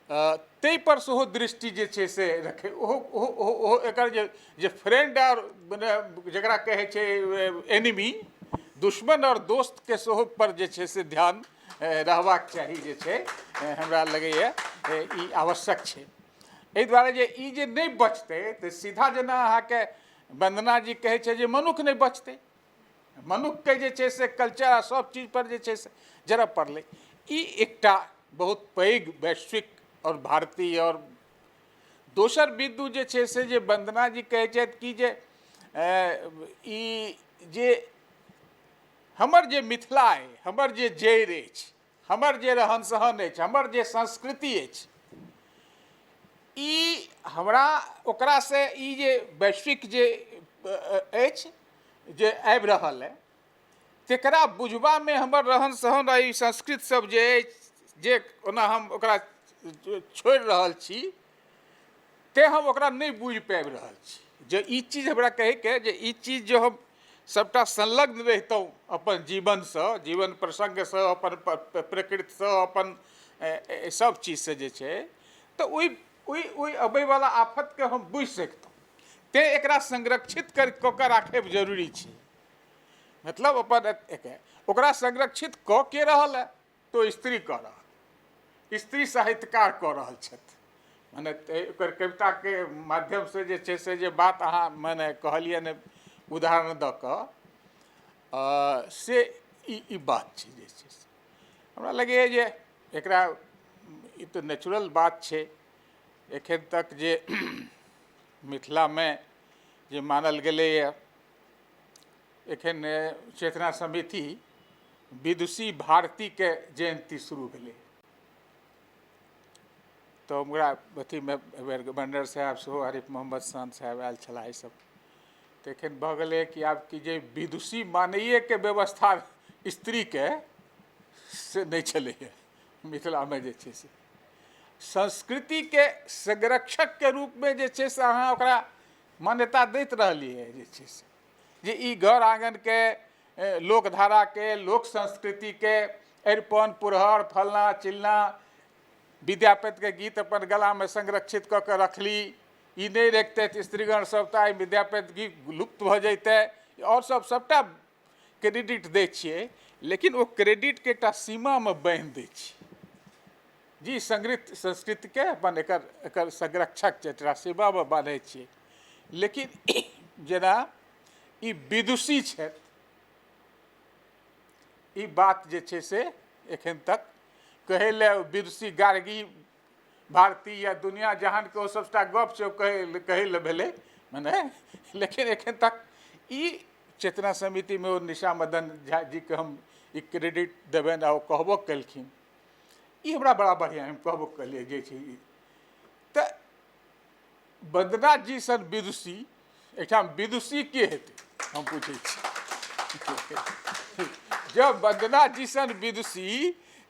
ताहि पर सेहो दृष्टि जे छै से रखे। ओहो एकर जे फ्रेंड और जकरा कहै छै एनिमी, दुश्मन और दोस्तके सेहो पर जे छै से ध्यान रहबाक चाही, जे छै हमरा लगैए ई आवश्यक छै। एहि दुआरे जे ई जे नहि बचतै तऽ सीधा जेना अहाँके वंदना जी कहै छै जे मनुख नहि बचतै, मनुखके जे छै से कल्चर आ सब चीज पर जे छै से जरब पड़लै। ई एकटा बहुत पैघ वैश्विक और भारतीय और दोसर बिंदु जे छै से जे वंदना जी कहै छथि कि जे ई जे हमर जे मिथिला अइ, हमर जे जड़ि अछि, हमर जे रहन सहन अछि, हमर जे संस्कृति अछि, ई हमरा ओकरासँ ई जे वैश्विक जे अछि जे आबि रहल अइ तकरा बुझबामे हमर रहन सहन आ ई संस्कृत सब जे अछि, जे ओना हम ओकरा छोड़ि रहल छी, ते हम ओकरा नहीं बुझि पाबि रहल छी। जे ई चीज हमरा कहैके जे ई चीज जो हम सबटा संलग्न रहितहुँ अपन जीवनसँ, जीवन प्रसङ्गसँ, अपन प्रकृतिसँ, अपन सब चीजसँ जे छै, तऽ ओहि अबैवला आफतके हम बुझि सकितहुँ। तेँ एकरा संरक्षित कऽ कऽ राखब जरूरी छै। मतलब अपन ओकरा संरक्षित कऽ के रहल है तो स्त्री कऽ रहल, स्त्री साहित्यकार कऽ रहल छथि। मने एकर कविताके माध्यमसँ जे छै से जे बात अहाँ मने कहलियै ने उदाहरण दऽ कऽ, से ई बात छै जे छै से हमरा लगैए जे एकरा ई तऽ नेचुरल बात छै। एखन तक जे मिथिलामे जे मानल गेलैए, एखन चेतना समिति विदुषी भारतीके जयन्ती शुरू भेलै, तऽ हमरा अथीमे गवर्नर साहब सेहो आरिफ मोहम्मद खान साहब आयल छलाह। ईसब तऽ एखन भऽ गेलै कि आब कि जे विदुषी मानैएके व्यवस्था स्त्रीके से नहि छलैए मिथिलामे। जे छै से संस्कृतिके संरक्षकके रूपमे जे छै से अहाँ ओकरा मान्यता दैत रहलिए, जे छै से जे ई घर आँगनके लोकधाराके, लोक संस्कृतिके, अरिपन पुरहर फलना चिलना, विद्यापतिके गीत अपन गलामे संरक्षित कऽ कऽ रखली, ई नहीं रखितथि स्त्रीगण सब तऽ आइ विद्यापति गीत लुप्त भऽ जैतै। और सबटा क्रेडिट दै छियै, लेकिन ओ क्रेडिटके एकटा सीमामे बान्हि दै छियै। जी संस्कृतिके अपन एकर संरक्षक एकटा सीमामे बान्है छियै। लेकिन जेना ई विदुषी छथि, ई बात जे छै से एखन तक कहै लए विदुषी गार्गी भारती या दुनिया जहानके ओ सबटा गप छै कहै लए भेलै मने। लेकिन एखन तक ई चेतना समितिमे ओ निशा मदन झा जीके हम ई क्रेडिट देबनि आ ओ कहबो केलखिन, ई हमरा बड़ा बढ़िआँ हम कहबो केलिए जे छै। तऽ वंदना जी सन विदुषी एहिठाम विदुषी के हेतै हम पूछै छी। जब वंदना जी सन विदुषी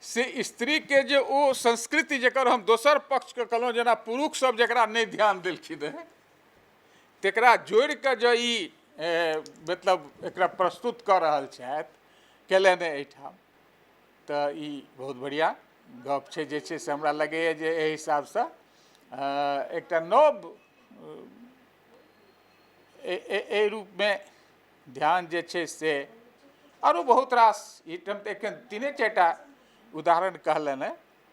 से स्त्रीके जे ओ संस्कृति जकर हम दोसर पक्षके कहलहुँ, जेना पुरुष सब जकरा नहीं ध्यान देलखिन रहै, तकरा जोड़ि कऽ जे ई मतलब एकरा प्रस्तुत कऽ रहल छथि केलनि एहिठाम, तऽ ई बहुत बढ़िआँ गप छै। जे छै से हमरा लगैए जे एहि हिसाबसँ एकटा नव एहि रूपमे ध्यान जे छै से आरो बहुत रास एहिठाम तऽ एखन 3-4टा उदाहरण कहलनि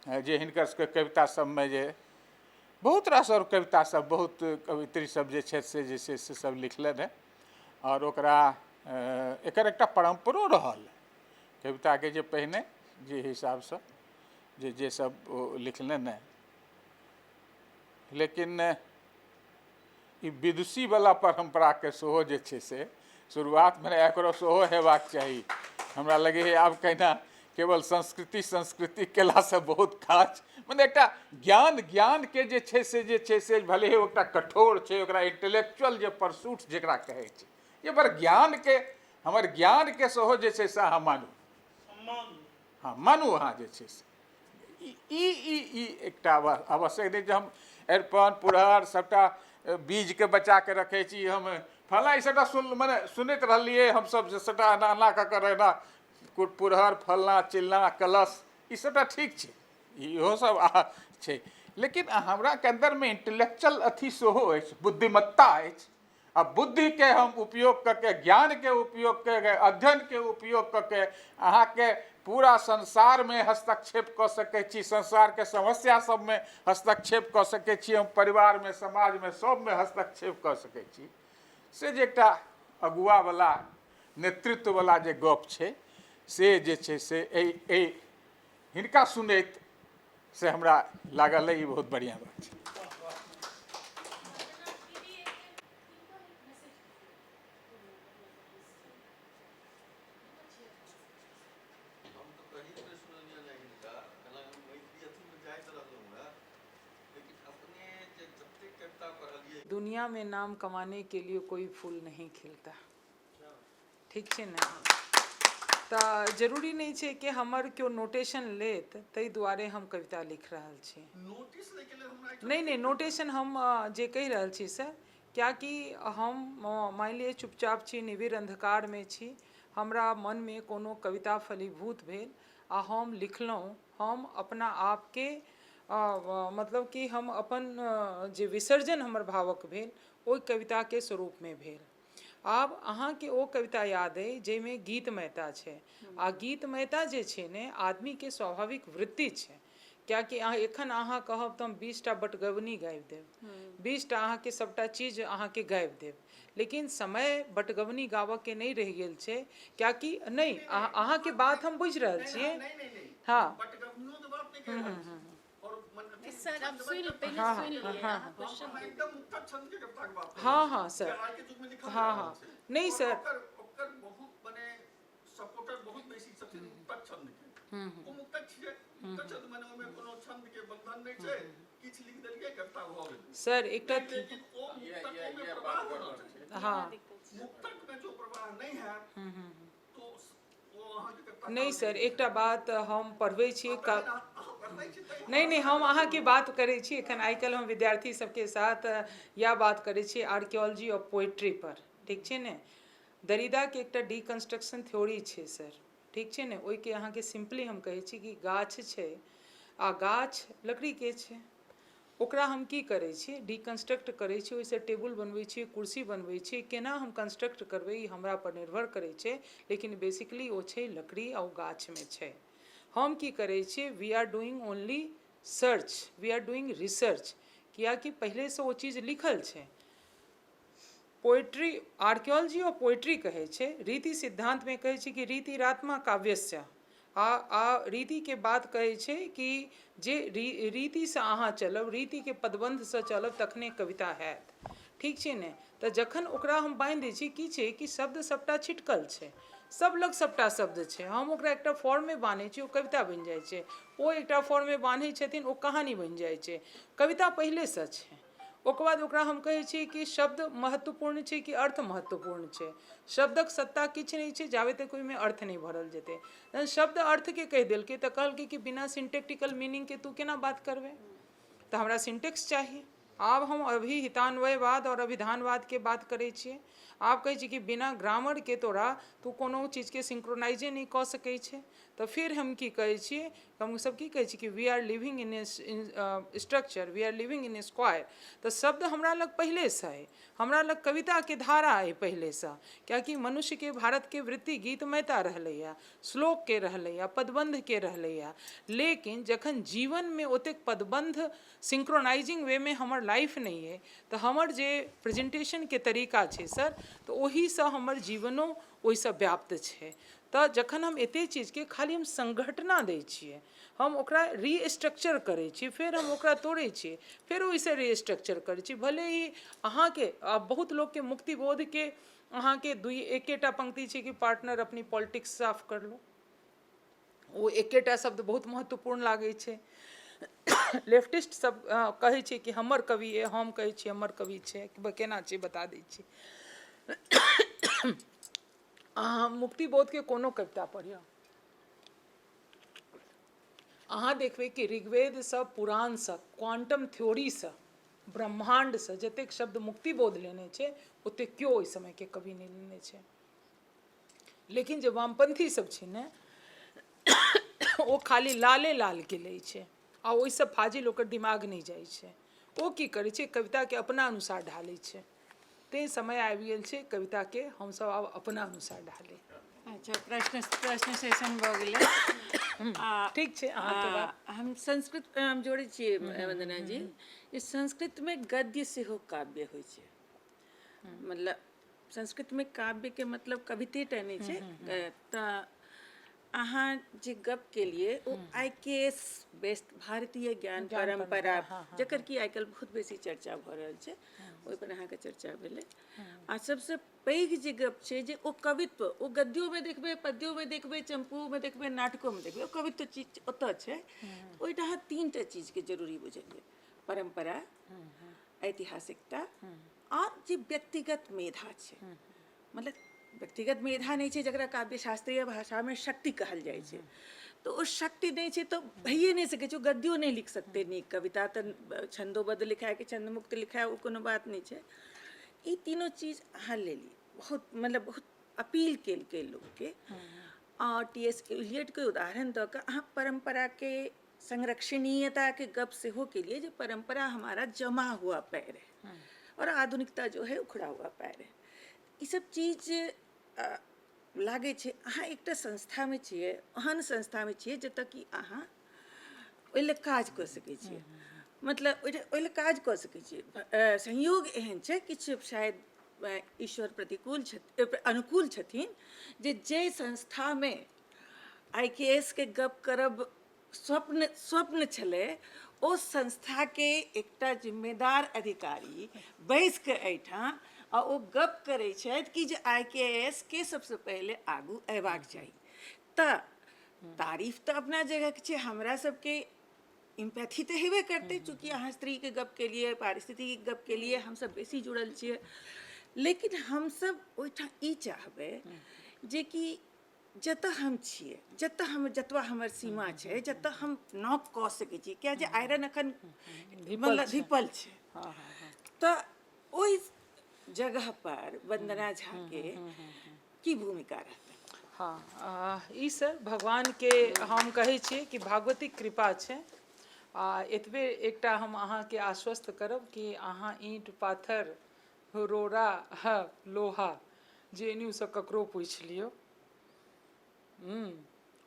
हैं जे हिनकर सबके कविता सबमे जे बहुत रास और कविता सब, बहुत कवित्री सब जे छै से सब लिखलनि हैं। और ओकरा एकर एकटा परम्परो रहल कविताके जे पहिने जे हिसाबसँ जे सब ओ लिखलनि हैं। लेकिन ई विदुषीवला परम्पराके सेहो जे छै से शुरुआतमे एकरो सेहो हेबाक चाही। हमरा लगैए आब कहिना केवल संस्कृति केलासँ बहुत काज, मने एकटा ज्ञानके जे छै से भले ही एकटा कठोर छै, ओकरा इंटेलेक्चुअल जे परसूट जकरा कहै छै, ये पर ज्ञानके हमर ज्ञानके सेहो जे छै से अहाँ मानू, हाँ मानू अहाँ जे छै से ई एकटा आवश्यक नहि जे हम अरिपन पुरहर सबटा बीजके बचाके रखै छी, हम फला ई सबटा मने सुनैत रहलिए हमसब जे सबटा एना कऽ कऽ रहना पुरहर फलना चिलना कलश ई सबटा ठीक छै, इहो सब छै, लेकिन हमरा के अंदर में इंटेलेक्चुअल अथी सेहो अछि, बुद्धिमत्ता अछि। आ बुद्धि के हम उपयोग करके, ज्ञान के उपयोग करके, अध्ययन के उपयोग करके अहाँ के पूरा संसार में हस्तक्षेप कर सकै छी, संसार के समस्या सब में हस्तक्षेप कर सकै छी, हम परिवार में समाज में सब में हस्तक्षेप कर सकै छी, से जे एकटा अगुआ वाला नेतृत्व वाला जे गप छै से जे छै से हिनका सुनैत से हमरा लागल है ई बहुत बढ़िया बात छै। दुनिया में नाम कमाने के लिए कोई फूल नहीं खिलता, ठीक छै ने। तऽ जरूरी नहीं छै कि हमर क्यों नोटेशन लेत ताहि दुआरे हम कविता लिख रहल छी। नहीं, नोटेशन हम जे कहि रहल छी सर, कियाकि हम मान लिअ चुपचाप छी, निविड़ अंधकार में छी, हमरा मन में कोनो कविता फलीभूत भेल आ हम लिखलहुँ, हम अपना आप के मतलब कि हम अपन जे विसर्जन हमर भावक भेल ओहि कविता के स्वरूप में भेल। आब अहाँ के ओ कविता याद अइ जाहिमे गीतमयता छै, आ गीतमयता जे छै ने आदमी के स्वाभाविक वृत्ति छै, कियाकि एखन अहाँ कहब तऽ हम 20टा बटगवनी गाबि देब, 20टा अहाँ के सबटा चीज अहाँ के गाबि देब, लेकिन समय बटगवनी गाबऽ के नहीं रहि गेल छै, कियाकि नहीं अहाँ के बात हम बुझि रहल छियै। हाँ सर अब सुन पहले हाँ, सुन लिए हाँ, अहाँ क्वेश्चन हाँ सर, हाँ नहीं सर, सर एकटा हाँ नहीं सर एकटा बात हम पढ़बै छी नहीं हम अहाँ के बात करै छी, एखन आइ काल्हि हम विद्यार्थी सबके साथ या बात करै छी आर्कियोलॉजी ऑफ पोएट्री पर, ठीक छै ने। दरिदा के एकटा डिकंस्ट्रक्शन थ्योरी छै सर, ठीक छै ने, ओहि के अहाँ के सिंपली हम कहै छी कि गाछ छै आ गाछ लकड़ी के छै, ओकरा हम की करै छी डिकंस्ट्रक्ट करै छी, ओहिसँ टेबुल बनबै छी, कुर्सी बनबै छी, केना हम कंस्ट्रक्ट करबै ई हमरा पर निर्भर करै छै, लेकिन बेसिकली ओ छै लकड़ी आ ओ गाछ में छै। हम की करै छी, वी आर डूइंग ओनली सर्च, वी आर डूइंग रिसर्च, कियाकि पहले से वो चीज लिखल छै। पोएट्री आर्कियोलॉजी ऑफ पोएट्री कहै छै, रीति सिद्धांत में कहै छै कि रीतिरात्मा काव्यस्य, आ रीति के बात कहै छै कि जे रीति से अहाँ चलब, रीति के पदबंध से चलब तखने कविता हैत, ठीक छै ने। तऽ जखन ओकरा हम बांधि दै छी, की छै कि शब्द सबटा छिटकल छै, सब लग सबटा शब्द छै, हम ओकरा एकटा फॉर्म में बान्है छी, ओ कविता बनि जाइ छै, ओ एकटा फॉर्म में बान्है छथिन, ओ कहानी बनि जाइ छै, कविता पहिले से छै। ओकर बाद ओकरा हम कहै छी कि शब्द महत्वपूर्ण छै कि अर्थ महत्वपूर्ण छै, शब्दक सत्ता किछु नहीं छै जाबे तक ओहिमे अर्थ नहीं भरल जेतै। जहन शब्द अर्थ के कहि देलकै तऽ कहलकै कि बिना सिंटेक्टिकल मीनिंग के तू केना बात करबै, तऽ हमरा सिंटेक्स चाहिए। आब हम अभी हितान्वयवाद और अभिधानवाद के बात करै छियै, आब कहै छी कि बिना ग्रामर के तू कोनो चीज के सिंक्रोनाइजे नहीं कऽ सकै छै, तऽ फिर हम की कहै छियै, हम सब की कहै छी कि we are living in a structure, we are living in a square. तऽ शब्द हमरा लग पहले से है, हमरा लग कविता के धारा है पहले से, कियाकि मनुष्य के भारत के वृत्ति गीतमयता रहलैया, श्लोक के रहलैया, पदबंध के रहलैया, लेकिन जखन जीवन में ओतेक पदबंध सिंक्रोनाइजिंग वे में हमर लाइफ नहीं है, तो हमर जे प्रेजेंटेशन के तरीका छै सर, तो ओही से हमर जीवनो ओहिसँ व्याप्त छै। तऽ जखन हम एते चीज के खाली हम संगठना दै छियै, हम ओकरा रीस्ट्रक्चर करै छी, फिर हम ओकरा तोड़ै छियै, फिर ओहिसँ रीस्ट्रक्चर करै छी, भले ही अहाँके बहुत लोग के मुक्तिबोध के अहाँके एकेटा पंक्ति छै कि पार्टनर अपनी पॉलिटिक्स साफ कर लो, ओ एकेटा शब्द बहुत महत्वपूर्ण लागै छै। लेफ्टिस्ट सब कहै छै कि हमर कवि है, हम कहै छी हमर कवि छै, केना छै बता दै छी। अहाँ मुक्तिबोध के कोनो कविता पढ़ियौ, अहाँ देखबै कि ऋग्वेद से पुराण से क्वांटम थ्योरी से ब्रह्मांड से जतेक शब्द मुक्तिबोध लेने छै, ओतेक क्यों ओहि समय के कवि नहीं लेने छै। लेकिन जे वामपंथी सब छै ने ओ खाली लाले लालके लै छै आ ओहिसँ फाजिल ओकर दिमाग नहीं जाइ छै। ओ की करै छै, कविताके अपना अनुसार ढालै छै। तेँ समय आबि गेल छै कविताके हमसब आब अपना अनुसार ढाली। अच्छा, प्रश्न सेशन भऽ गेलै। ठीक छै, अहाँके बात। हम संस्कृत हम जोड़ै छियै वंदना जी, जे संस्कृतमे गद्य सेहो काव्य होइ छै। मतलब संस्कृतमे काव्यके मतलब कवितेटा नहि छै। तऽ अहाँ जे गप केलिए ओ IKS बेस्ड भारतीय ज्ञान परंपरा, जकर कि आइकाल्हि बहुत बेसी चर्चा भऽ रहल छै, ओहिपर अहाँके चर्चा भेलै। आ सबसँ पैघ जे गप छै जे ओ कवित्व, ओ गद्योमे देखबै, पद्योमे देखबै, चंपूमे देखबै, नाटकोमे देखबै, ओ कवित्व चीज ओतऽ छै। ओहिठाम अहाँ 3टा चीजके जरूरी बुझलिए: परंपरा, ऐतिहासिकता और जे व्यक्तिगत मेधा छै। मतलब व्यक्तिगत मेधा नहीं छै जकरा काव्य शास्त्रीय भाषामे शक्ति कहल जाइ छै, तो ओ शक्ति नहीं छै तो भइए नहीं सकै छै। ओ गद्यो नहीं लिख सकते नीक कविता, तऽ छंदोबद्ध लिखाए कि छंदमुक्त लिखाए ओ कोनो बात नहीं छै। ई तीनों चीज अहाँ ले ली, बहुत मतलब बहुत अपील केलकै लोकके। और TS एलियटके उदाहरण दऽ कऽ अहाँ परंपराके संरक्षणीयता के गप सेहो के लिए, जो परंपरा हमारा जमा हुआ पैर है और आधुनिकता जो है उखड़ा हुआ पैर है। ई सब चीज लागे छै। अहाँ एकटा संस्थामे छियै, ओहन संस्थामे छियै जतऽ कि अहाँ ओहि लेल काज कऽ सकै छियै। मतलब ओहि लेल काज कऽ सकै छियै। संयोग एहन छै, किछु शायद ईश्वर प्रतिकूल अनुकूल छथिन, जे संस्थामे IKS के गप करब स्वप्न छलै, ओ संस्थाके एकटा जिम्मेदार अधिकारी बैस कऽ एहिठाम आ ओ गप करै छथि कि जे IKS के सबसँ पहिले आगू अयबाक चाही। तऽ तारीफ तऽ अपना जगह छै, हमरा सबके इम्पैथी तऽ हेबे करतै, चूँकि अहाँ स्त्रीके गप के लिए, पारिस्थितिकी गप के लिए हमसब बेसी जुड़ल छियै। लेकिन हमसब ओहिठाम ई चाहबै जे कि जतऽ हम छियै, जतबा हमर सीमा छै, जतऽ हम नॉक कऽ सकै छी, किया जे आयरन एखन धिपल छै। तऽ ओहि जगह पर वंदना झाके की भूमिका रहतै? हाँ, ई सर भगवानके हम कहै छियै कि भागवतिक कृपा छै। आ एतबे एकटा हम अहाँके आश्वस्त करब कि अहाँ ईंट पाथर रोड़ा लोहा JNU सँ ककरो पूछि लियौ।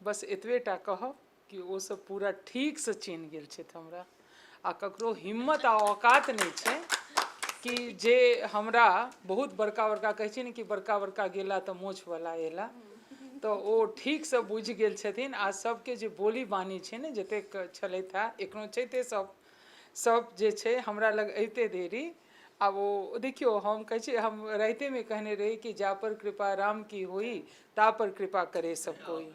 बस एतबेटा कहब कि ओ सब पूरा ठीकसँ चिन्ह गेल छथि हमरा। आ ककरो हिम्मत आ औकात नहीं छै कि जे हमरा बहुत बड़का बड़का कहै छै ने कि बड़का बड़का गेला तऽ मोछवला एला, तऽ ओ ठीकसँ बुझि गेल छथिन। आ सबके जे बोली बानी छै ने, जतेक छलथि हेँ, एखनो छैते सब जे छै हमरा लग अइते देरी। अब वो देखियो, हम कहै छी, हम राइतेमे कहने रही कि जा पर कृपा राम की हुई ता पर कृपा करे सब कोई।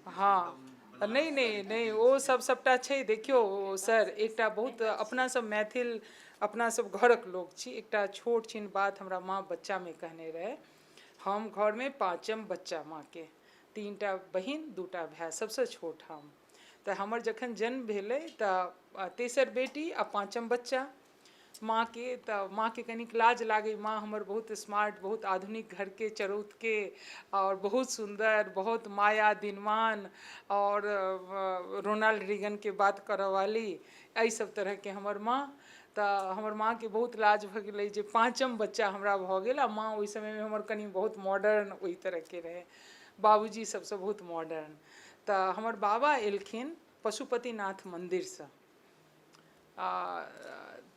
हाँ, नहीं ओ सब सबटा छै। देखियो सर, एकटा बहुत अपना सब मैथिल, अपना सब घरक लोक छी। एकटा छोट छिन बात हमरा माँ बच्चामे कहने रहे। हम घरमे 5म बच्चा माँके, 3टा बहिन 2टा भाय, सबसँ छोट हम। तऽ हमर जखन जन्म भेलै तऽ तेसर बेटी आ 5म बच्चा माँके। तऽ माँके कनिक लाज लागै, माँ हमर बहुत स्मार्ट, बहुत आधुनिक घरके चरौतके, और बहुत सुंदर, बहुत माया दिनमान, और रोनाल्ड रीगनके बात करऽ वाली, एहि सब तरहके हमर माँ। तऽ हमर माँके बहुत लाज भऽ गेलै जे 5म बच्चा हमरा भऽ गेल। आ माँ ओहि समयमे हमर कनि बहुत मॉडर्न ओहि तरहके रहै, बाबूजी सबसँ बहुत मॉडर्न। तऽ हमर बाबा एलखिन पशुपतिनाथ मन्दिरसँ।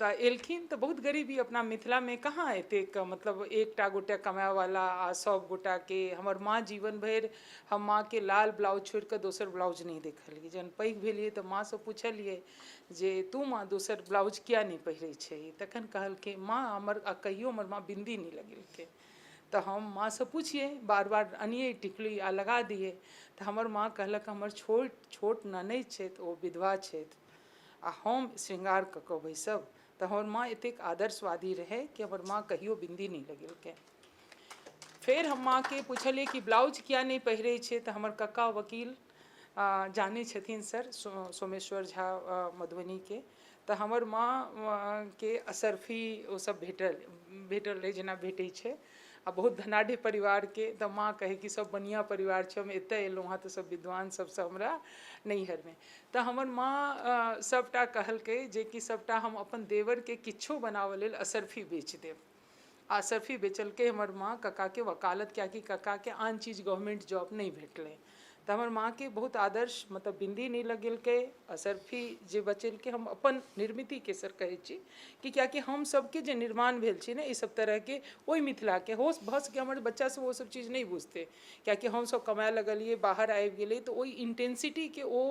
तऽ एलखिन तऽ बहुत गरीबी, अपना मिथिलामे कहाँ एतेक, मतलब एकटा गोटे कमाएवाला आ सब गोटाके। हमर माँ जीवन भरि, हम माँके लाल ब्लाउज छोड़ि कऽ दोसर ब्लाउज नहीं देखलियै। जहन पैघ भेलियै तऽ माँसँ पुछलियै जे तू माँ दोसर ब्लाउज किया नहीं पहिरै छही? तखन कहलकै माँ हमर, आ कहियो हमर माँ बिन्दी नहीं लगेलकै। तऽ हम माँसँ पूछिए, बार बार अनिए टिकली आ लगा दिए। तऽ हमर माँ कहलक हमर छोट ननदि छथि, ओ विधवा छथि, आ हम श्रृंगार कऽ कऽ बैसब। तऽ हमर माँ एतेक आदर्शवादी रहै कि हमर माँ कहियो बिन्दी नहीं लगेलकै। फेर हम माँके पुछलिए कि ब्लाउज किया नहीं पहिरै छै? तऽ हमर कक्का वकील जानै छथिन सर, सोमेश्वर झा मधुबनीके। तऽ हमर माँ के असरफी ओ सब भेटल रहै, जेना भेटै छै। आ बहुत धनाढ़ परिवार के तो माँ कहे कि सब बढ़िया परिवार छै, हम एतऽ एलहुँ हँ तऽ सब विद्वान सबसँ हमरा नैहरमे। तऽ हमर माँ सबटा कहलकै जे कि सबटा हम अपन देवरके किछो बनाबऽ लेल असरफी बेच देब। आ असरफी बेचलकै हमर माँ कक्काके वकालत, कियाकि कक्काके आन चीज गवर्नमेंट जॉब नहीं भेटलै। तऽ हमर माँके बहुत आदर्श, मतलब बिंदी नहीं लगेलकै, असरफी जे बचेलकै, हम अपन निर्मितिके सर कहै छी कि कियाकि हम सबके जे निर्माण भेल छै ने ई सब तरहके ओहि मिथिलाके हो भऽ सकै हमर बच्चा सब ओ सब चीज नहीं बुझतै, कियाकि हमसब कमाए लगलिए बाहर आबि गेलै तऽ ओहि इंटेंसिटीके ओ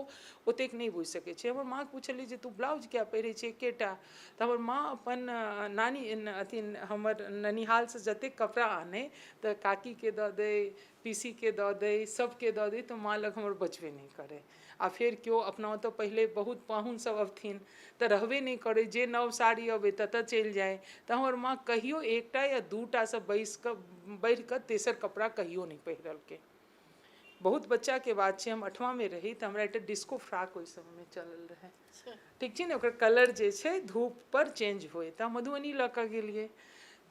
ओतेक नहीं बुझि सकै छै। हमर माँके पूछलिए जे तू ब्लाउज किया पहिरै छै एकेटा, तऽ हमर माँ अपन नानी अथी हमर ननिहालसँ जतेक कपड़ा आनै तऽ काकीके दऽ दै, पीसीके दऽ दै, सबके दऽ दै, तऽ माँ लग हमर बचबे नहीं करै। आ फेर केओ अपना ओतऽ पहिले बहुत पाहुन सब अबथिन तऽ रहबे नहीं करै, जे नव साड़ी अबै ततऽ चलि जाइ, तऽ हमर माँ कहियो एकटा या दूटासँ बढ़िकऽ तेसर कपड़ा कहियो नहीं पहिरलकै। बहुत बच्चाके बात छै, हम 8वां में रही तऽ हमरा एकटा डिस्को फ्रॉक ओहि समयमे चलल रहै, ठीक छै ने, ओकर कलर जे छै धूप पर चेंज होय, तऽ मधुबनी लऽ कऽ गेलियै।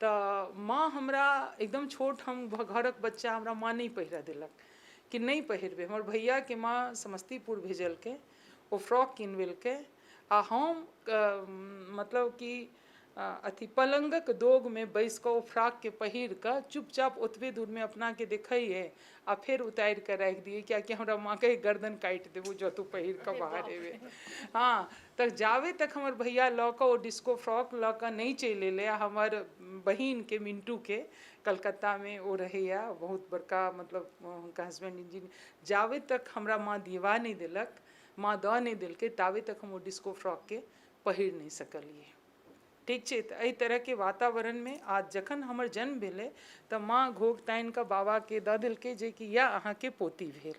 तऽ माँ हमरा एकदम छोट, हम घरक बच्चा, हमरा माँ नहीं पहिरऽ देलक कि नहीं पहिरबै। हमर भैयाके माँ समस्तीपुर भेजलकै, ओ फ्रॉक किनवेलकै, आ हम मतलब कि अथी पलङ्गक दोगमे बैसि कऽ ओ फ्रॉकके पहिर कऽ चुपचाप ओतबे दूरमे अपनाके देखैए आ फेर उतारि कऽ राखि दिए, कियाकि हमरा माँ कहे गर्दन काटि देबौ जँ तू पहिर कऽ बाहर एबै। हाँ, तऽ जाबे तक हमर भैया लऽ कऽ ओ डिस्को फ्रॉक लऽ कऽ नहीं चलि एलै, हमर बहिनके मिन्टूके कलकत्तामे ओ रहैया बहुत बड़का, मतलब हुनका हस्बैंड इंजीनियर, जाबे तक हमरा माँ दिवा नहीं देलक, माँ दऽ नहीं देलकै, ताबे तक हम ओ डिस्को फ्रॉकके पहिर नहीं सकलिए, ठीक छै। तऽ एहि तरहके वातावरणमे आज जखन हमर जन्म भेलै तऽ माँ घोघ तानि कऽ बाबाके दऽ देलकै जे कि यऽ अहाँके पोती भेल।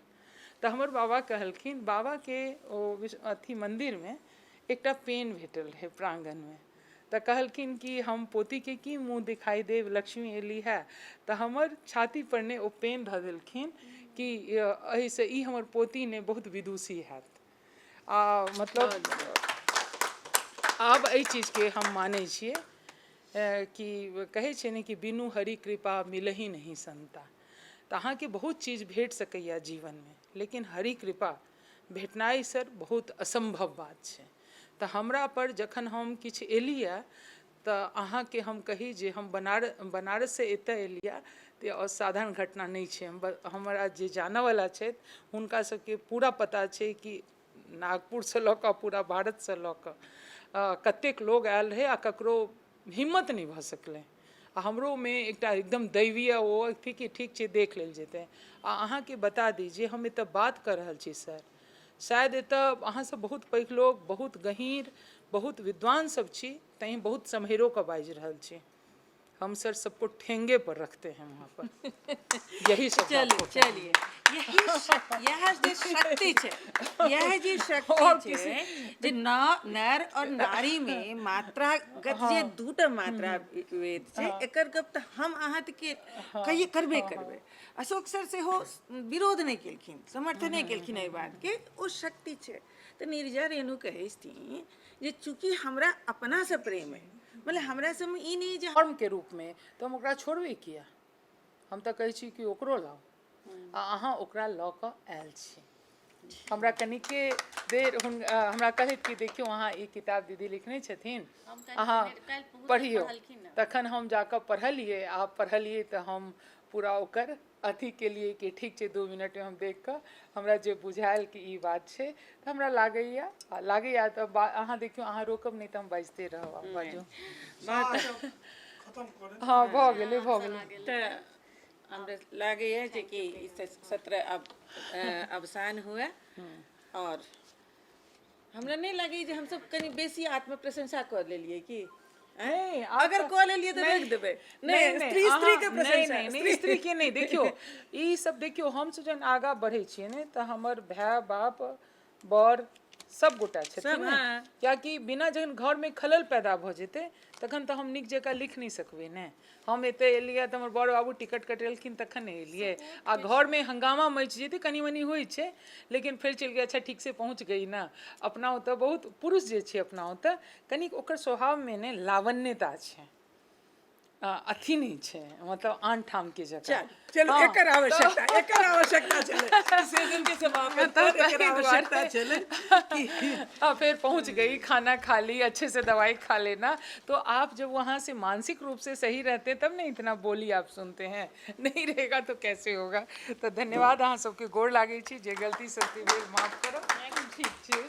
तऽ हमर बाबा कहलखिन, बाबाके ओ अथी मन्दिरमे एकटा पेन भेटल रहै प्राङ्गणमे, तऽ कहलखिन कि हम पोतीके की मुँह दिखाई देब, लक्ष्मी एली है, तऽ हमर छाती पर ने ओ पेन धऽ देलखिन कि एहिसँ ई हमर पोती ने बहुत विदुषी हैत। आ मतलब आब एहि चीजके हम मानै छियै कि कहै छै ने कि बिनु हरि कृपा मिलही नहीं संता। तऽ अहाँके बहुत चीज भेट सकैए जीवनमे, लेकिन हरि कृपा भेटनाइ सर बहुत असम्भव बात छै। तऽ हमरा पर जखन हम किछु एलिए तऽ अहाँके हम कही जे हम बनारससँ एतऽ एलिए तऽ असाधारण घटना नहीं छै। हमरा जे जानऽवला छथि हुनका सबके पूरा पता छै कि नागपुरसँ लऽ कऽ पूरा भारतसँ लऽ कऽ कतेक लोग आयल रहै आ ककरो हिम्मत नहीं भऽ सकलै। आ हमरोमे एकटा एकदम दैवीय ओ थी कि ठीक छै देख लेल जेतै। आ अहाँके बता दी जे हम एतऽ बात कर रहल छी सर, शायद एतऽ अहाँसब बहुत पैघ लोग, बहुत गहीँर, बहुत विद्वान सब छी, तैं बहुत सम्हैरो कऽ बाजि रहल छी। हम सर सबको ठेंगे पर रखते हैं वहाँ पर। यही सब चलिए यह जे शक्ति छै, यह जे शक्ति छै जे नर और नारी में मात्रागत जे दूटा मात्रा वेद छै, एकर गप तऽ हम अहाँ के कहिए करबे करबै। अशोक सर से हो विरोध नहीं केलखिन, समर्थन नहीं केलखिन एहि बात के, ओ शक्ति छै। तऽ नीरजा रेणु कहै छथिन जे चूँकि हमरा अपना से प्रेम है, मतलब हमरा सब ई नहीं जे धर्म के रूप में, तो हम ओकरा छोड़बे किया। हम तऽ कहै छी कि ओकरो लाउ, आ अहाँ ओकरा लऽ कऽ आयल छी। हमरा कनिके देर हमरा कहैत कि देखियौ अहाँ ई किताब दीदी लिखने छथिन, अहाँ पढ़ियौ। तखन हम जाकऽ पढ़लिए, आ पढ़लिए तऽ हम पूरा ओकर अथी केलिए कि ठीक छै 2 मिनटमे हम देख कऽ हमरा जे बुझायल कि ई बात छै, तऽ हमरा लागैए तऽ अहाँ देखियौ, अहाँ रोकब नहीं तऽ हम बाजिते रहब, आब बाजू। हाँ भऽ गेलै। तऽ हमरा लागैए जे कि ई सत्र अब अवसान हुए, और हमरा नहीं लागैए जे हमसब कनि बेसी आत्मप्रशंसा कऽ लेलिए कि नहीं, अगर कऽ लेलिए तऽ रोकि देबै। नहीं, स्त्री के प्रशंसा, नहीं, स्त्री के नहीं। देखियो ई सब देखियो, हम सब जहन आगाँ बढ़ै छियै ने तऽ हमर भाय बाप बड़ सब गोटा छथिन ने, कियाकि बिना जहन घरमे खलल पैदा भऽ जेतै तखन तऽ हम नीक जकाँ लिख नहीं सकबै ने। हम एतऽ एलिए तऽ हमर बड़ बाबू टिकट कटेलखिन तखन एलिए, आ घरमे हंगामा मचि जेतै, कनि मनि होइ छै, लेकिन फेर चलि गए, अच्छा ठीक से पहुँच गई ना। अपना ओतऽ बहुत पुरुष जे छै अपना ओतऽ कनिक ओकर स्वभावमे ने लावण्यता छै, अथी नहीं छे, मतलब आन ठाम के जगह। चलो हाँ, एकर आवश्यकता छले सेशन के समापन पर एकर आवश्यकता छले कि फिर पहुंच गई, खाना खा ली, अच्छे से दवाई खा लेना। तो आप जब वहाँ से मानसिक रूप से सही रहते तब नहीं इतना बोली आप सुनते हैं, नहीं रहेगा तो कैसे होगा। तो धन्यवाद, अहाँ सबके गोड़ लागे छी, जे गलती सती भेल माफ करो। ठीक छै।